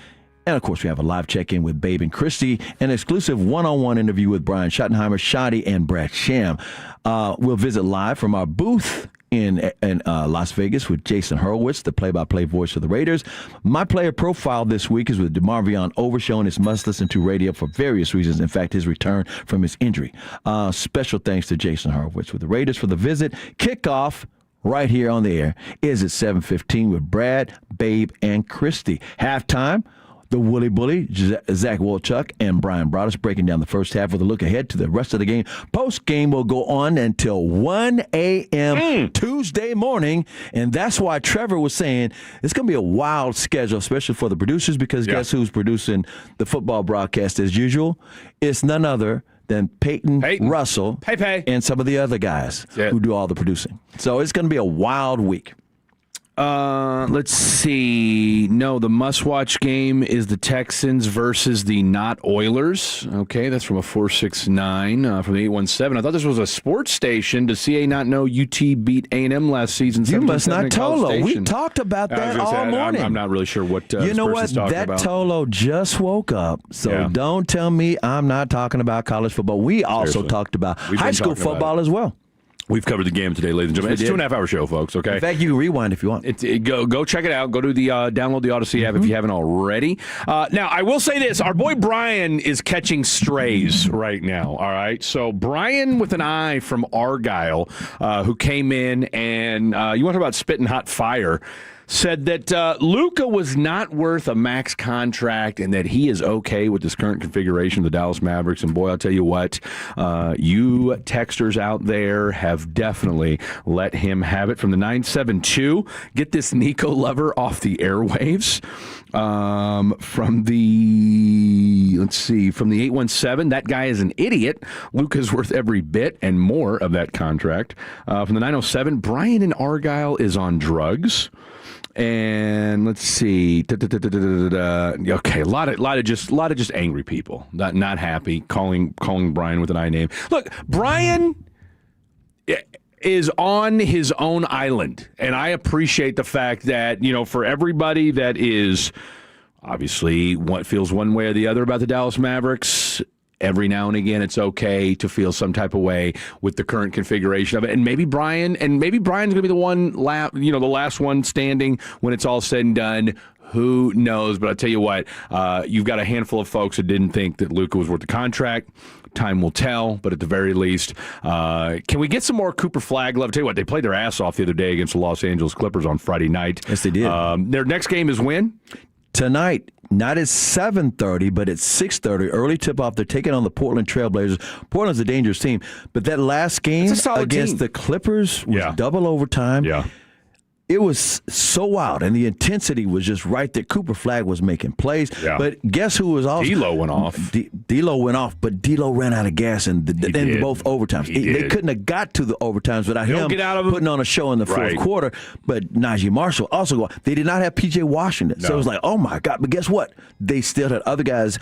And, of course, we have a live check-in with Babe and Christy, an exclusive one-on-one interview with Brian Schottenheimer, Shoddy, and Brad Sham. We'll visit live from our booth in Las Vegas with Jason Hurwitz, the play-by-play voice of the Raiders. My player profile this week is with DeMarvion Overshow and his must-listen-to radio for various reasons. In fact, his return from his injury. Special thanks to Jason Hurwitz with the Raiders for the visit. Kickoff right here on the air is at 7:15 with Brad, Babe, and Christy. Halftime, the Woolly Bully, Zach Wolchuk, and Brian Broaddus breaking down the first half with a look ahead to the rest of the game. Post-game will go on until 1 a.m. Tuesday morning, and that's why Trevor was saying it's going to be a wild schedule, especially for the producers, because guess who's producing the football broadcast as usual? It's none other than Peyton. Russell and some of the other guys who do all the producing. So it's going to be a wild week. Let's see. No, the must-watch game is the Texans versus the not Oilers. Okay, that's from a 469 from the 817. I thought this was a sports station. Does CA not know UT beat A&M last season? You must not Tolo. We talked about that all morning. I'm not really sure what you know what that about. Tolo just woke up, so don't tell me I'm not talking about college football. We also talked about high school football as well. We've covered the game today, ladies and gentlemen. It's a 2.5-hour show, folks, okay? In fact, you can rewind if you want. Go check it out. Go to the download the Odyssey app if you haven't already. Now, I will say this. Our boy Brian is catching strays right now, all right? So Brian with an eye from Argyle, who came in and you want to talk about spitting hot fire, said that Luka was not worth a max contract and that he is okay with this current configuration of the Dallas Mavericks. And boy, I'll tell you what, you texters out there have definitely let him have it. From the 972, get this Nico lover off the airwaves. From the 817, that guy is an idiot. Luka's worth every bit and more of that contract. From the 907, Brian in Argyle is on drugs. And let's see. Okay, a lot of just angry people, not happy, calling Brian with an I name. Look, Brian is on his own island, and I appreciate the fact that, for everybody that is obviously feels one way or the other about the Dallas Mavericks, every now and again, it's okay to feel some type of way with the current configuration of it. And maybe Brian's going to be the the last one standing when it's all said and done. Who knows? But I'll tell you what, you've got a handful of folks that didn't think that Luka was worth the contract. Time will tell, but at the very least, can we get some more Cooper Flagg love? I'll tell you what, they played their ass off the other day against the Los Angeles Clippers on Friday night. Yes, they did. Their next game is when? Tonight, not at 7:30, but at 6:30, early tip-off. They're taking on the Portland Trailblazers. Portland's a dangerous team, but that last game against the Clippers was double overtime. Yeah. It was so wild, and the intensity was just right there. Cooper Flagg was making plays, but guess who was also... D'Lo went off. D'Lo went off, but D'Lo ran out of gas in both overtimes. They couldn't have got to the overtimes without him putting on a show in the fourth quarter, but Najee Marshall also... They did not have P.J. Washington, so it was like, oh, my God. But guess what? They still had other guys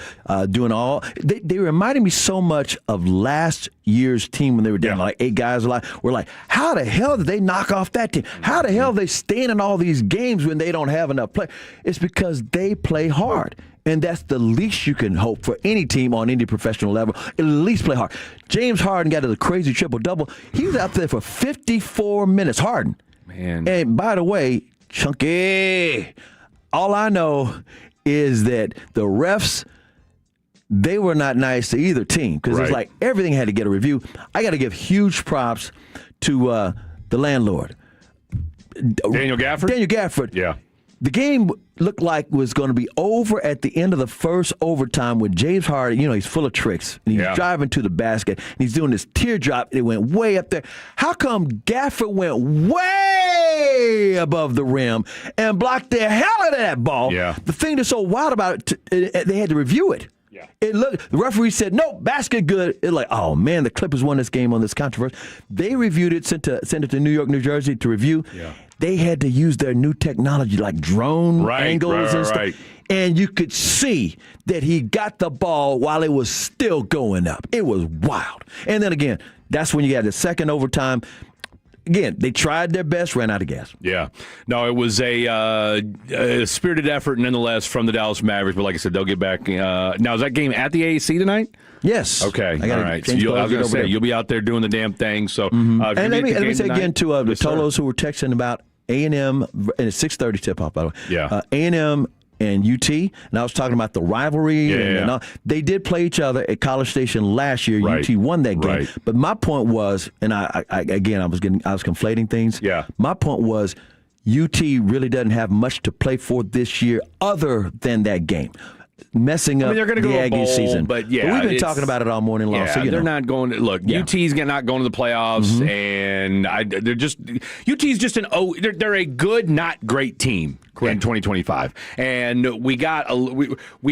doing all... They reminded me so much of last year's team when they were down like 8 guys alive. We're like, how the hell did they knock off that team? How the hell they staying in all these games when they don't have enough play? It's because they play hard. And that's the least you can hope for any team on any professional level. At least play hard. James Harden got a crazy triple-double. He was out there for 54 minutes. Harden. Man. And by the way, Chunky, all I know is that the refs, they were not nice to either team because it's like everything had to get a review. I got to give huge props to the landlord. Daniel Gafford? Daniel Gafford. Yeah. The game looked like was going to be over at the end of the first overtime with James Harden. He's full of tricks. And he's driving to the basket. And he's doing this teardrop. It went way up there. How come Gafford went way above the rim and blocked the hell out of that ball? Yeah. The thing that's so wild about it, they had to review it. The referee said, no, basket good. It's like, oh, man, the Clippers won this game on this controversy. They reviewed it, sent it to New York, New Jersey to review. Yeah. They had to use their new technology like drone angles and stuff. And you could see that he got the ball while it was still going up. It was wild. And then again, that's when you got the second overtime. Again, they tried their best, ran out of gas. Yeah. No, it was a spirited effort nonetheless from the Dallas Mavericks. But like I said, they'll get back. Now, is that game at the AAC tonight? Yes. Okay. All right. So I was going to say, you'll be out there doing the damn thing. So, and let me say again to the Tolos who were texting about A&M, and it's 6:30 tip-off, by the way. Yeah. A&M and UT, and I was talking about the rivalry. And all. They did play each other at College Station last year. UT won that game. But my point was, and I was conflating things. Yeah. My point was, UT really doesn't have much to play for this year other than that game. Messing up they're going to the go Aggie bowl, season. But we've been talking about it all morning long. Yeah, so, they're not going to look. UT's not going to the playoffs, and they're just UT's just they're a good, not great team. in 2025. And we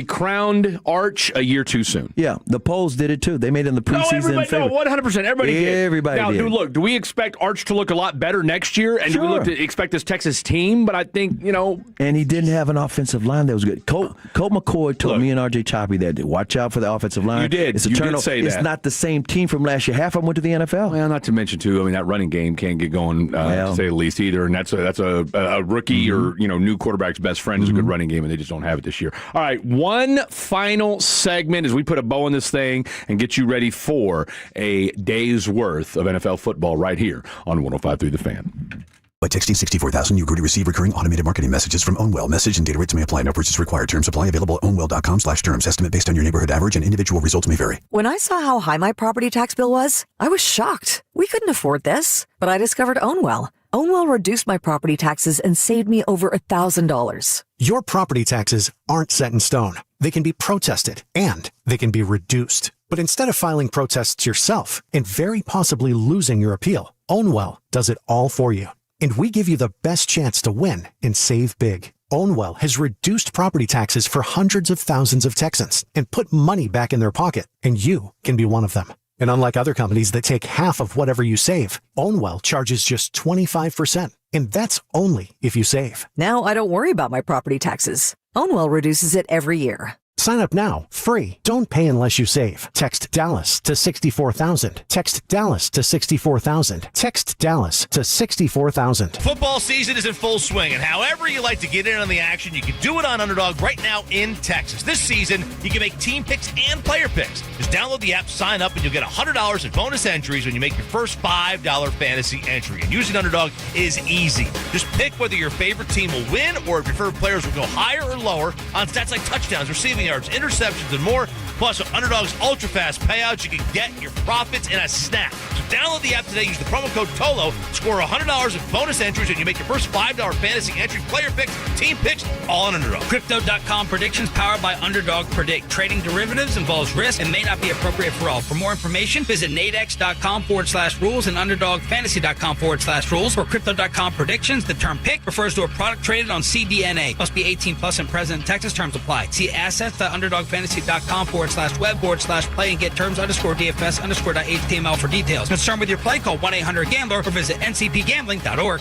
crowned Arch a year too soon. Yeah, the polls did it too. They made it in the preseason. No, 100%. Everybody did. Everybody now, did. Do we expect Arch to look a lot better next year? And do we expect this Texas team? But I think, And he didn't have an offensive line that was good. Colt McCoy told me and RJ Choppy that watch out for the offensive line. You did. It's a You turnover. did say It's that. not the same team from last year. Half of them went to the NFL. Well, not to mention, too, that running game can't get going, to say the least, either. And that's a rookie or, new quarterback's best friend is a good running game, and they just don't have it this year. All right, one final segment as we put a bow on this thing and get you ready for a day's worth of NFL football right here on 105.3 The Fan. By texting 64,000, you agree to receive recurring automated marketing messages from Ownwell. Message and data rates may apply. No purchase required. Terms apply. Available at ownwell.com/terms. Estimate based on your neighborhood average and individual results may vary. When I saw how high my property tax bill was, I was shocked. We couldn't afford this. But I discovered Ownwell. Ownwell reduced my property taxes and saved me over $1,000. Your property taxes aren't set in stone. They can be protested and they can be reduced. But instead of filing protests yourself and very possibly losing your appeal, Ownwell does it all for you. And we give you the best chance to win and save big. Ownwell has reduced property taxes for hundreds of thousands of Texans and put money back in their pocket, and you can be one of them. And unlike other companies that take half of whatever you save, Ownwell charges just 25%. And that's only if you save. Now I don't worry about my property taxes. Ownwell reduces it every year. Sign up now, free. Don't pay unless you save. Text Dallas to 64,000. Text Dallas to 64,000. Text Dallas to 64,000. Football season is in full swing, and however you like to get in on the action, you can do it on Underdog right now in Texas. This season, you can make team picks and player picks. Just download the app, sign up, and you'll get $100 in bonus entries when you make your first $5 fantasy entry. And using Underdog is easy. Just pick whether your favorite team will win or if your favorite players will go higher or lower on stats like touchdowns, receiving yards, interceptions, and more. Plus, with Underdog's ultra-fast payouts, you can get your profits in a snap. So download the app today. Use the promo code TOLO. Score $100 in bonus entries, and you make your first $5 fantasy entry, player picks, team picks, all on Underdog. Crypto.com predictions powered by Underdog Predict. Trading derivatives involves risk and may not be appropriate for all. For more information, visit nadex.com/rules and underdogfantasy.com/rules. For Crypto.com predictions, the term pick refers to a product traded on CDNA. Must be 18 plus and present in Texas. Terms apply. See assets.underdogfantasy.com/web/play and get terms_DFS_.html for details. Concerned with your play, call 1-800-GAMBLER or visit ncpgambling.org.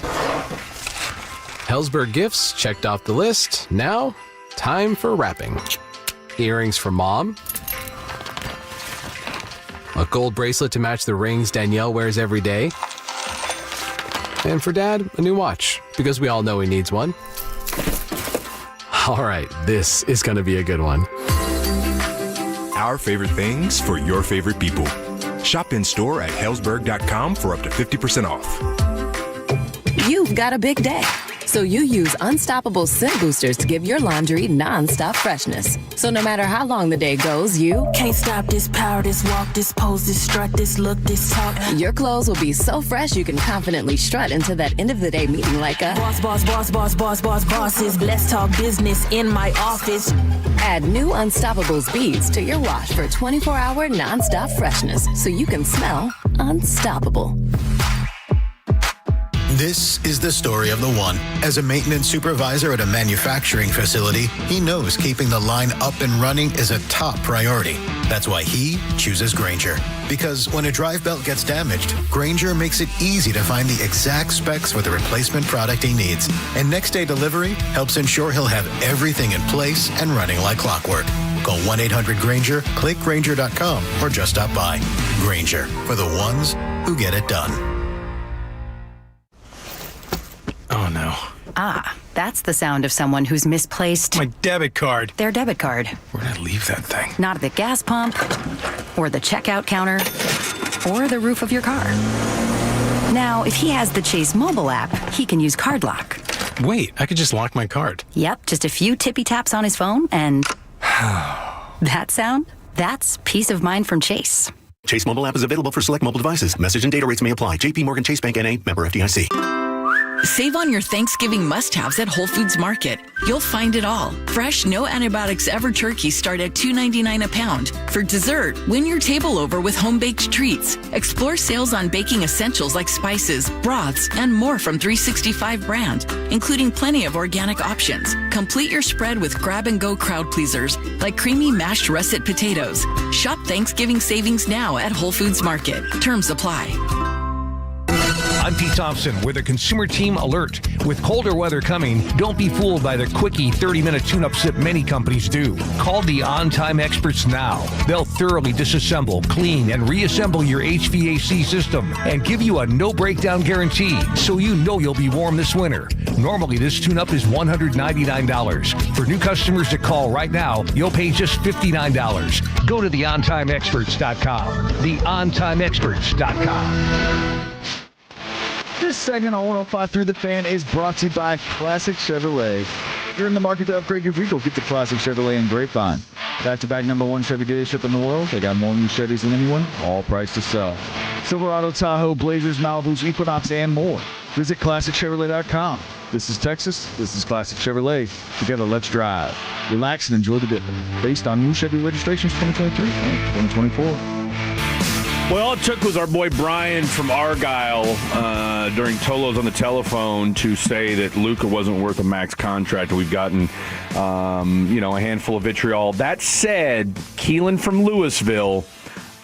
Hellsberg gifts checked off the list. Now, time for wrapping. Earrings for mom. A gold bracelet to match the rings Danielle wears every day. And for dad, a new watch, because we all know he needs one. All right, this is going to be a good one. Our favorite things for your favorite people. Shop in store at Hellsberg.com for up to 50% off. You've got a big day, so you use Unstoppable Scent Boosters to give your laundry non-stop freshness. So no matter how long the day goes, you can't stop this power, this walk, this pose, this strut, this look, this talk. Your clothes will be so fresh you can confidently strut into that end of the day meeting like a bosses. Let's talk business in my office. Add new Unstoppables beads to your wash for 24-hour non-stop freshness so you can smell unstoppable. This is the story of the one. As a maintenance supervisor at a manufacturing facility, he knows keeping the line up and running is a top priority. That's why he chooses Grainger. Because when a drive belt gets damaged, Grainger makes it easy to find the exact specs for the replacement product he needs. And next day delivery helps ensure he'll have everything in place and running like clockwork. Call 1-800-GRAINGER, click Grainger.com, or just stop by. Grainger, for the ones who get it done. Oh, no. Ah, that's the sound of someone who's misplaced my debit card. Their debit card. Where'd I leave that thing? Not at the gas pump, or the checkout counter, or the roof of your car. Now, if he has the Chase mobile app, he can use Card Lock. Wait, I could just lock my card. Yep, just a few tippy taps on his phone, and that sound? That's peace of mind from Chase. Chase mobile app is available for select mobile devices. Message and data rates may apply. JP Morgan Chase Bank N.A. member FDIC. Save on your Thanksgiving must-haves at Whole Foods Market. You'll find it all. Fresh, no antibiotics ever turkeys start at $2.99 a pound. For dessert, win your table over with home-baked treats. Explore sales on baking essentials like spices, broths, and more from 365 brand, including plenty of organic options. Complete your spread with grab-and-go crowd pleasers like creamy mashed russet potatoes. Shop Thanksgiving savings now at Whole Foods Market. Terms apply. I'm Pete Thompson with a Consumer Team Alert. With colder weather coming, don't be fooled by the quickie 30-minute tune-ups that many companies do. Call the on-time experts now. They'll thoroughly disassemble, clean, and reassemble your HVAC system and give you a no-breakdown guarantee, so you know you'll be warm this winter. Normally, this tune-up is $199. For new customers to call right now, you'll pay just $59. Go to theontimeexperts.com. Theontimeexperts.com. This segment on 105.3 The Fan is brought to you by Classic Chevrolet. If you're in the market to upgrade your vehicle, get the Classic Chevrolet in Grapevine. Back-to-back #1 Chevy dealership in the world. They got more new Chevys than anyone, all priced to sell. Silverado, Tahoe, Blazers, Malibus, Equinox, and more. Visit ClassicChevrolet.com. This is Texas. This is Classic Chevrolet. Together, let's drive. Relax and enjoy the dip. Based on new Chevy registrations 2023 and 2024. Well, all it took was our boy Brian from Argyle during Tolo's on the telephone to say that Luka wasn't worth a max contract. We've gotten, a handful of vitriol. That said, Keelan from Louisville,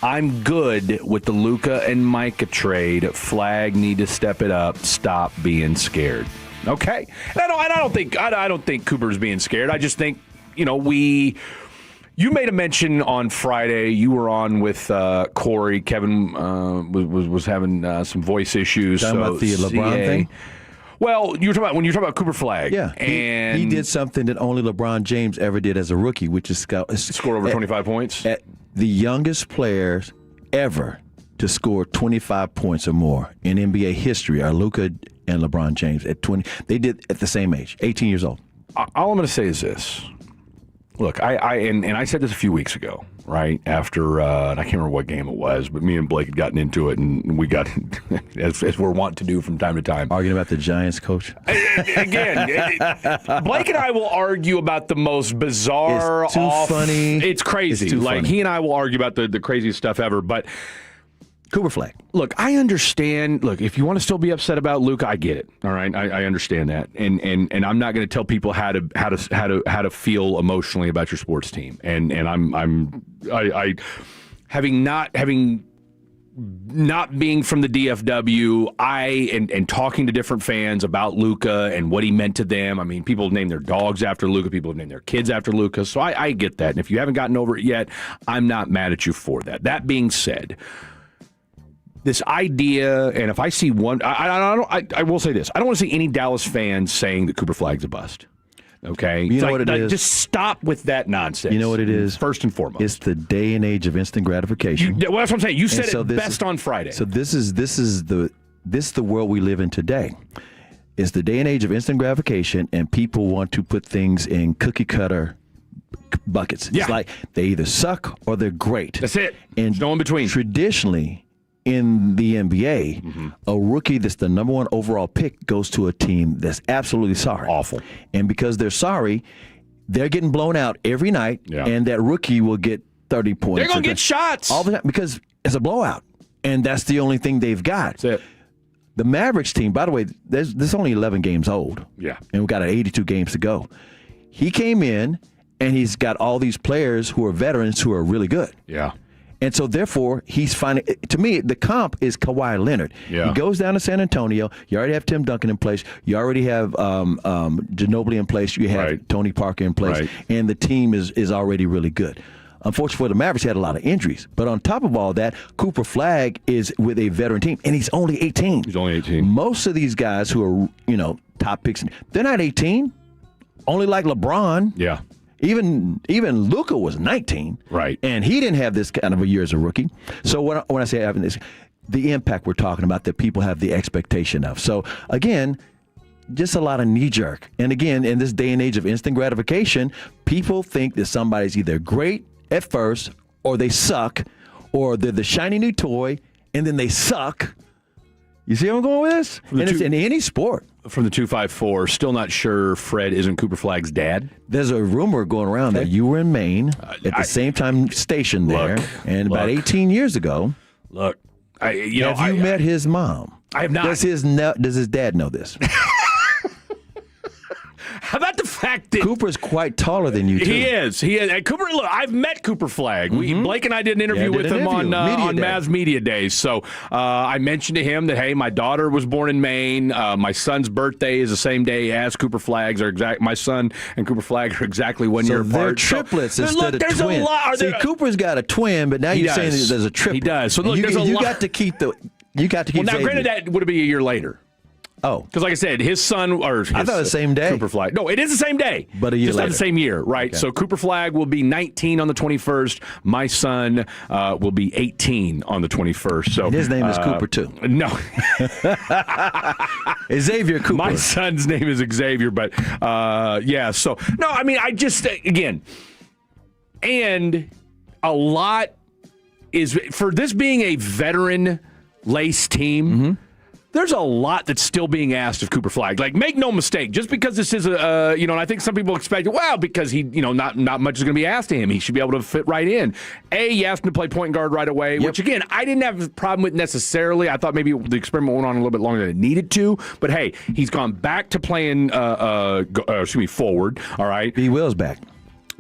I'm good with the Luka and Micah trade. Flag need to step it up. Stop being scared. Okay, and I don't think Cooper's being scared. I just think You made a mention on Friday. You were on with Corey. Kevin was having some voice issues. Talking about the LeBron thing? Well, when you were talking about Cooper Flag. Yeah, and he did something that only LeBron James ever did as a rookie, which is score over 25 points. The youngest players ever to score 25 points or more in NBA history are Luka and LeBron James at 20. They did at the same age, 18 years old. All I'm going to say is this. Look, I said this a few weeks ago, right? After, I can't remember what game it was, but me and Blake had gotten into it, and we got, as we're wont to do from time to time. Arguing about the Giants coach? Again, Blake and I will argue about the most bizarre, it's too funny. It's crazy. It's too funny. He and I will argue about the craziest stuff ever, but Cooper Flag. Look, I understand. Look, if you want to still be upset about Luka, I get it. All right, I understand that, and I'm not going to tell people how to feel emotionally about your sports team. And I having not being from the DFW, and talking to different fans about Luka and what he meant to them. I mean, people name their dogs after Luka. People have named their kids after Luka. So I get that. And if you haven't gotten over it yet, I'm not mad at you for that. That being said, this idea, and if I see one, I will say this: I don't want to see any Dallas fans saying that Cooper Flag's a bust. Okay, you know what it is? Just stop with that nonsense. You know what it is? First and foremost, it's the day and age of instant gratification. Well, that's what I'm saying. You said it best on Friday. So this is the world we live in today. It's the day and age of instant gratification, and people want to put things in cookie cutter buckets. Yeah. It's like they either suck or they're great. That's it. And there's no in between. Traditionally, in the NBA, a rookie that's the number 1 overall pick goes to a team that's absolutely sorry. Awful. And because they're sorry, they're getting blown out every night, and that rookie will get 30 points. They're going to get shots. All the time, because it's a blowout, and that's the only thing they've got. That's it. The Mavericks team, by the way, there's only 11 games old. Yeah. And we've got 82 games to go. He came in, and he's got all these players who are veterans who are really good. Yeah. And so, therefore, he's finding, to me, the comp is Kawhi Leonard. Yeah. He goes down to San Antonio. You already have Tim Duncan in place. You already have Ginobili in place. You have Tony Parker in place. Right. And the team is already really good. Unfortunately for the Mavericks, he had a lot of injuries. But on top of all that, Cooper Flag is with a veteran team, and he's only 18. He's only 18. Most of these guys who are, top picks, they're not 18. Only like LeBron. Yeah. Even Luka was 19, right? And he didn't have this kind of a year as a rookie. So when I say having this, the impact we're talking about that people have the expectation of. So again, just a lot of knee jerk. And again, in this day and age of instant gratification, people think that somebody's either great at first, or they suck, or they're the shiny new toy, and then they suck. You see where I'm going with this? And it's in any sport. from the 254, still not sure Fred isn't Cooper Flagg's dad. There's a rumor going around that you were in Maine at the same time stationed there, and about 18 years ago. Look, have you met his mom? I have not. Does his dad know this? How about the fact that Cooper's quite taller than you, too? He is. And Cooper, look, I've met Cooper Flagg. Blake and I did an interview with him on Mavs Media Days. So I mentioned to him that, hey, my daughter was born in Maine. My son's birthday is the same day as Cooper Flagg's. My son and Cooper Flagg are exactly 1 year apart. They're triplets instead of twins. A lot. See, Cooper's got a twin, but now you're saying that there's a triplet. He does. So look, there's a lot. You got to keep Well, now, granted, that would be a year later. Oh. Because like I said, his son, I thought the same day. Cooper Flagg. No, it is the same day. But a year just later. not the same year, right? Okay. So Cooper Flagg will be 19 on the 21st. My son will be 18 on the 21st. So and his name is Cooper, too. No. Xavier Cooper. My son's name is Xavier, but yeah. So, no, I mean, I just, again, and a lot is, for this being a veteran-laced team, there's a lot that's still being asked of Cooper Flagg. Like, make no mistake, just because this is and I think some people expect, well, because he, not much is going to be asked of him. He should be able to fit right in. You asked him to play point guard right away, which, again, I didn't have a problem with necessarily. I thought maybe the experiment went on a little bit longer than it needed to. But, hey, he's gone back to playing, forward, all right? B. Will's back.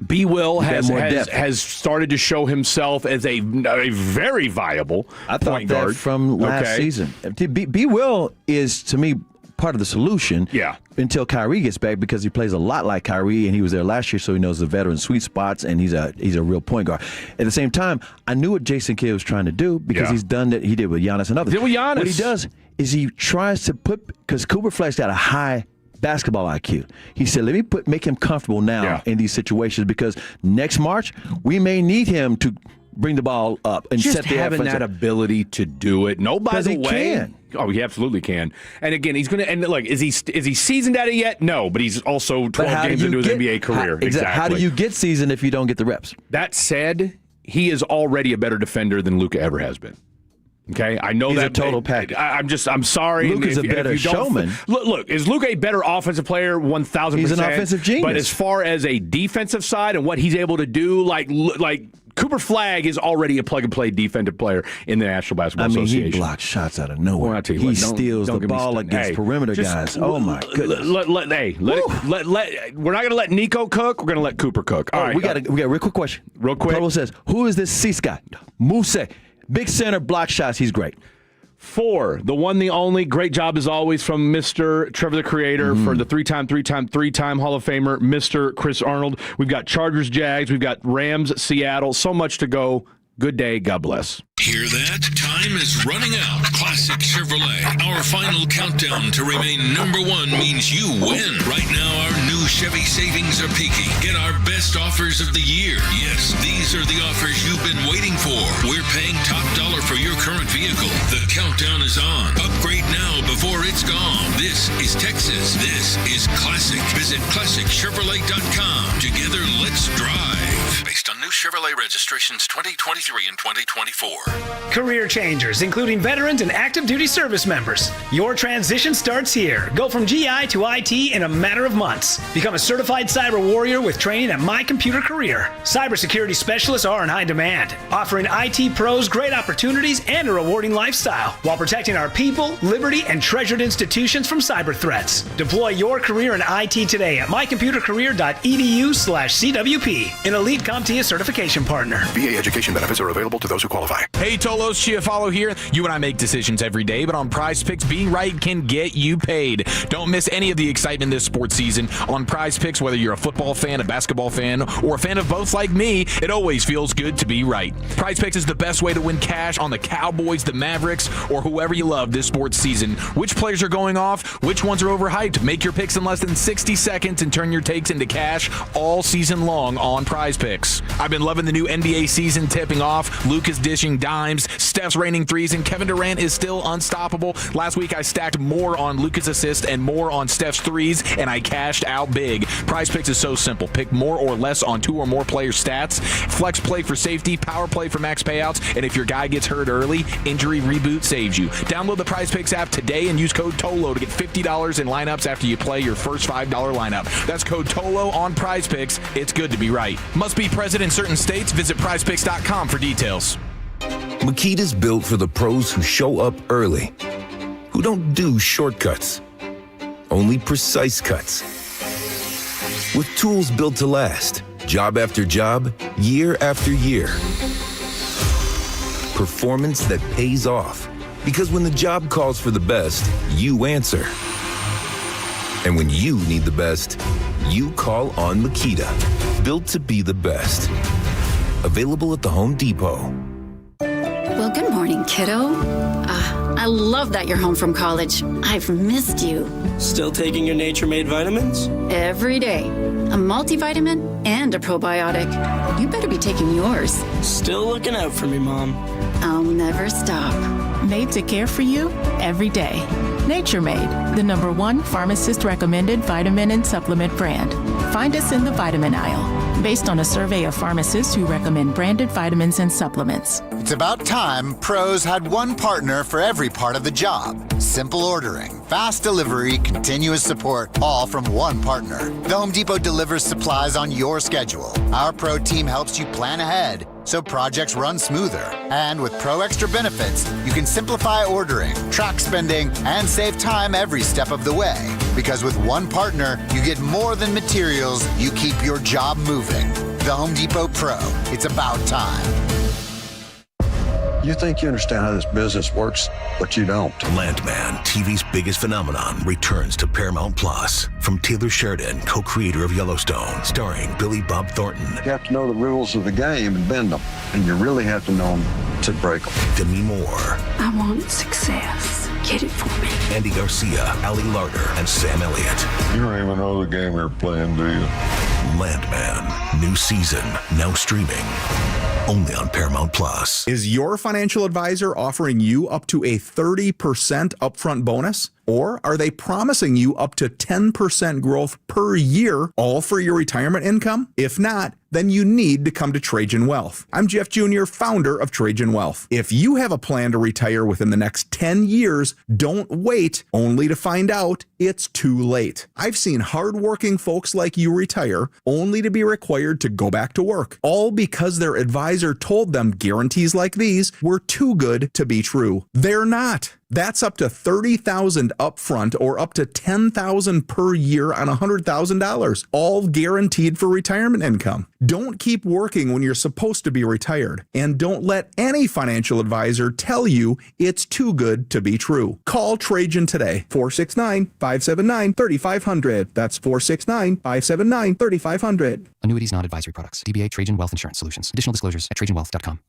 B. Will has started to show himself as a very viable point guard from last season. B. Will is, to me, part of the solution. Yeah. Until Kyrie gets back, because he plays a lot like Kyrie, and he was there last year, so he knows the veteran sweet spots, and he's a real point guard. At the same time, I knew what Jason Kidd was trying to do, because he's done that. He did with Giannis and others. Did with Giannis. What he does is he tries to because Cooper Flagg's got a high basketball IQ. He said, let me make him comfortable now in these situations, because next March we may need him to bring the ball up and just set the having offense that up. ability to do it. No, by the he way, can. Oh, he absolutely can. And again, he's going to. And look, is he seasoned at it yet? No, but he's also 12 games into his NBA career. Exactly. How do you get seasoned if you don't get the reps? That said, he is already a better defender than Luka ever has been. Okay, I know he's that a total package. I'm sorry. Luka's a better showman. Look, is Luka a better offensive player? 1,000%. He's an offensive genius. But as far as a defensive side and what he's able to do, like Cooper Flagg is already a plug-and-play defensive player in the National Basketball Association. He blocks shots out of nowhere. Well, I tell you he steals the ball against perimeter guys. Oh, my goodness. We're not going to let Nico cook. We're going to let Cooper cook. All right. We got a real quick question. Real quick. Polo says, who is this Cease guy? Muse. Big center, block shots. He's great. 4, the one, the only. Great job as always from Mr. Trevor the Creator for the three-time Hall of Famer, Mr. Chris Arnold. We've got Chargers, Jags. We've got Rams, Seattle. So much to go. Good day. God bless. Hear that? Time is running out. Classic Chevrolet. Our final countdown to remain number one means you win. Right now, our new Chevy savings are peaking. Get our best offers of the year. Yes, these are the offers you've been waiting for. We're paying top dollar for your current vehicle. The countdown is on. Upgrade now before it's gone. This is Texas. This is Classic. Visit ClassicChevrolet.com. Together, let's drive. Based on new Chevrolet registrations 2023 and 2024. Career changers, including veterans and active duty service members. Your transition starts here. Go from GI to IT in a matter of months. Become a certified cyber warrior with training at My Computer Career. Cybersecurity specialists are in high demand, offering IT pros great opportunities and a rewarding lifestyle while protecting our people, liberty, and treasured institutions from cyber threats. Deploy your career in IT today at mycomputercareer.edu/CWP, an elite CompTIA certification partner. VA education benefits are available to those who qualify. Hey, Tolos, Chiafalo here. You and I make decisions every day, but on Prize Picks, being right can get you paid. Don't miss any of the excitement this sports season. On Prize Picks, whether you're a football fan, a basketball fan, or a fan of both like me, it always feels good to be right. Prize Picks is the best way to win cash on the Cowboys, the Mavericks, or whoever you love this sports season. Which players are going off? Which ones are overhyped? Make your picks in less than 60 seconds and turn your takes into cash all season long on Prize Picks. Picks. I've been loving the new NBA season tipping off. Luke is dishing dimes, Steph's raining threes, and Kevin Durant is still unstoppable. Last week I stacked more on Luka's assist and more on Steph's threes, and I cashed out big. Prize Picks is so simple. Pick more or less on 2 or more players' stats. Flex play for safety, power play for max payouts, and if your guy gets hurt early, Injury Reboot saves you. Download the Prize Picks app today and use code TOLO to get $50 in lineups after you play your first $5 lineup. That's code TOLO on Prize Picks. It's good to be right. Must be present in certain states. Visit prizepicks.com for details. Makita's built for the pros who show up early, who don't do shortcuts, only precise cuts. With tools built to last, job after job, year after year. Performance that pays off, because when the job calls for the best, you answer. And when you need the best, you call on Makita. Built to be the best. Available at the Home Depot. Well, good morning, kiddo. I love that you're home from college. I've missed you. Still taking your Nature-Made vitamins? Every day. A multivitamin and a probiotic. You better be taking yours. Still looking out for me, Mom. I'll never stop. Made to care for you every day. Nature-Made, the #1 pharmacist-recommended vitamin and supplement brand. Find us in the vitamin aisle, based on a survey of pharmacists who recommend branded vitamins and supplements. It's about time pros had one partner for every part of the job. Simple ordering, fast delivery, continuous support, all from one partner. The Home Depot delivers supplies on your schedule. Our pro team helps you plan ahead so projects run smoother. And with Pro Extra benefits, you can simplify ordering, track spending, and save time every step of the way. Because with one partner, you get more than materials, you keep your job moving. The Home Depot Pro. It's about time. You think you understand how this business works, but you don't. Landman, TV's biggest phenomenon, returns to Paramount Plus. From Taylor Sheridan, co-creator of Yellowstone, starring Billy Bob Thornton. You have to know the rules of the game and bend them, and you really have to know them to break them. Demi Moore. I want success. Get it for me. Andy Garcia, Ali Larter, and Sam Elliott. You don't even know the game you're playing, do you? Landman, new season, now streaming. Only on Paramount Plus. Is your financial advisor offering you up to a 30% upfront bonus? Or are they promising you up to 10% growth per year, all for your retirement income? If not, then you need to come to Trajan Wealth. I'm Jeff Jr., founder of Trajan Wealth. If you have a plan to retire within the next 10 years, don't wait only to find out it's too late. I've seen hardworking folks like you retire only to be required to go back to work, all because their advisor told them guarantees like these were too good to be true. They're not. That's up to $30,000 upfront or up to $10,000 per year on $100,000, all guaranteed for retirement income. Don't keep working when you're supposed to be retired, and don't let any financial advisor tell you it's too good to be true. Call Trajan today, 469-579-3500. That's 469-579-3500. Annuities, not advisory products. DBA Trajan Wealth Insurance Solutions. Additional disclosures at trajanwealth.com.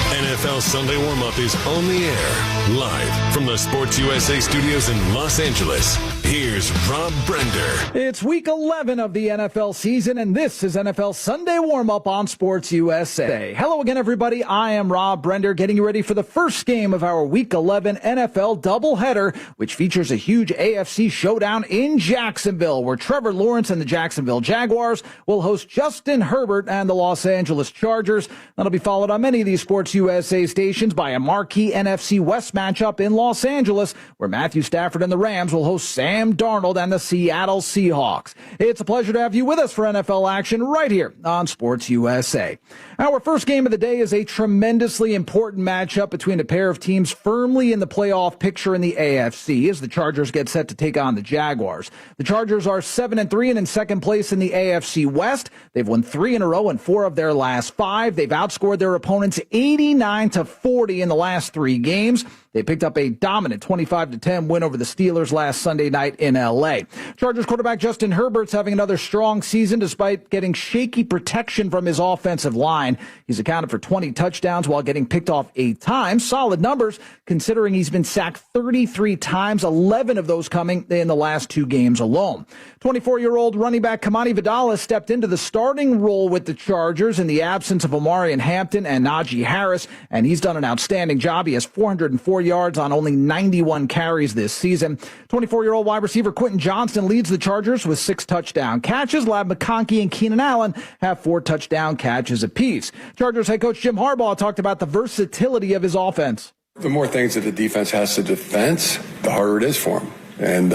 NFL Sunday Warm-Up is on the air, live from the Sports USA studios in Los Angeles. Here's Rob Brender. It's week 11 of the NFL season, and this is NFL Sunday Warm-Up on Sports USA. Hello again, everybody. I am Rob Brender, getting you ready for the first game of our week 11 NFL doubleheader, which features a huge AFC showdown in Jacksonville, where Trevor Lawrence and the Jacksonville Jaguars will host Justin Herbert and the Los Angeles Chargers. That'll be followed on many of these Sports USA stations by a marquee NFC West matchup in Los Angeles, where Matthew Stafford and the Rams will host Sam Darnold and the Seattle Seahawks. It's a pleasure to have you with us for NFL action right here on Sports USA. Our first game of the day is a tremendously important matchup between a pair of teams firmly in the playoff picture in the AFC as the Chargers get set to take on the Jaguars. The Chargers are 7-3 and in second place in the AFC West. They've won 3 in a row and 4 of their last 5. They've outscored their opponents 89-40 in the last 3 games. They picked up a dominant 25-10 win over the Steelers last Sunday night in L.A. Chargers quarterback Justin Herbert's having another strong season despite getting shaky protection from his offensive line. He's accounted for 20 touchdowns while getting picked off 8 times. Solid numbers considering he's been sacked 33 times, 11 of those coming in the last 2 games alone. 24-year-old running back Kamani Vidal has stepped into the starting role with the Chargers in the absence of Omarion Hampton and Najee Harris, and he's done an outstanding job. He has 404 yards on only 91 carries this season. 24-year-old wide receiver Quentin Johnston leads the Chargers with 6 touchdown catches. Ladd McConkey and Keenan Allen have 4 touchdown catches apiece. Chargers head coach Jim Harbaugh talked about the versatility of his offense. The more things that the defense has to defense, the harder it is for them. And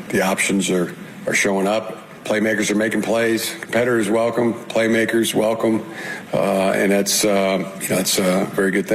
the options are showing up. Playmakers are making plays. Competitors welcome. Playmakers welcome. And that's a very good thing.